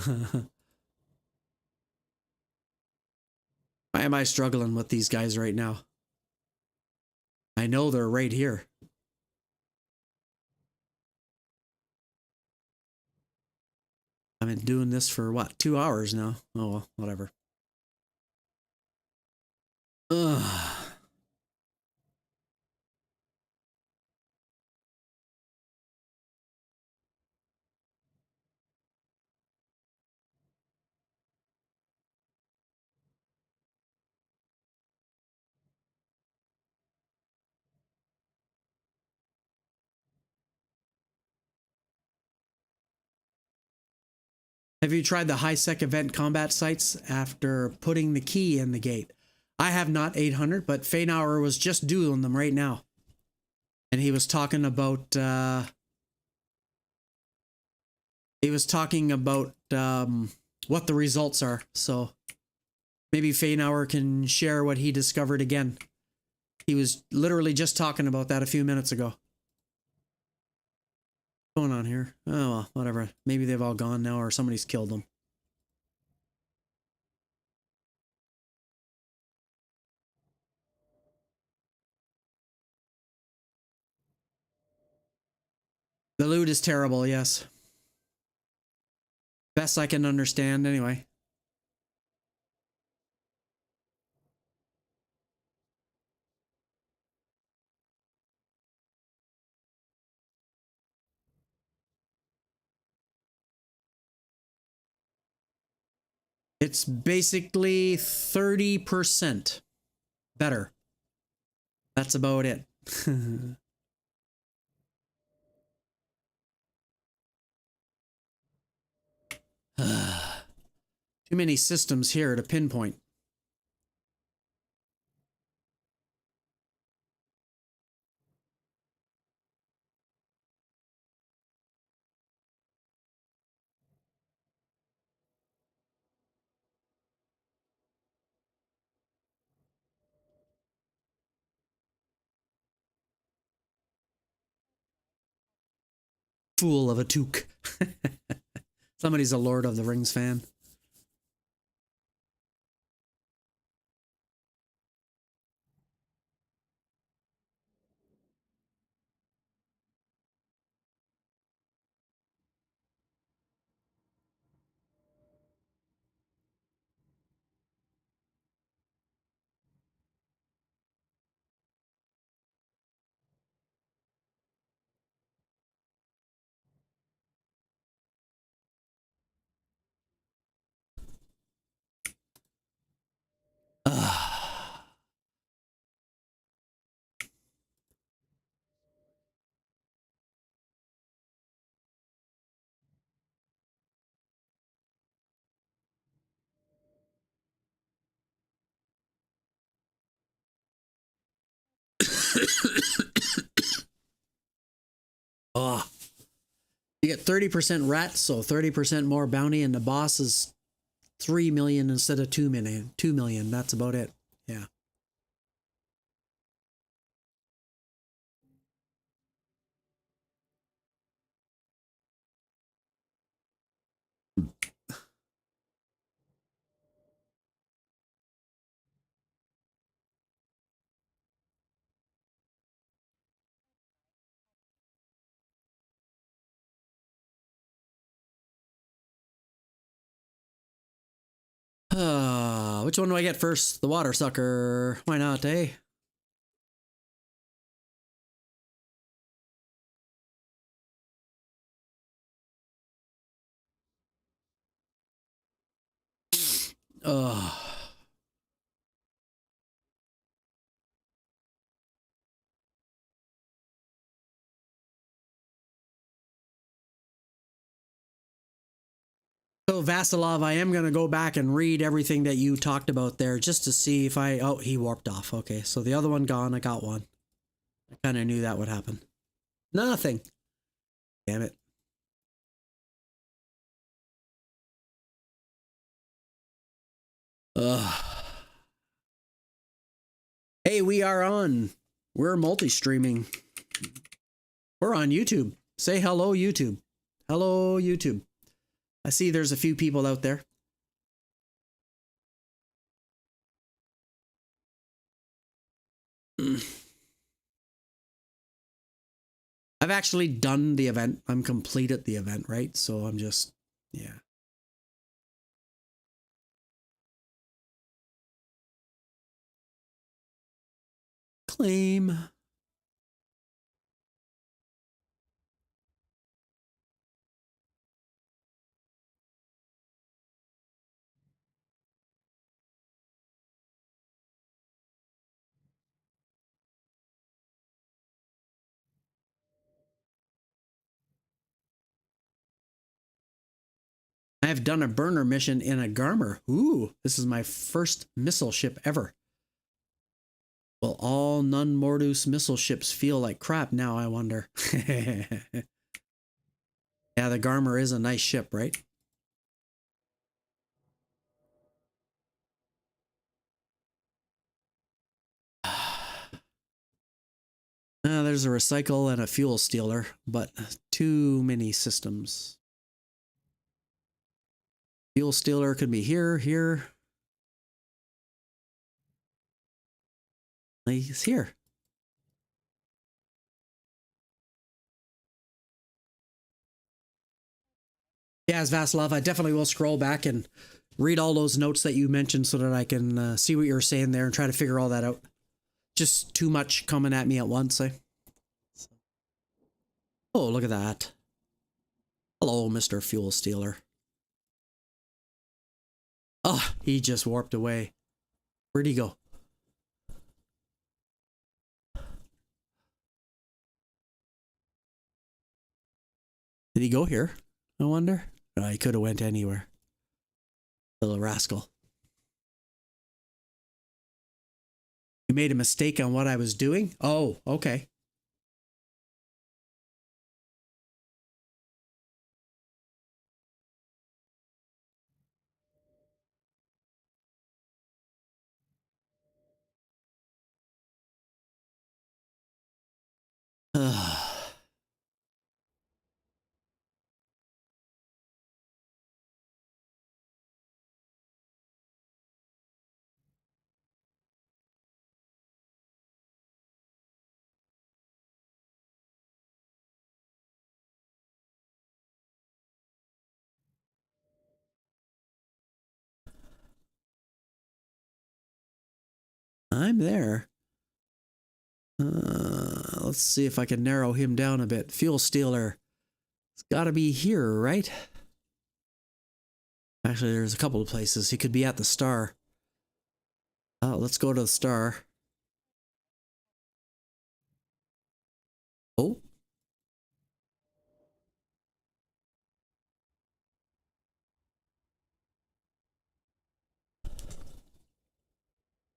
Why am I struggling with these guys right now? I know they're right here. I've been doing this for what, 2 hours now? Oh, well, whatever. Ugh. Have you tried the high-sec event combat sites after putting the key in the gate? I have not 800, but Feynauer was just doing them right now. And he was talking about what the results are. So maybe Feynauer can share what he discovered again. He was literally just talking about that a few minutes ago. What's going on here? Oh, well, whatever. Maybe they've all gone now or somebody's killed them. The loot is terrible, yes. Best I can understand, anyway. It's basically 30% better. That's about it. Too many systems here to pinpoint. Fool of a toque. Somebody's a Lord of the Rings fan. Oh, you get 30% rats, so 30% more bounty, and the boss is 3 million instead of 2 million. 2 million, that's about it. Yeah. Which one do I get first? The water sucker. Why not, eh? Ugh. So Vasilov, I am going to go back and read everything that you talked about there just to see if I... Oh, he warped off. Okay, so the other one gone. I got one. I kind of knew that would happen. Nothing. Damn it. Ugh. Hey, we are on. We're multi-streaming. We're on YouTube. Say hello, YouTube. Hello, YouTube. I see there's a few people out there. I've actually done the event. I'm completed the event, right? So I'm just, yeah. Claim. I I've done a burner mission in a Garmer. Ooh, this is my first missile ship ever. Will all non-Mordu's missile ships feel like crap now, I wonder? Yeah, the Garmer is a nice ship, right? There's a recycle and a fuel stealer, but too many systems. Fuel stealer could be here, here. He's here. Yeah, as Vasilov, I definitely will scroll back and read all those notes that you mentioned so that I can see what you're saying there and try to figure all that out. Just too much coming at me at once, eh? Oh, look at that. Hello, Mr. Fuel Stealer. Oh, he just warped away. Where'd he go? Did he go here? I wonder. No, he could have went anywhere. Little rascal. You made a mistake on what I was doing? Oh, okay. I'm there. Let's see if I can narrow him down a bit. Fuel Stealer. It's got to be here, right? Actually, there's a couple of places. He could be at the star. Oh, let's go to the star. Oh.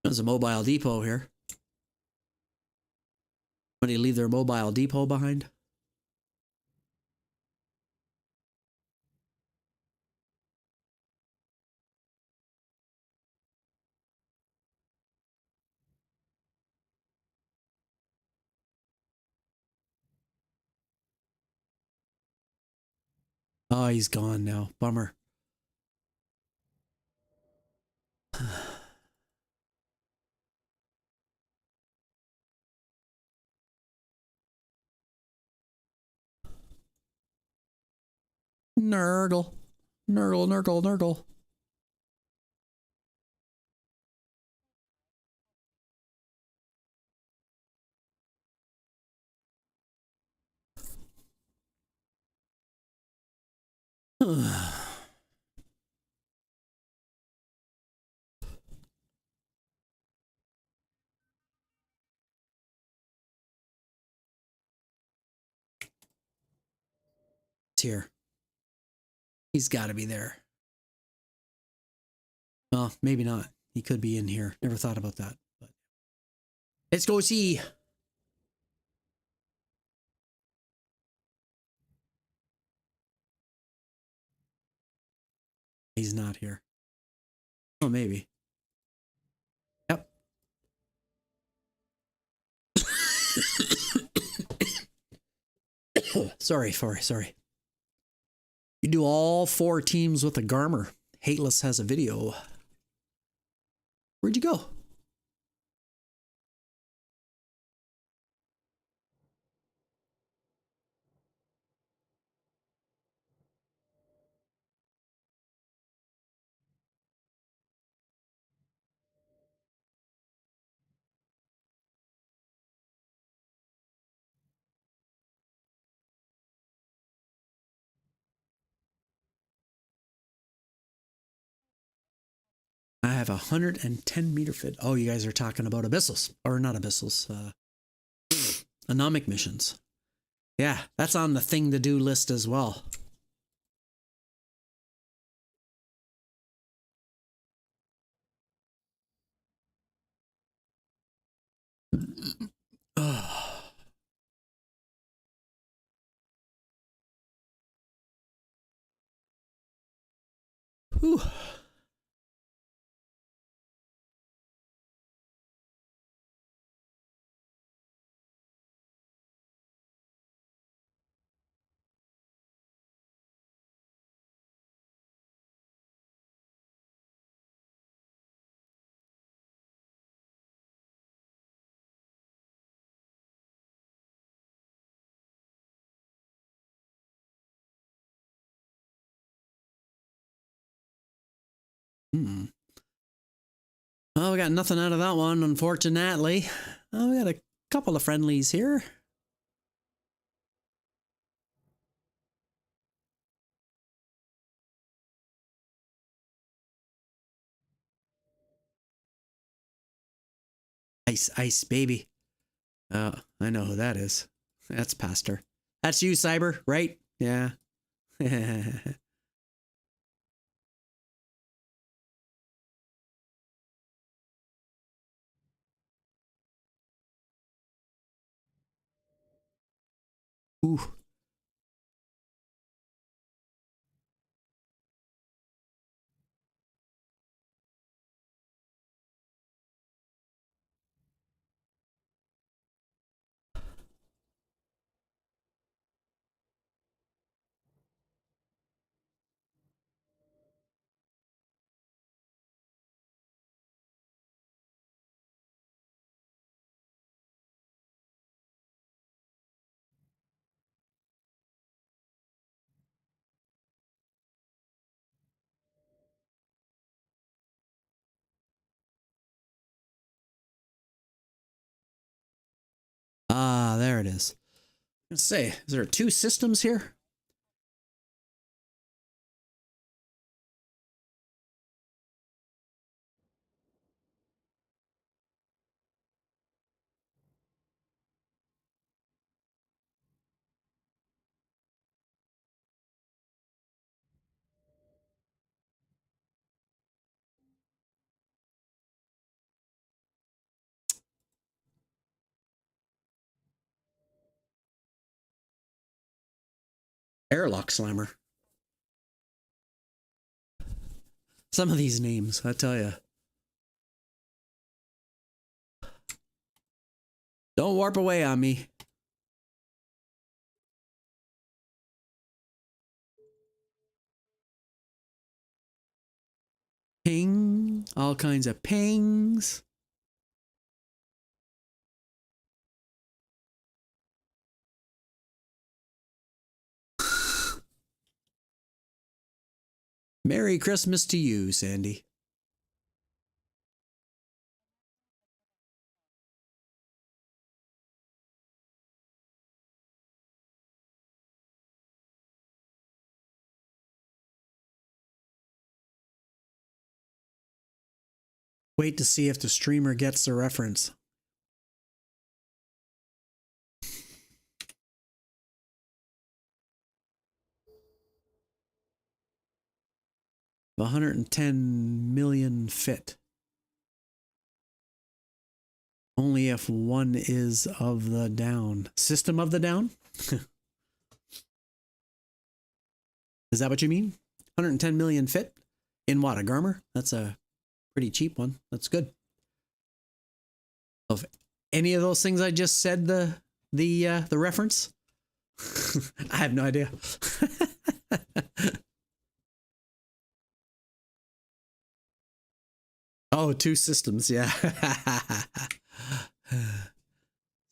There's a mobile depot here. Somebody leave their mobile depot behind? Oh, he's gone now. Bummer. Nurgle. Nurgle, nurgle, nurgle. It's here. He's got to be there. Well, maybe not. He could be in here. Never thought about that. But let's go see. He's not here. Oh, maybe. Yep. Sorry. You do all 4 teams with a Garmer. Hateless has a video. Where'd you go? I have 110 meter fit. Oh, you guys are talking about abyssals. Or not abyssals. Anomic missions. Yeah, that's on the thing to do list as well. Whew. Hmm. Well, we got nothing out of that one, unfortunately. Oh, we got a couple of friendlies here. Ice, ice, baby. I know who that is. That's Pastor. That's you, Cyber, right? Yeah. Ooh. Ah, there it is. Let's say, is there two systems here? Airlock Slammer. Some of these names, I tell you. Don't warp away on me. Ping. All kinds of pings. Merry Christmas to you, Sandy. Wait to see if the streamer gets the reference. The 110 million fit. Only if one is of the down. System of the down? Is that what you mean? 110 million fit? In what, a Garmer? That's a pretty cheap one. That's good. Of any of those things I just said, the reference? I have no idea. Oh, two systems, yeah.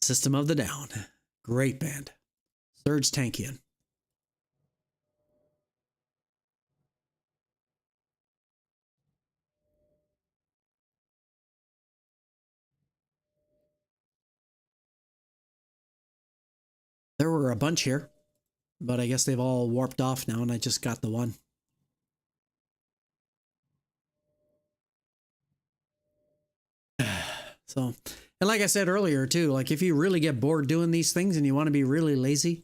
System of the Down. Great band. Serge Tankian. There were a bunch here, but I guess they've all warped off now and I just got the one. So, and like I said earlier too, like if you really get bored doing these things and you want to be really lazy,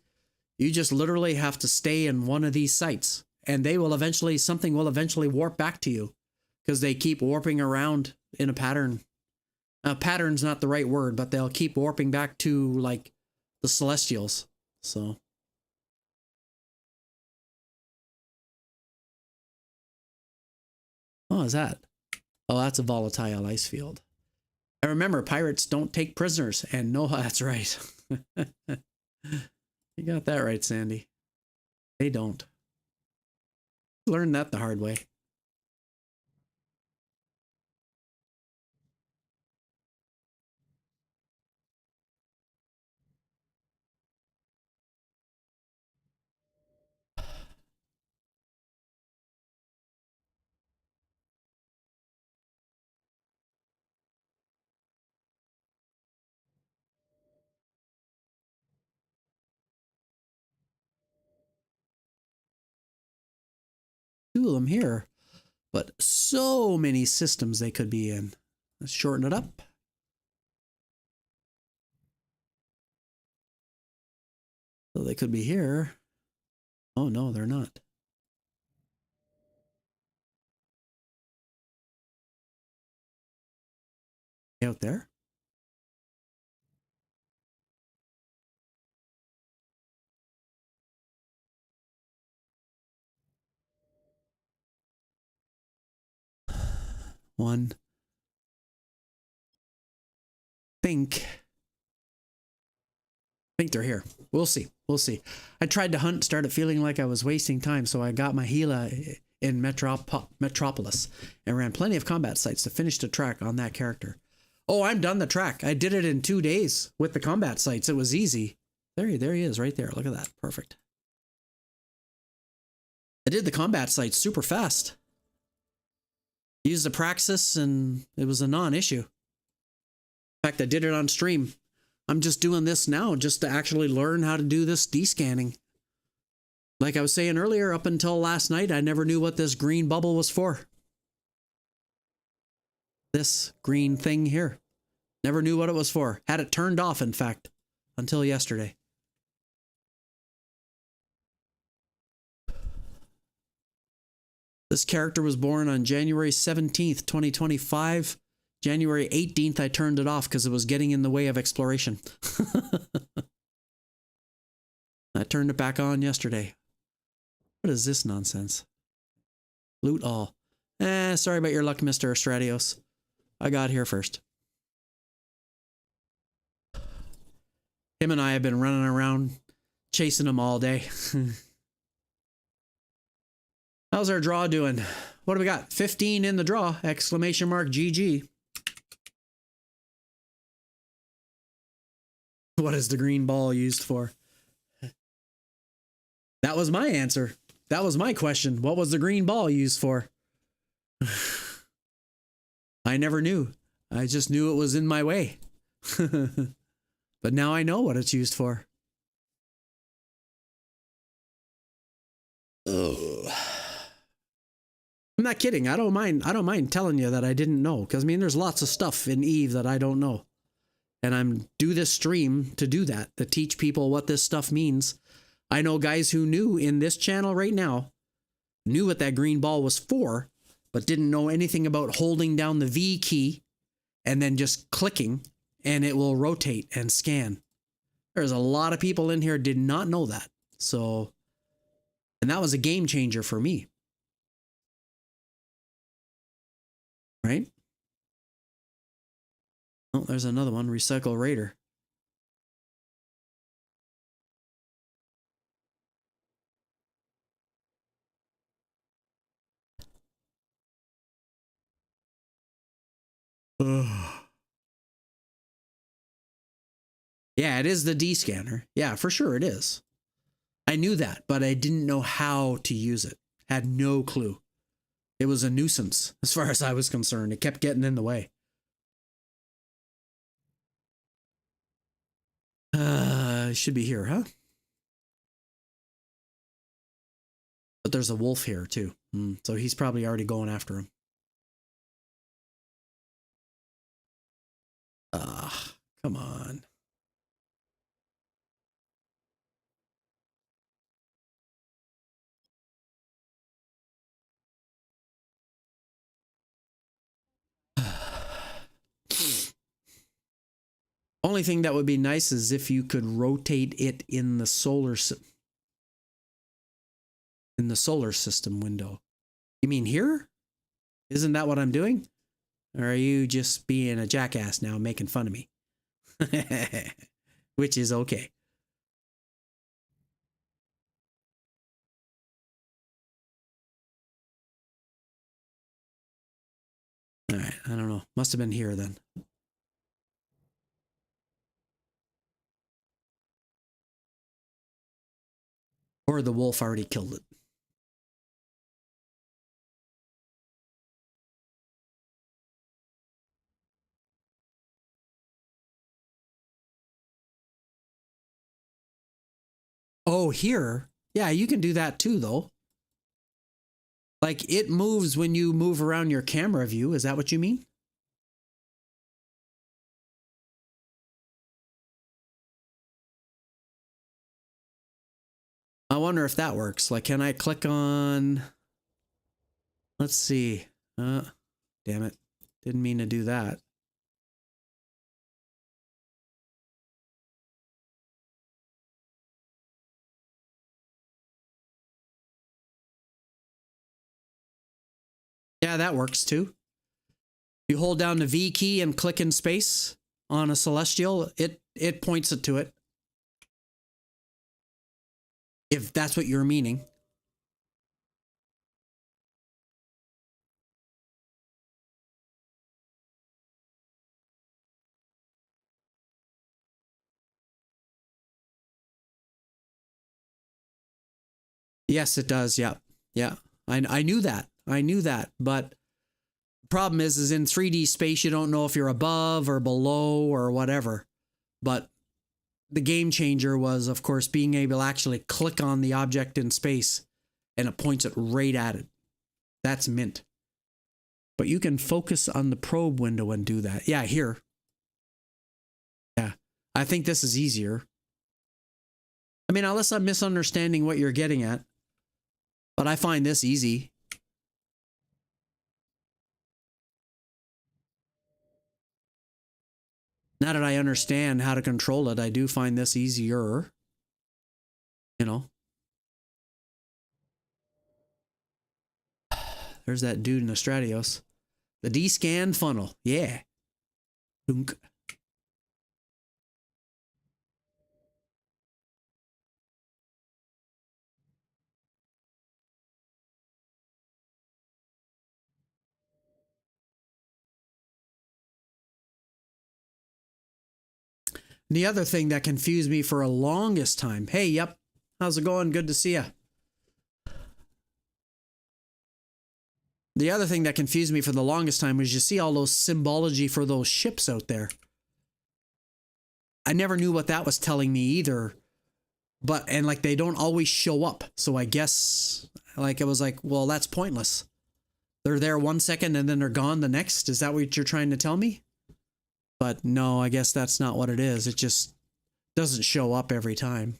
you just literally have to stay in one of these sites and they will eventually, something will eventually warp back to you because they keep warping around in a pattern. Pattern's not the right word, but they'll keep warping back to like the Celestials. So. Oh, is that? Oh, that's a volatile ice field. I remember pirates don't take prisoners, and no, that's right. You got that right, Sandy. They don't. Learned that the hard way. Two of them here, but so many systems they could be in. Let's shorten it up. So they could be here. Oh no, they're not. Out there. One. Think they're here. We'll see. We'll see. I tried to hunt, started feeling like I was wasting time, so I got my Gila in Metropolis and ran plenty of combat sites to finish the track on that character. Oh, I'm done the track. I did it in 2 days with the combat sites. It was easy. There he is right there. Look at that. Perfect. I did the combat sites super fast. Used the Praxis and it was a non-issue. In fact, I did it on stream. I'm just doing this now just to actually learn how to do this descanning. Like I was saying earlier, up until last night, I never knew what this green bubble was for. This green thing here. Never knew what it was for. Had it turned off, in fact, until yesterday. This character was born on January 17th, 2025. January 18th, I turned it off because it was getting in the way of exploration. I turned it back on yesterday. What is this nonsense? Loot all. Sorry about your luck, Mr. Stratios. I got here first. Him and I have been running around chasing him all day. How's our draw doing? What do we got? 15 in the draw! Exclamation mark GG. What is the green ball used for? That was my answer. That was my question. What was the green ball used for? I never knew. I just knew it was in my way. But now I know what it's used for. Ugh. I'm not kidding. I don't mind telling you that I didn't know. Because I mean there's lots of stuff in Eve that I don't know. And I'm do this stream to do that, to teach people what this stuff means. I know guys who knew in this channel right now, knew what that green ball was for, but didn't know anything about holding down the V key and then just clicking and it will rotate and scan. There's a lot of people in here did not know that. So, and that was a game changer for me. Right? Oh, there's another one, Recycle Raider. Ugh. Yeah, it is the D scanner. Yeah, for sure it is. I knew that, but I didn't know how to use it. Had no clue. It was a nuisance as far as I was concerned. It kept getting in the way. It should be here, huh? But there's a wolf here too. So he's probably already going after him. Come on. only thing that would be nice is if you could rotate it in the solar system window. You mean here? Isn't that what I'm doing? Or are you just being a jackass now, making fun of me? Which is okay. All right, I don't know. Must have been here then. Or the wolf already killed it. Oh, here? Yeah, you can do that too, though. Like, it moves when you move around your camera view. Is that what you mean? I wonder if that works. Like, can I click on... Let's see. Damn it. Didn't mean to do that. Yeah, that works too. You hold down the V key and click in space on a celestial, it points it to it. If that's what you're meaning. Yes, it does. Yeah. Yeah. I knew that. I knew that. But the problem is in 3D space, you don't know if you're above or below or whatever. But the game changer was, of course, being able to actually click on the object in space and it points it right at it. That's mint. But you can focus on the probe window and do that. Yeah, here. Yeah. I think this is easier. I mean, unless I'm misunderstanding what you're getting at. But I find this easy. Now that I understand how to control it, I do find this easier. You know. There's that dude in the Stratios. The D-scan funnel. Yeah. Dunk. The other thing that confused me for a longest time. Hey, yep. How's it going? Good to see ya. The other thing that confused me for the longest time was you see all those symbology for those ships out there. I never knew what that was telling me either. And like they don't always show up. So I guess like it was like, well, that's pointless. They're there 1 second and then they're gone the next. Is that what you're trying to tell me? But no, I guess that's not what it is. It just doesn't show up every time.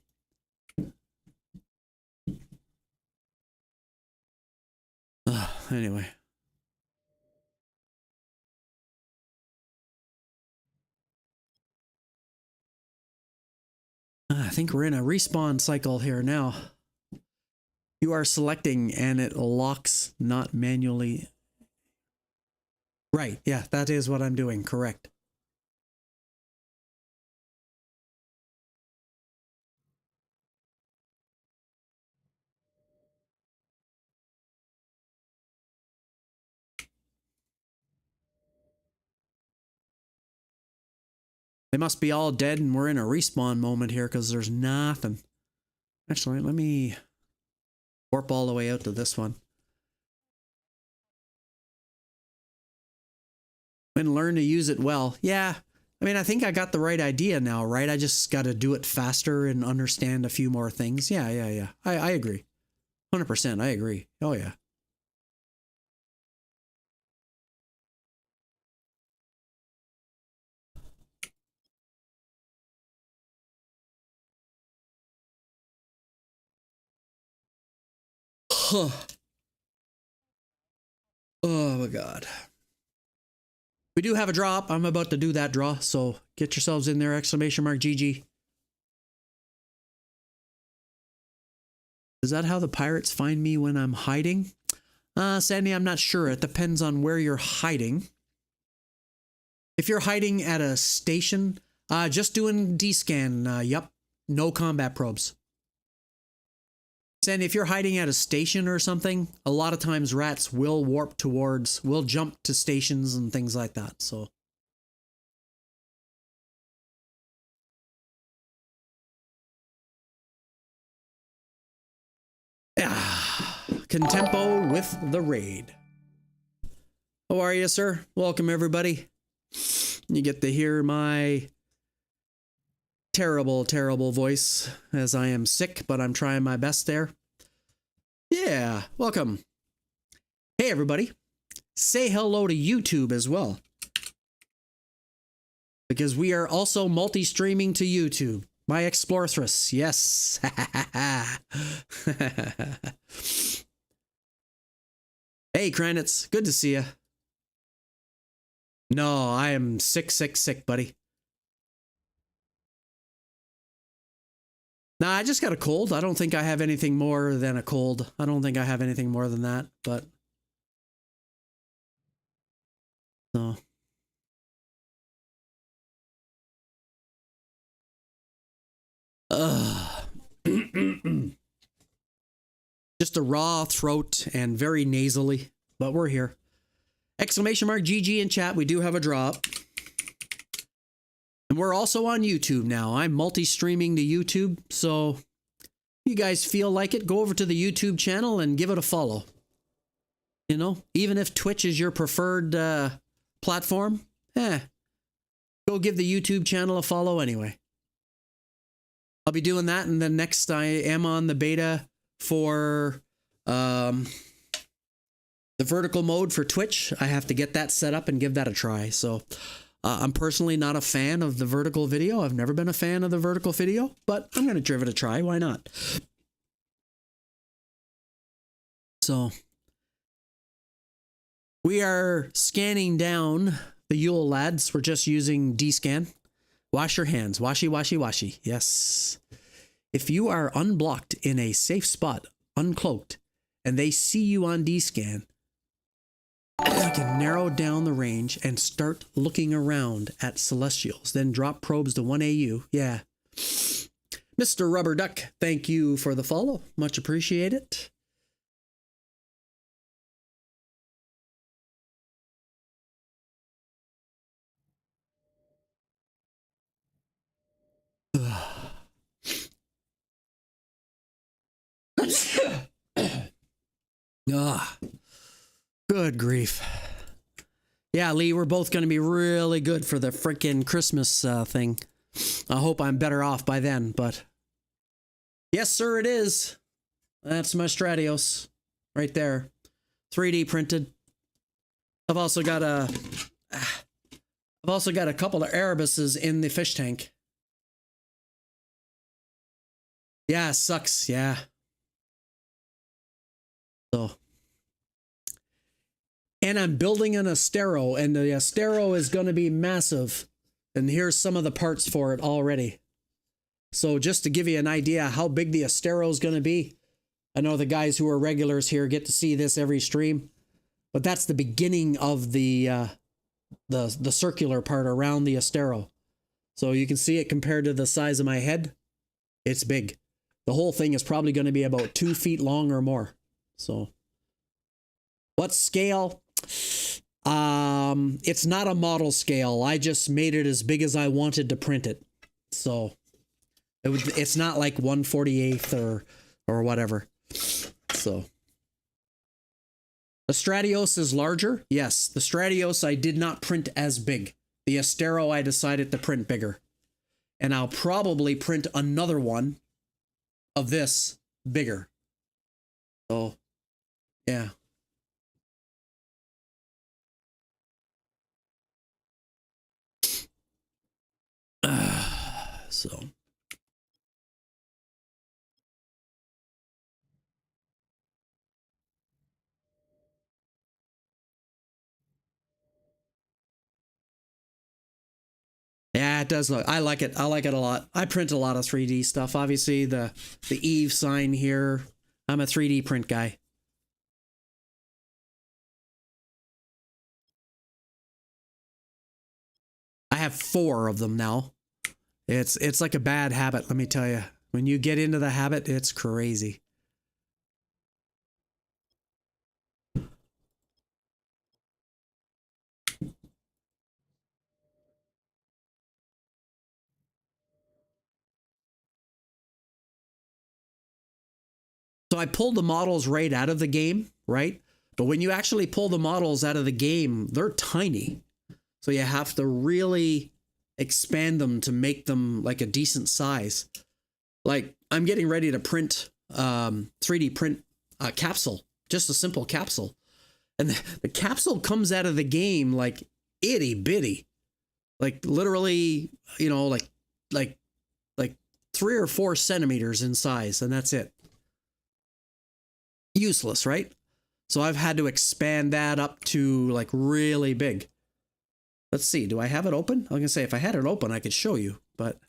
Anyway. I think we're in a respawn cycle here now. You are selecting and it locks not manually. Right. Yeah, that is what I'm doing. Correct. They must be all dead and we're in a respawn moment here because there's nothing. Actually, let me warp all the way out to this one. And learn to use it well. Yeah. I mean, I think I got the right idea now, right? I just got to do it faster and understand a few more things. Yeah. I agree. 100%. I agree. Oh, yeah. Oh my God. We do have a drop. I'm about to do that draw, so get yourselves in there, exclamation mark GG. Is that how the pirates find me when I'm hiding? Sandy, I'm not sure. It depends on where you're hiding. If you're hiding at a station, just doing D-scan, yep, no combat probes. Sandy, if you're hiding at a station or something, a lot of times rats will will jump to stations and things like that, so. Contempo with the raid. How are you, sir? Welcome, everybody. You get to hear my terrible, terrible voice as I am sick, but I'm trying my best there. Yeah, welcome. Hey, everybody. Say hello to YouTube as well, because we are also multi-streaming to YouTube. My Explorthress, yes. Hey, Kranitz, good to see you. No, I am sick, buddy. Nah, I just got a cold. I don't think I have anything more than a cold. I don't think I have anything more than that, but. So. Just a raw throat and very nasally, but we're here. Exclamation mark GG in chat. We do have a drop. And we're also on YouTube now. I'm multi-streaming to YouTube, so if you guys feel like it, go over to the YouTube channel and give it a follow. You know, even if Twitch is your preferred platform, go give the YouTube channel a follow anyway. I'll be doing that, and then next I am on the beta for the vertical mode for Twitch. I have to get that set up and give that a try. So I'm personally not a fan of the vertical video. I've never been a fan of the vertical video, but I'm going to give it a try. Why not? So we are scanning down the Yule lads. We're just using D-scan. Wash your hands. Washy, washy, washy. Yes. If you are unblocked in a safe spot, uncloaked, and they see you on D-scan, you can narrow down the range and start looking around at Celestials. Then drop probes to 1 AU. Yeah. Mr. Rubber Duck, thank you for the follow. Much appreciated. Good grief. Yeah, Lee, we're both going to be really good for the freaking Christmas thing. I hope I'm better off by then, but yes, sir, it is. That's my Stratios right there. 3D printed. I've also got a couple of Erebuses in the fish tank. Yeah, it sucks. Yeah. So. And I'm building an Astero, and the Astero is going to be massive. And here's some of the parts for it already. So just to give you an idea how big the Astero is going to be, I know the guys who are regulars here get to see this every stream, but that's the beginning of the circular part around the Astero. So you can see it compared to the size of my head. It's big. The whole thing is probably going to be about 2 feet long or more. So what scale? It's not a model scale. I just made it as big as I wanted to print it. So it's not like 1/48 or whatever. So the Stratios is larger. Yes, the Stratios I did not print as big. The Astero I decided to print bigger. And I'll probably print another one of this bigger. So yeah. So Yeah, it does look. I like it. I like it a lot. I print a lot of 3D stuff. Obviously, the Eve sign here. I'm a 3D print guy. I have 4 of them now. It's like a bad habit, let me tell you. When you get into the habit, it's crazy. So I pulled the models right out of the game, right? But when you actually pull the models out of the game, they're tiny. So you have to really expand them to make them like a decent size. Like I'm getting ready to print 3D print a capsule, just a simple capsule. And the capsule comes out of the game like itty bitty, like literally, you know, like 3 or 4 centimeters in size, and that's it. Useless, right? So I've had to expand that up to like really big. Let's see. Do I have it open? I was gonna say if I had it open, I could show you, but.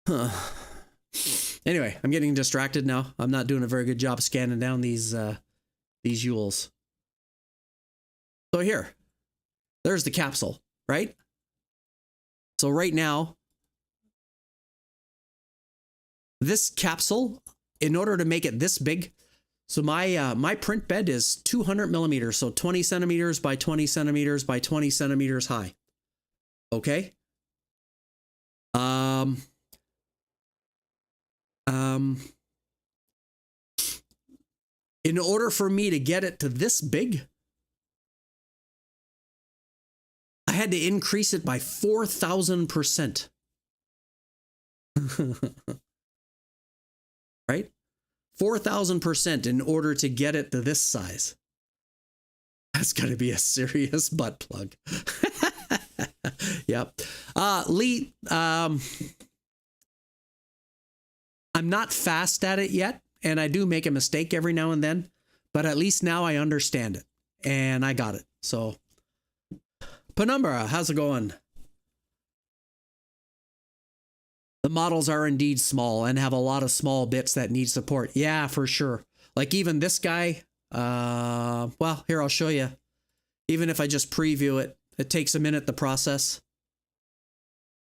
Huh. Anyway, I'm getting distracted now. I'm not doing a very good job scanning down these Yules. So here, there's the capsule, right? So right now, this capsule, in order to make it this big, so my print bed is 200 millimeters, so 20 centimeters by 20 centimeters by 20 centimeters high. Okay. In order for me to get it to this big, I had to increase it by 4,000%. Right? 4,000% in order to get it to this size. That's going to be a serious butt plug. Yep. Lee, I'm not fast at it yet, and I do make a mistake every now and then, but at least now I understand it, and I got it. So, Penumbra, how's it going? The models are indeed small and have a lot of small bits that need support. Yeah, for sure. Like even this guy, well, here, I'll show you. Even if I just preview it, it takes a minute to process.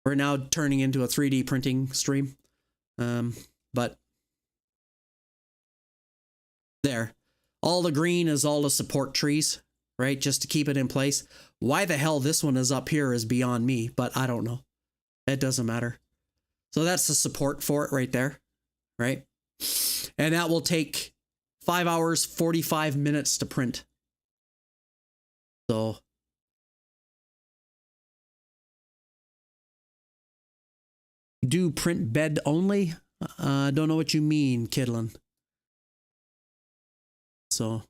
We're now turning into a 3D printing stream. But there, all the green is all the support trees, right? Just to keep it in place. Why the hell this one is up here is beyond me, but I don't know. It doesn't matter. So that's the support for it right there, right? And that will take 5 hours, 45 minutes to print. So do print bed only? Don't know what you mean, Kidlin. So,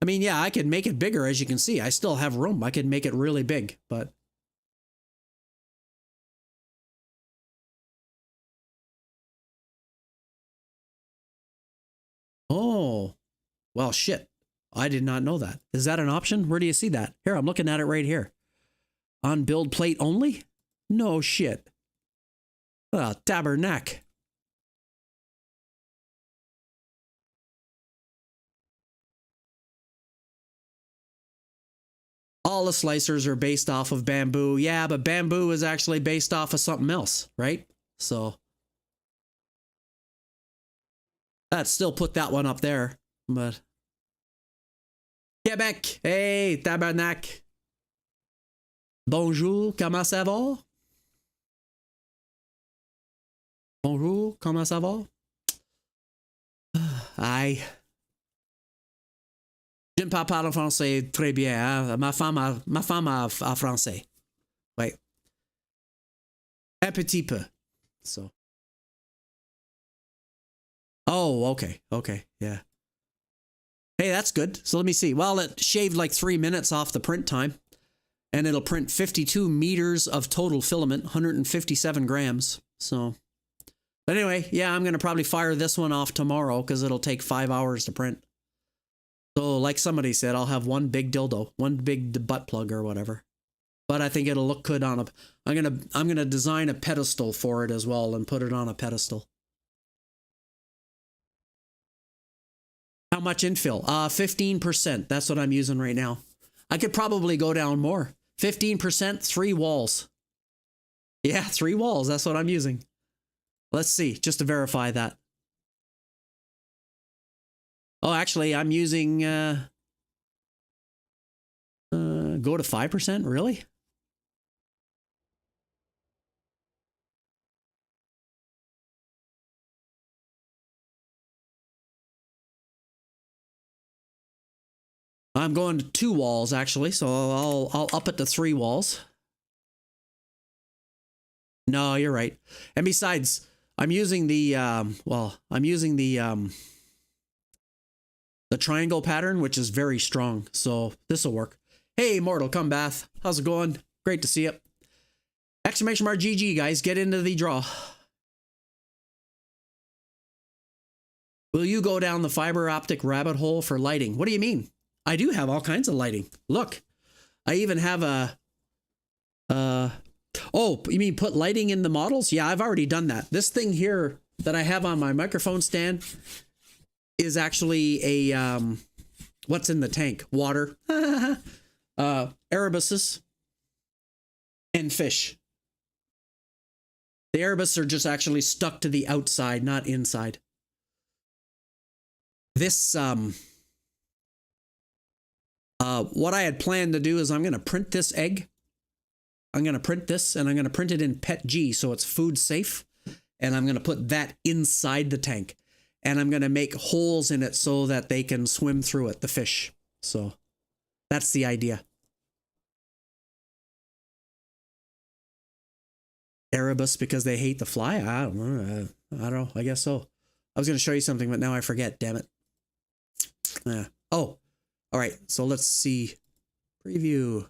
I mean, yeah, I could make it bigger, as you can see. I still have room. I could make it really big, but. Oh, well, shit. I did not know that. Is that an option? Where do you see that? Here, I'm looking at it right here. On build plate only? No shit. Well, tabernacle. All the slicers are based off of bamboo. Yeah, but bamboo is actually based off of something else, right? So I'd still put that one up there, but Quebec, hey, tabernacle. Bonjour, comment ça va? Bonjour, comment ça va? Aïe. Je ne parle pas le français très bien. Hein? Ma femme a français. Oui. Un petit peu. So. Oh, okay. Okay. Yeah. Hey, that's good. So let me see. Well, it shaved like 3 minutes off the print time. And it'll print 52 meters of total filament, 157 grams. So, but anyway, yeah, I'm going to probably fire this one off tomorrow because it'll take 5 hours to print. So like somebody said, I'll have one big dildo, one big butt plug or whatever. But I think it'll look good on a. I'm gonna design a pedestal for it as well and put it on a pedestal. How much infill? 15%. That's what I'm using right now. I could probably go down more. 15%, 3 walls. Yeah, 3 walls. That's what I'm using. Let's see, just to verify that. Oh, actually, I'm using go to 5%. Really? I'm going to 2 walls actually, so I'll up it to 3 walls. No, you're right. And besides, I'm using the the triangle pattern, which is very strong, so this will work. Hey, Mortal Comebath, how's it going? Great to see you. Exclamation mark GG, guys, get into the draw. Will you go down the fiber optic rabbit hole for lighting? What do you mean? I do have all kinds of lighting. Look, I even have a, oh, you mean put lighting in the models? Yeah, I've already done that. This thing here that I have on my microphone stand is actually a, what's in the tank? Water, Arabuses, and fish. The Arabus are just actually stuck to the outside, not inside. This, what I had planned to do is I'm going to print this egg. I'm going to print this and I'm going to print it in PETG so it's food safe. And I'm going to put that inside the tank. And I'm going to make holes in it so that they can swim through it, the fish. So that's the idea. Erebus because they hate the fly? I don't know. I don't know. I guess so. I was going to show you something, but now I forget. Damn it. Yeah. Oh. All right, so let's see. Preview.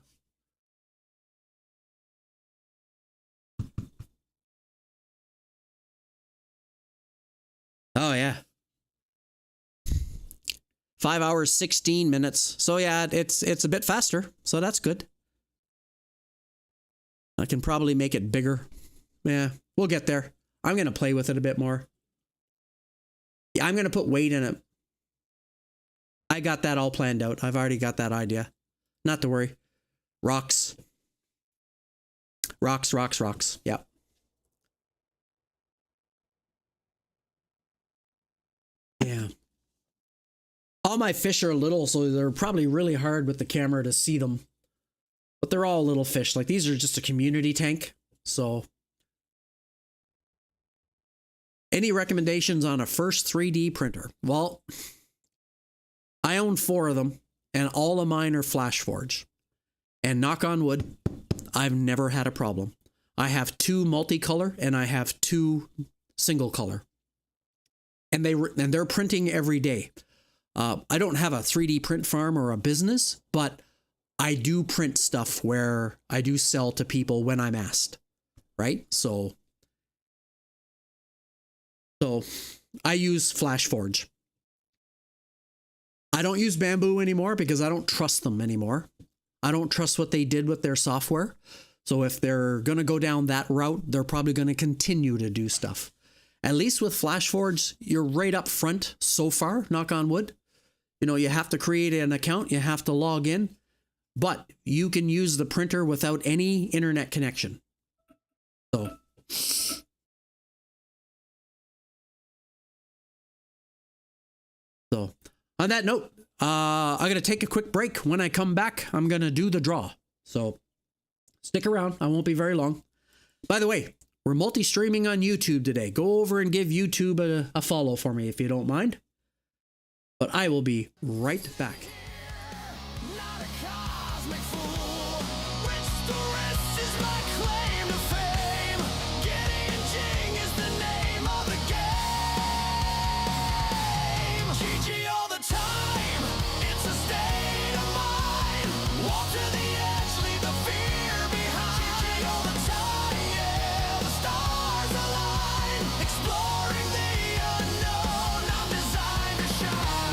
Oh, yeah. 5 hours, 16 minutes. So yeah, it's a bit faster, so that's good. I can probably make it bigger. Yeah, we'll get there. I'm going to play with it a bit more. Yeah, I'm going to put weight in it. I got that all planned out. I've already got that idea. Not to worry. Rocks. Rocks, rocks, rocks. Yeah. Yeah. All my fish are little, so they're probably really hard with the camera to see them. But they're all little fish. Like, these are just a community tank. So, any recommendations on a first 3D printer? Well, I own 4 of them, and all of mine are Flash Forge. And knock on wood, I've never had a problem. I have 2 multicolor, and I have 2 single color. And they're printing every day. I don't have a 3D print farm or a business, but I do print stuff where I do sell to people when I'm asked, right? So I use Flash Forge. I don't use Bamboo anymore because I don't trust them anymore. I don't trust what they did with their software. So if they're going to go down that route, they're probably going to continue to do stuff. At least with Flash Forge, you're right up front so far, knock on wood. You know, you have to create an account, you have to log in, but you can use the printer without any internet connection. So on that note, I'm going to take a quick break. When I come back, I'm going to do the draw. So stick around. I won't be very long. By the way, we're multi-streaming on YouTube today. Go over and give YouTube a follow for me if you don't mind. But I will be right back. Not a cosmic fool, which the rest is my claim to fame. GidianG is the name of the game. GG all the time, it's a state of mind. Walk to the edge, leave the fear behind. GG all the time, yeah, the stars align. Exploring the unknown, I'm designed to shine.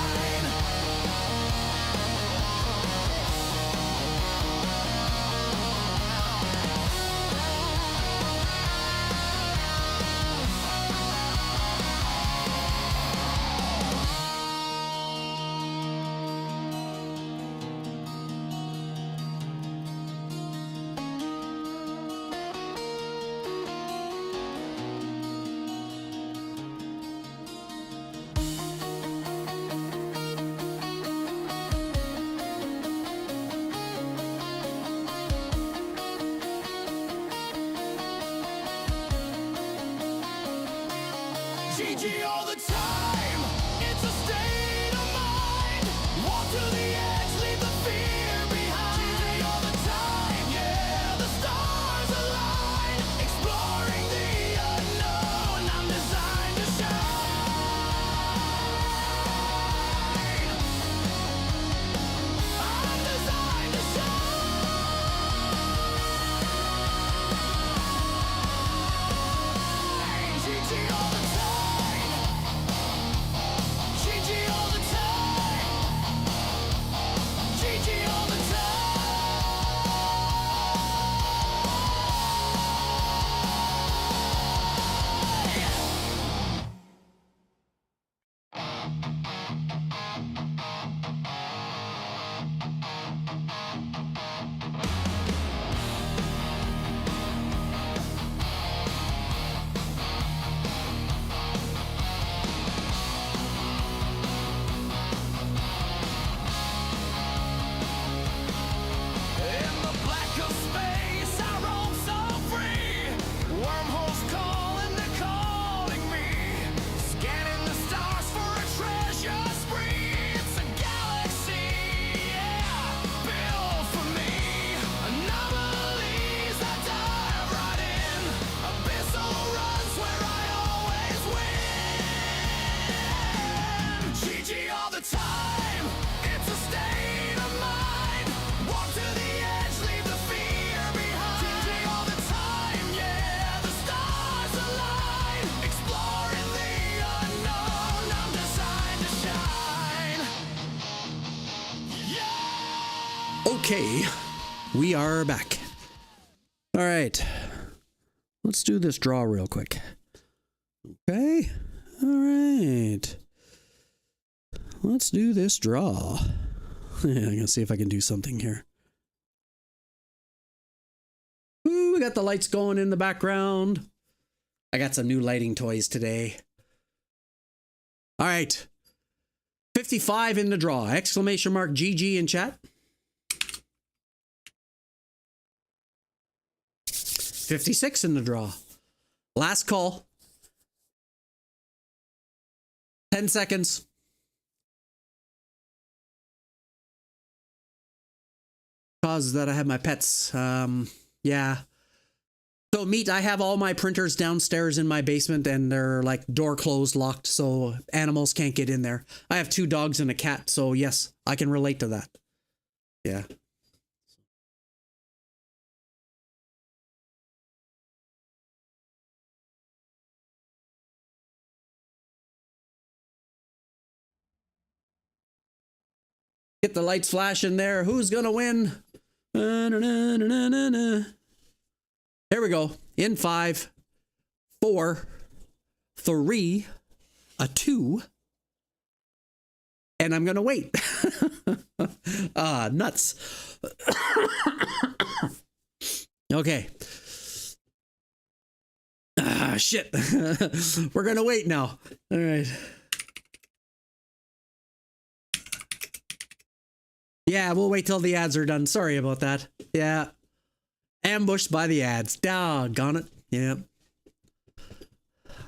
Okay, we are back. All right, let's do this draw real quick. Okay, all right. Let's do this draw. I'm gonna see if I can do something here. Ooh, we got the lights going in the background. I got some new lighting toys today. All right. 55 in the draw. Exclamation mark GG in chat. 56 in the draw. Last call. 10 seconds. Cause that I have my pets. Yeah. So meat, I have all my printers downstairs in my basement and they're like door closed, locked, so animals can't get in there. I have 2 dogs and a cat, so yes, I can relate to that. Yeah. Get the lights flashing there. Who's gonna win? Here we go. In 5, 4, 3, a 2, and I'm gonna wait. Nuts. Okay. Shit. We're gonna wait now. All right. Yeah, we'll wait till the ads are done. Sorry about that. Yeah. Ambushed by the ads. Doggone it. Yep.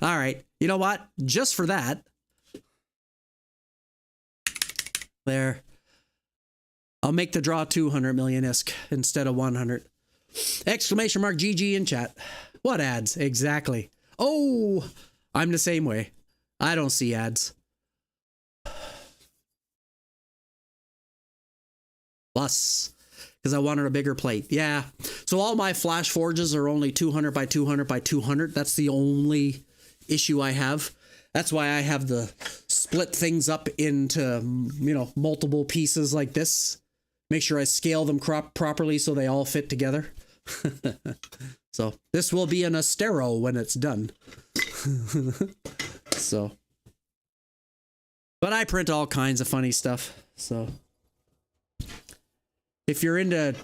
All right. You know what? Just for that. There. I'll make the draw 200 million-esque instead of 100. Exclamation mark GG in chat. What ads? Exactly. Oh, I'm the same way. I don't see ads. Plus, because I wanted a bigger plate. Yeah. So all my flash forges are only 200 by 200 by 200. That's the only issue I have. That's why I have the split things up into, you know, multiple pieces like this. Make sure I scale them properly so they all fit together. So this will be an Astero when it's done. So, but I print all kinds of funny stuff. So if you're into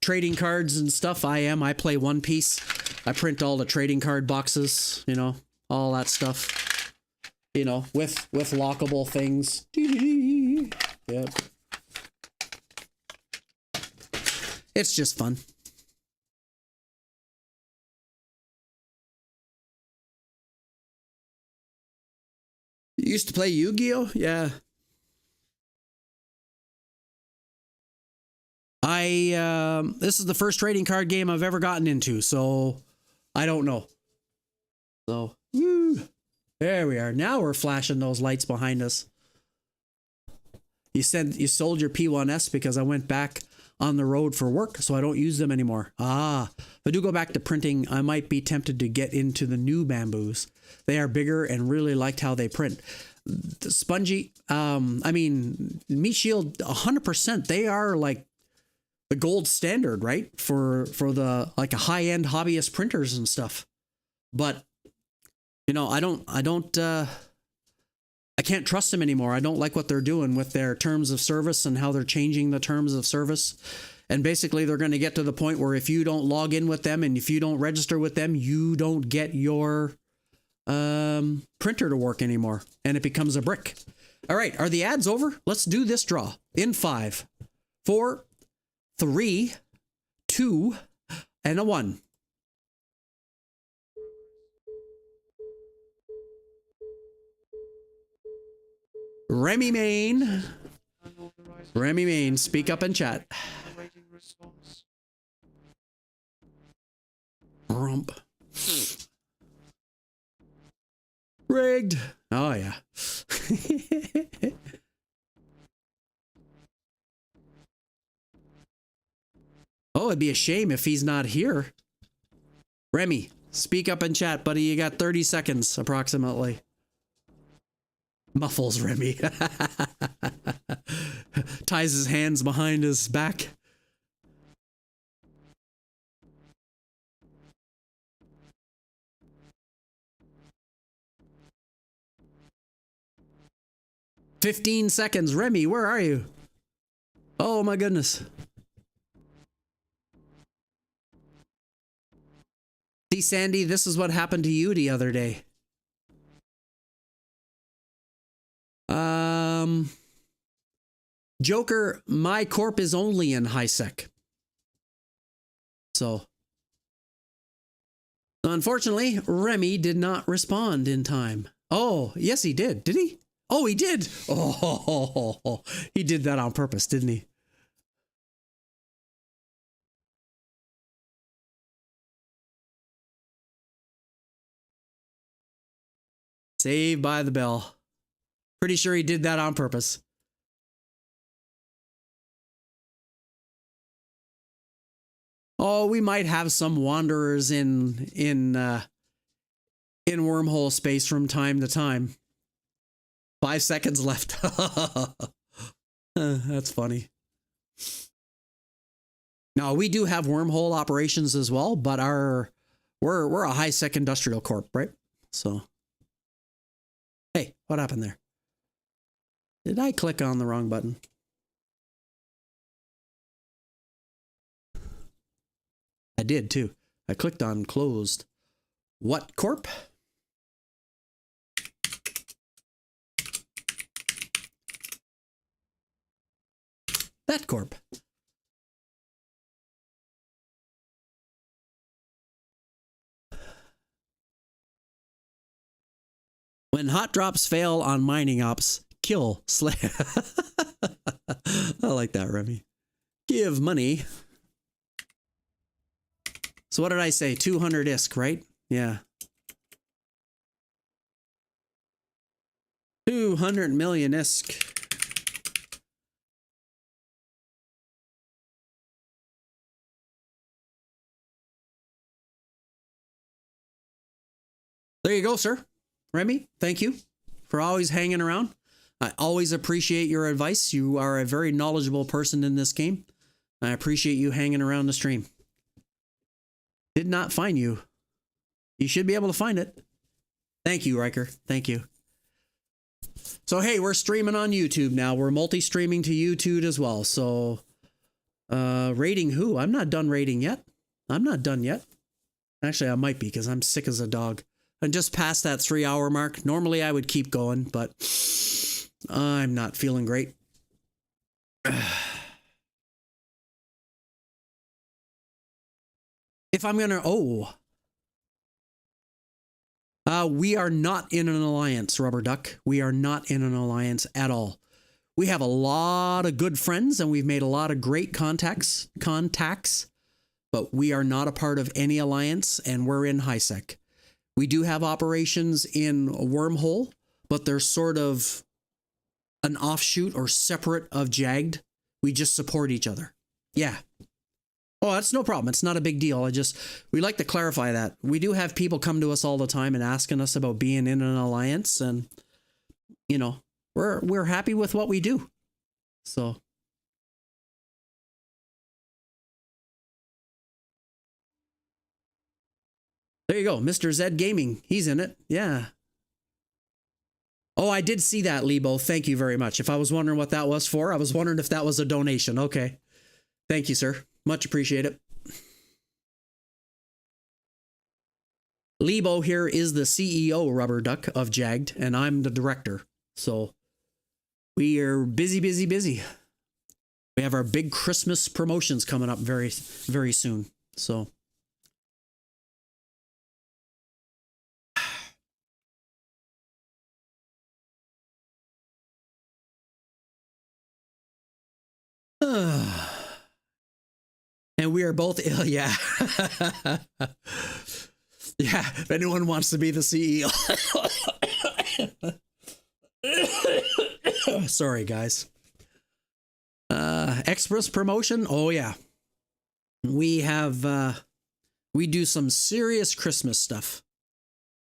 trading cards and stuff, I am. I play One Piece. I print all the trading card boxes, you know, all that stuff, you know, with lockable things. Yep. It's just fun. You used to play Yu-Gi-Oh? Yeah. This is the first trading card game I've ever gotten into, so I don't know. So, woo, there we are. Now we're flashing those lights behind us. You said you sold your P1S because I went back on the road for work, so I don't use them anymore. If I do go back to printing, I might be tempted to get into the new bamboos. They are bigger and really liked how they print. The spongy, I mean, Meat Shield, 100%, they are like the gold standard, right? For the like a high-end hobbyist printers and stuff. But you know, I can't trust them anymore. I don't like what they're doing with their terms of service and how they're changing the terms of service. And basically they're going to get to the point where if you don't log in with them and if you don't register with them, you don't get your printer to work anymore. And it becomes a brick. All right. Are the ads over? Let's do this draw in 5, 4, 3, 2, and a 1. Remy Main. Remy Main, speak up and chat. Rump. Rigged. Oh, yeah. Oh, it'd be a shame if he's not here. Remy, speak up and chat, buddy. You got 30 seconds, approximately. Muffles Remy. Ties his hands behind his back. 15 seconds. Remy, where are you? Oh my goodness. See, Sandy, this is what happened to you the other day. Joker, my corp is only in high sec. So unfortunately, Remy did not respond in time. Oh, yes, he did. Did he? Oh, he did. Oh, he did that on purpose, didn't he? Saved by the bell. Pretty sure he did that on purpose. Oh, we might have some wanderers in wormhole space from time to time. 5 seconds left. That's funny. Now, we do have wormhole operations as well, but we're a high sec industrial corp, right? So, hey, what happened there? Did I click on the wrong button? I did too. I clicked on closed. What corp? That corp. When hot drops fail on mining ops, kill slay. I like that, Remy. Give money. So what did I say? 200 ISK, right? Yeah. 200 million ISK. There you go, sir. Remy, thank you for always hanging around. I always appreciate your advice. You are a very knowledgeable person in this game. I appreciate you hanging around the stream. Did not find you. You should be able to find it. Thank you, Riker. Thank you. So, hey, we're streaming on YouTube now. We're multi-streaming to YouTube as well. So, rating who? I'm not done rating yet. I'm not done yet. Actually, I might be because I'm sick as a dog. I'm just past that 3-hour mark. Normally, I would keep going, but I'm not feeling great. If I'm gonna, we are not in an alliance, Rubber Duck. We are not in an alliance at all. We have a lot of good friends and we've made a lot of great contacts, but we are not a part of any alliance and we're in HiSec. We do have operations in Wormhole, but they're sort of an offshoot or separate of Jagged. We just support each other. Yeah. Oh, that's no problem. It's not a big deal. We like to clarify that. We do have people come to us all the time and asking us about being in an alliance, and you know, we're happy with what we do. So there you go, Mr. Zed Gaming. He's in it. Yeah. Oh, I did see that, Lebo. Thank you very much. If I was wondering what that was for, I was wondering if that was a donation. Okay. Thank you, sir. Much appreciated. Lebo here is the CEO, Rubber Duck, of Jagged, and I'm the director. So we are busy. We have our big Christmas promotions coming up very, very soon. So and we are both ill. Yeah. Yeah. If anyone wants to be the CEO. Sorry, guys. Express promotion. Oh, yeah. We have, we do some serious Christmas stuff.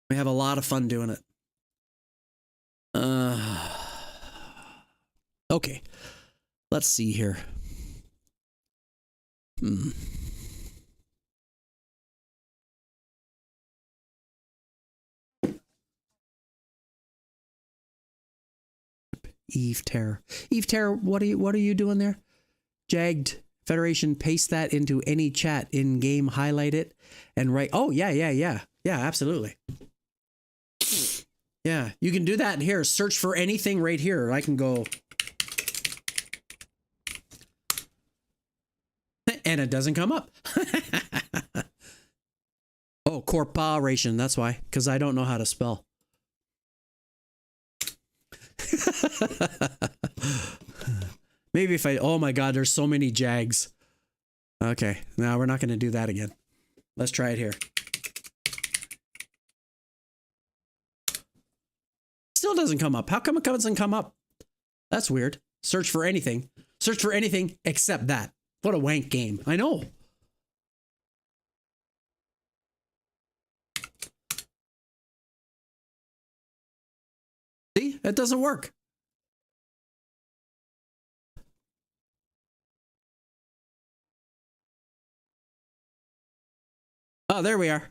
We have a lot of fun doing it. Okay. Let's see here. Eve Terror. Eve Terror, what are you doing there? Jagged Federation, paste that into any chat in game, highlight it, and write. Oh, yeah, absolutely. Yeah, you can do that in here. Search for anything right here. I can go. And it doesn't come up. Oh, corporation. That's why. Because I don't know how to spell. Maybe if I... Oh my god, there's so many Jags. Okay, now we're not going to do that again. Let's try it here. Still doesn't come up. How come it doesn't come up? That's weird. Search for anything. Search for anything except that. What a wank game. I know. See? It doesn't work. Oh, there we are.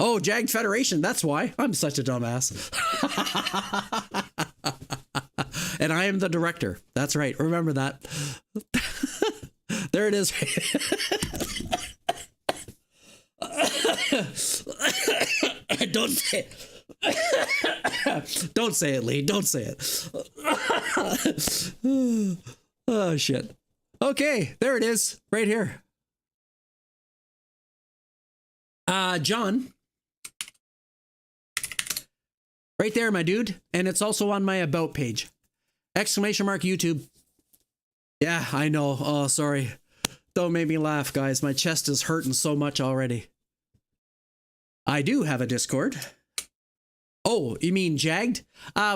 Oh, Jag Federation. That's why. I'm such a dumbass. And I am the director. That's right. Remember that. There it is. Don't say it. Don't say it, Lee. Don't say it. Oh, shit. Okay, there it is. Right here. John. Right there, my dude. And it's also on my About page. Exclamation mark YouTube. Yeah, I know. Oh, sorry. Don't make me laugh, guys. My chest is hurting so much already. I do have a Discord. Oh, you mean Jagged?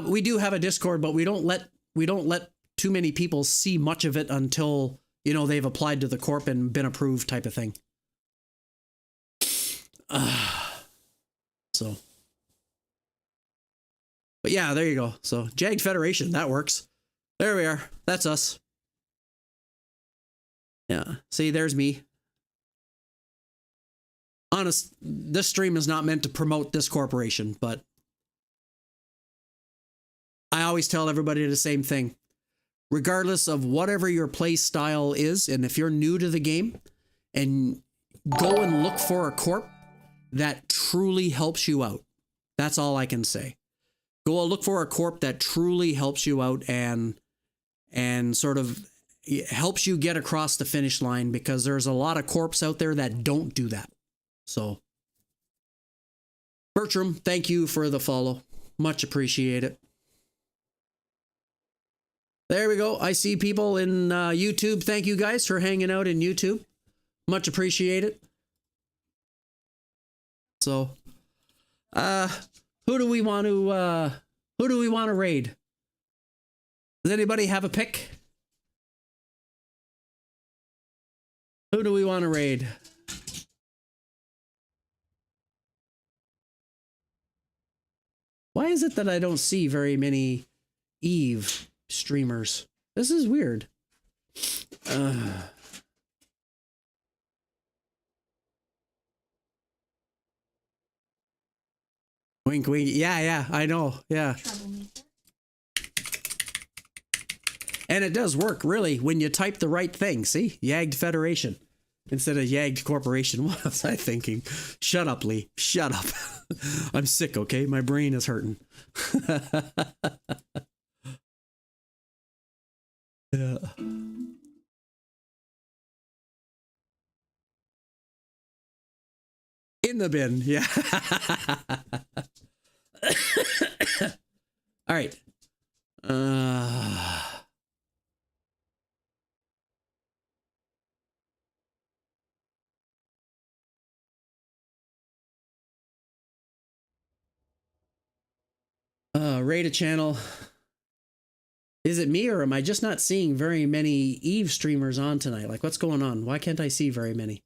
We do have a Discord, but we don't let too many people see much of it until, you know, they've applied to the corp and been approved type of thing. So. But yeah, there you go. So, Jagged Federation, that works. There we are. That's us. Yeah. See, there's me. Honest, this stream is not meant to promote this corporation, but I always tell everybody the same thing. Regardless of whatever your play style is, and if you're new to the game, and go and look for a corp that truly helps you out. That's all I can say. Go look for a corp that truly helps you out and sort of helps you get across the finish line, because there's a lot of corps out there that don't do that. So, Bertram, thank you for the follow. Much appreciate it. There we go. I see people in YouTube. Thank you guys for hanging out in YouTube. Much appreciated. So, who do we want to raid? Does anybody have a pick? Who do we want to raid? Why is it that I don't see very many Eve streamers? This is weird. Wink, wink. Yeah, I know. Yeah. And it does work, really, when you type the right thing. See? Yagged Federation instead of Yagged Corporation. What was I thinking? Shut up, Lee. Shut up. I'm sick, okay? My brain is hurting. Yeah. In the bin, yeah. All right. Raid a channel. Is it me, or am I just not seeing very many Eve streamers on tonight? Like, what's going on? Why can't I see very many?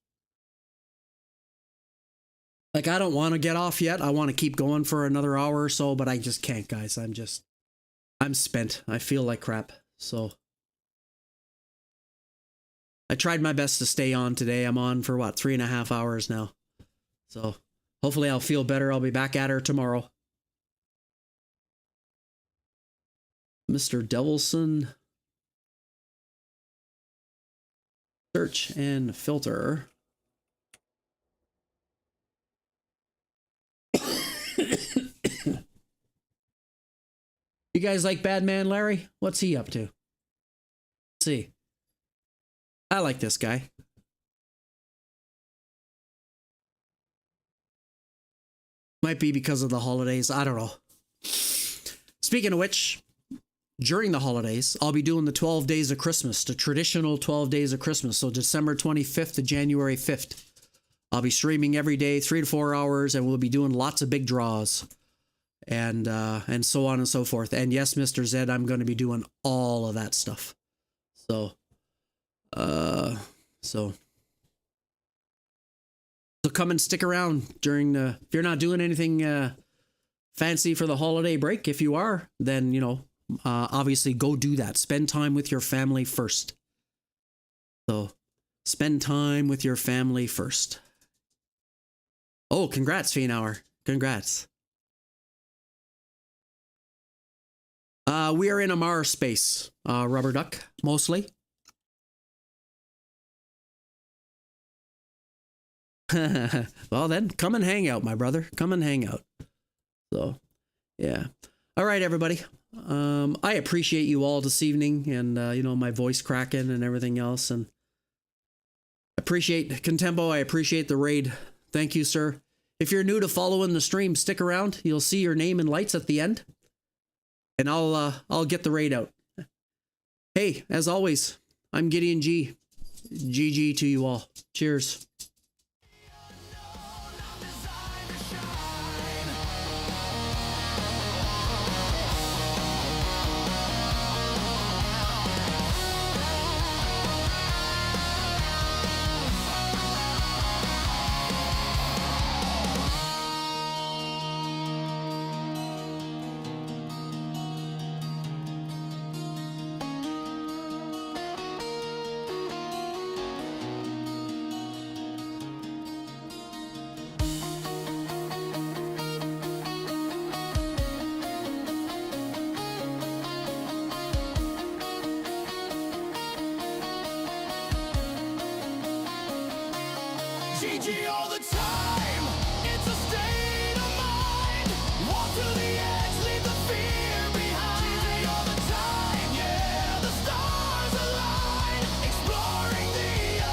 Like, I don't want to get off yet. I want to keep going for another hour or so, but I just can't, guys. I'm spent. I feel like crap. So I tried my best to stay on today. I'm on for what, 3.5 hours now. So hopefully I'll feel better. I'll be back at her tomorrow. Mr. Devilson. Search and filter. You guys like Badman Larry? What's he up to? Let's see. I like this guy. Might be because of the holidays. I don't know. Speaking of which, during the holidays, I'll be doing the 12 days of Christmas, the traditional 12 days of Christmas. So December 25th to January 5th. I'll be streaming every day, 3 to 4 hours, and we'll be doing lots of big draws and so on and so forth. And yes, Mr. Zed, I'm going to be doing all of that stuff. So come and stick around during the, if you're not doing anything fancy for the holiday break, if you are, then, you know, obviously go do that. Spend time with your family first. So spend time with your family first. Oh, congrats, Fienhour. Congrats. We are in a Mars space, Rubber Duck, mostly. Well then, come and hang out, my brother. Come and hang out. So, yeah. All right, everybody. I appreciate you all this evening, and you know, my voice cracking and everything else, and appreciate Contempo. I appreciate the raid. Thank you, sir. If you're new to following the stream, stick around. You'll see your name and lights at the end, and I'll get the raid out. Hey, as always, I'm GidianG. GG to you all. Cheers. GG all the time.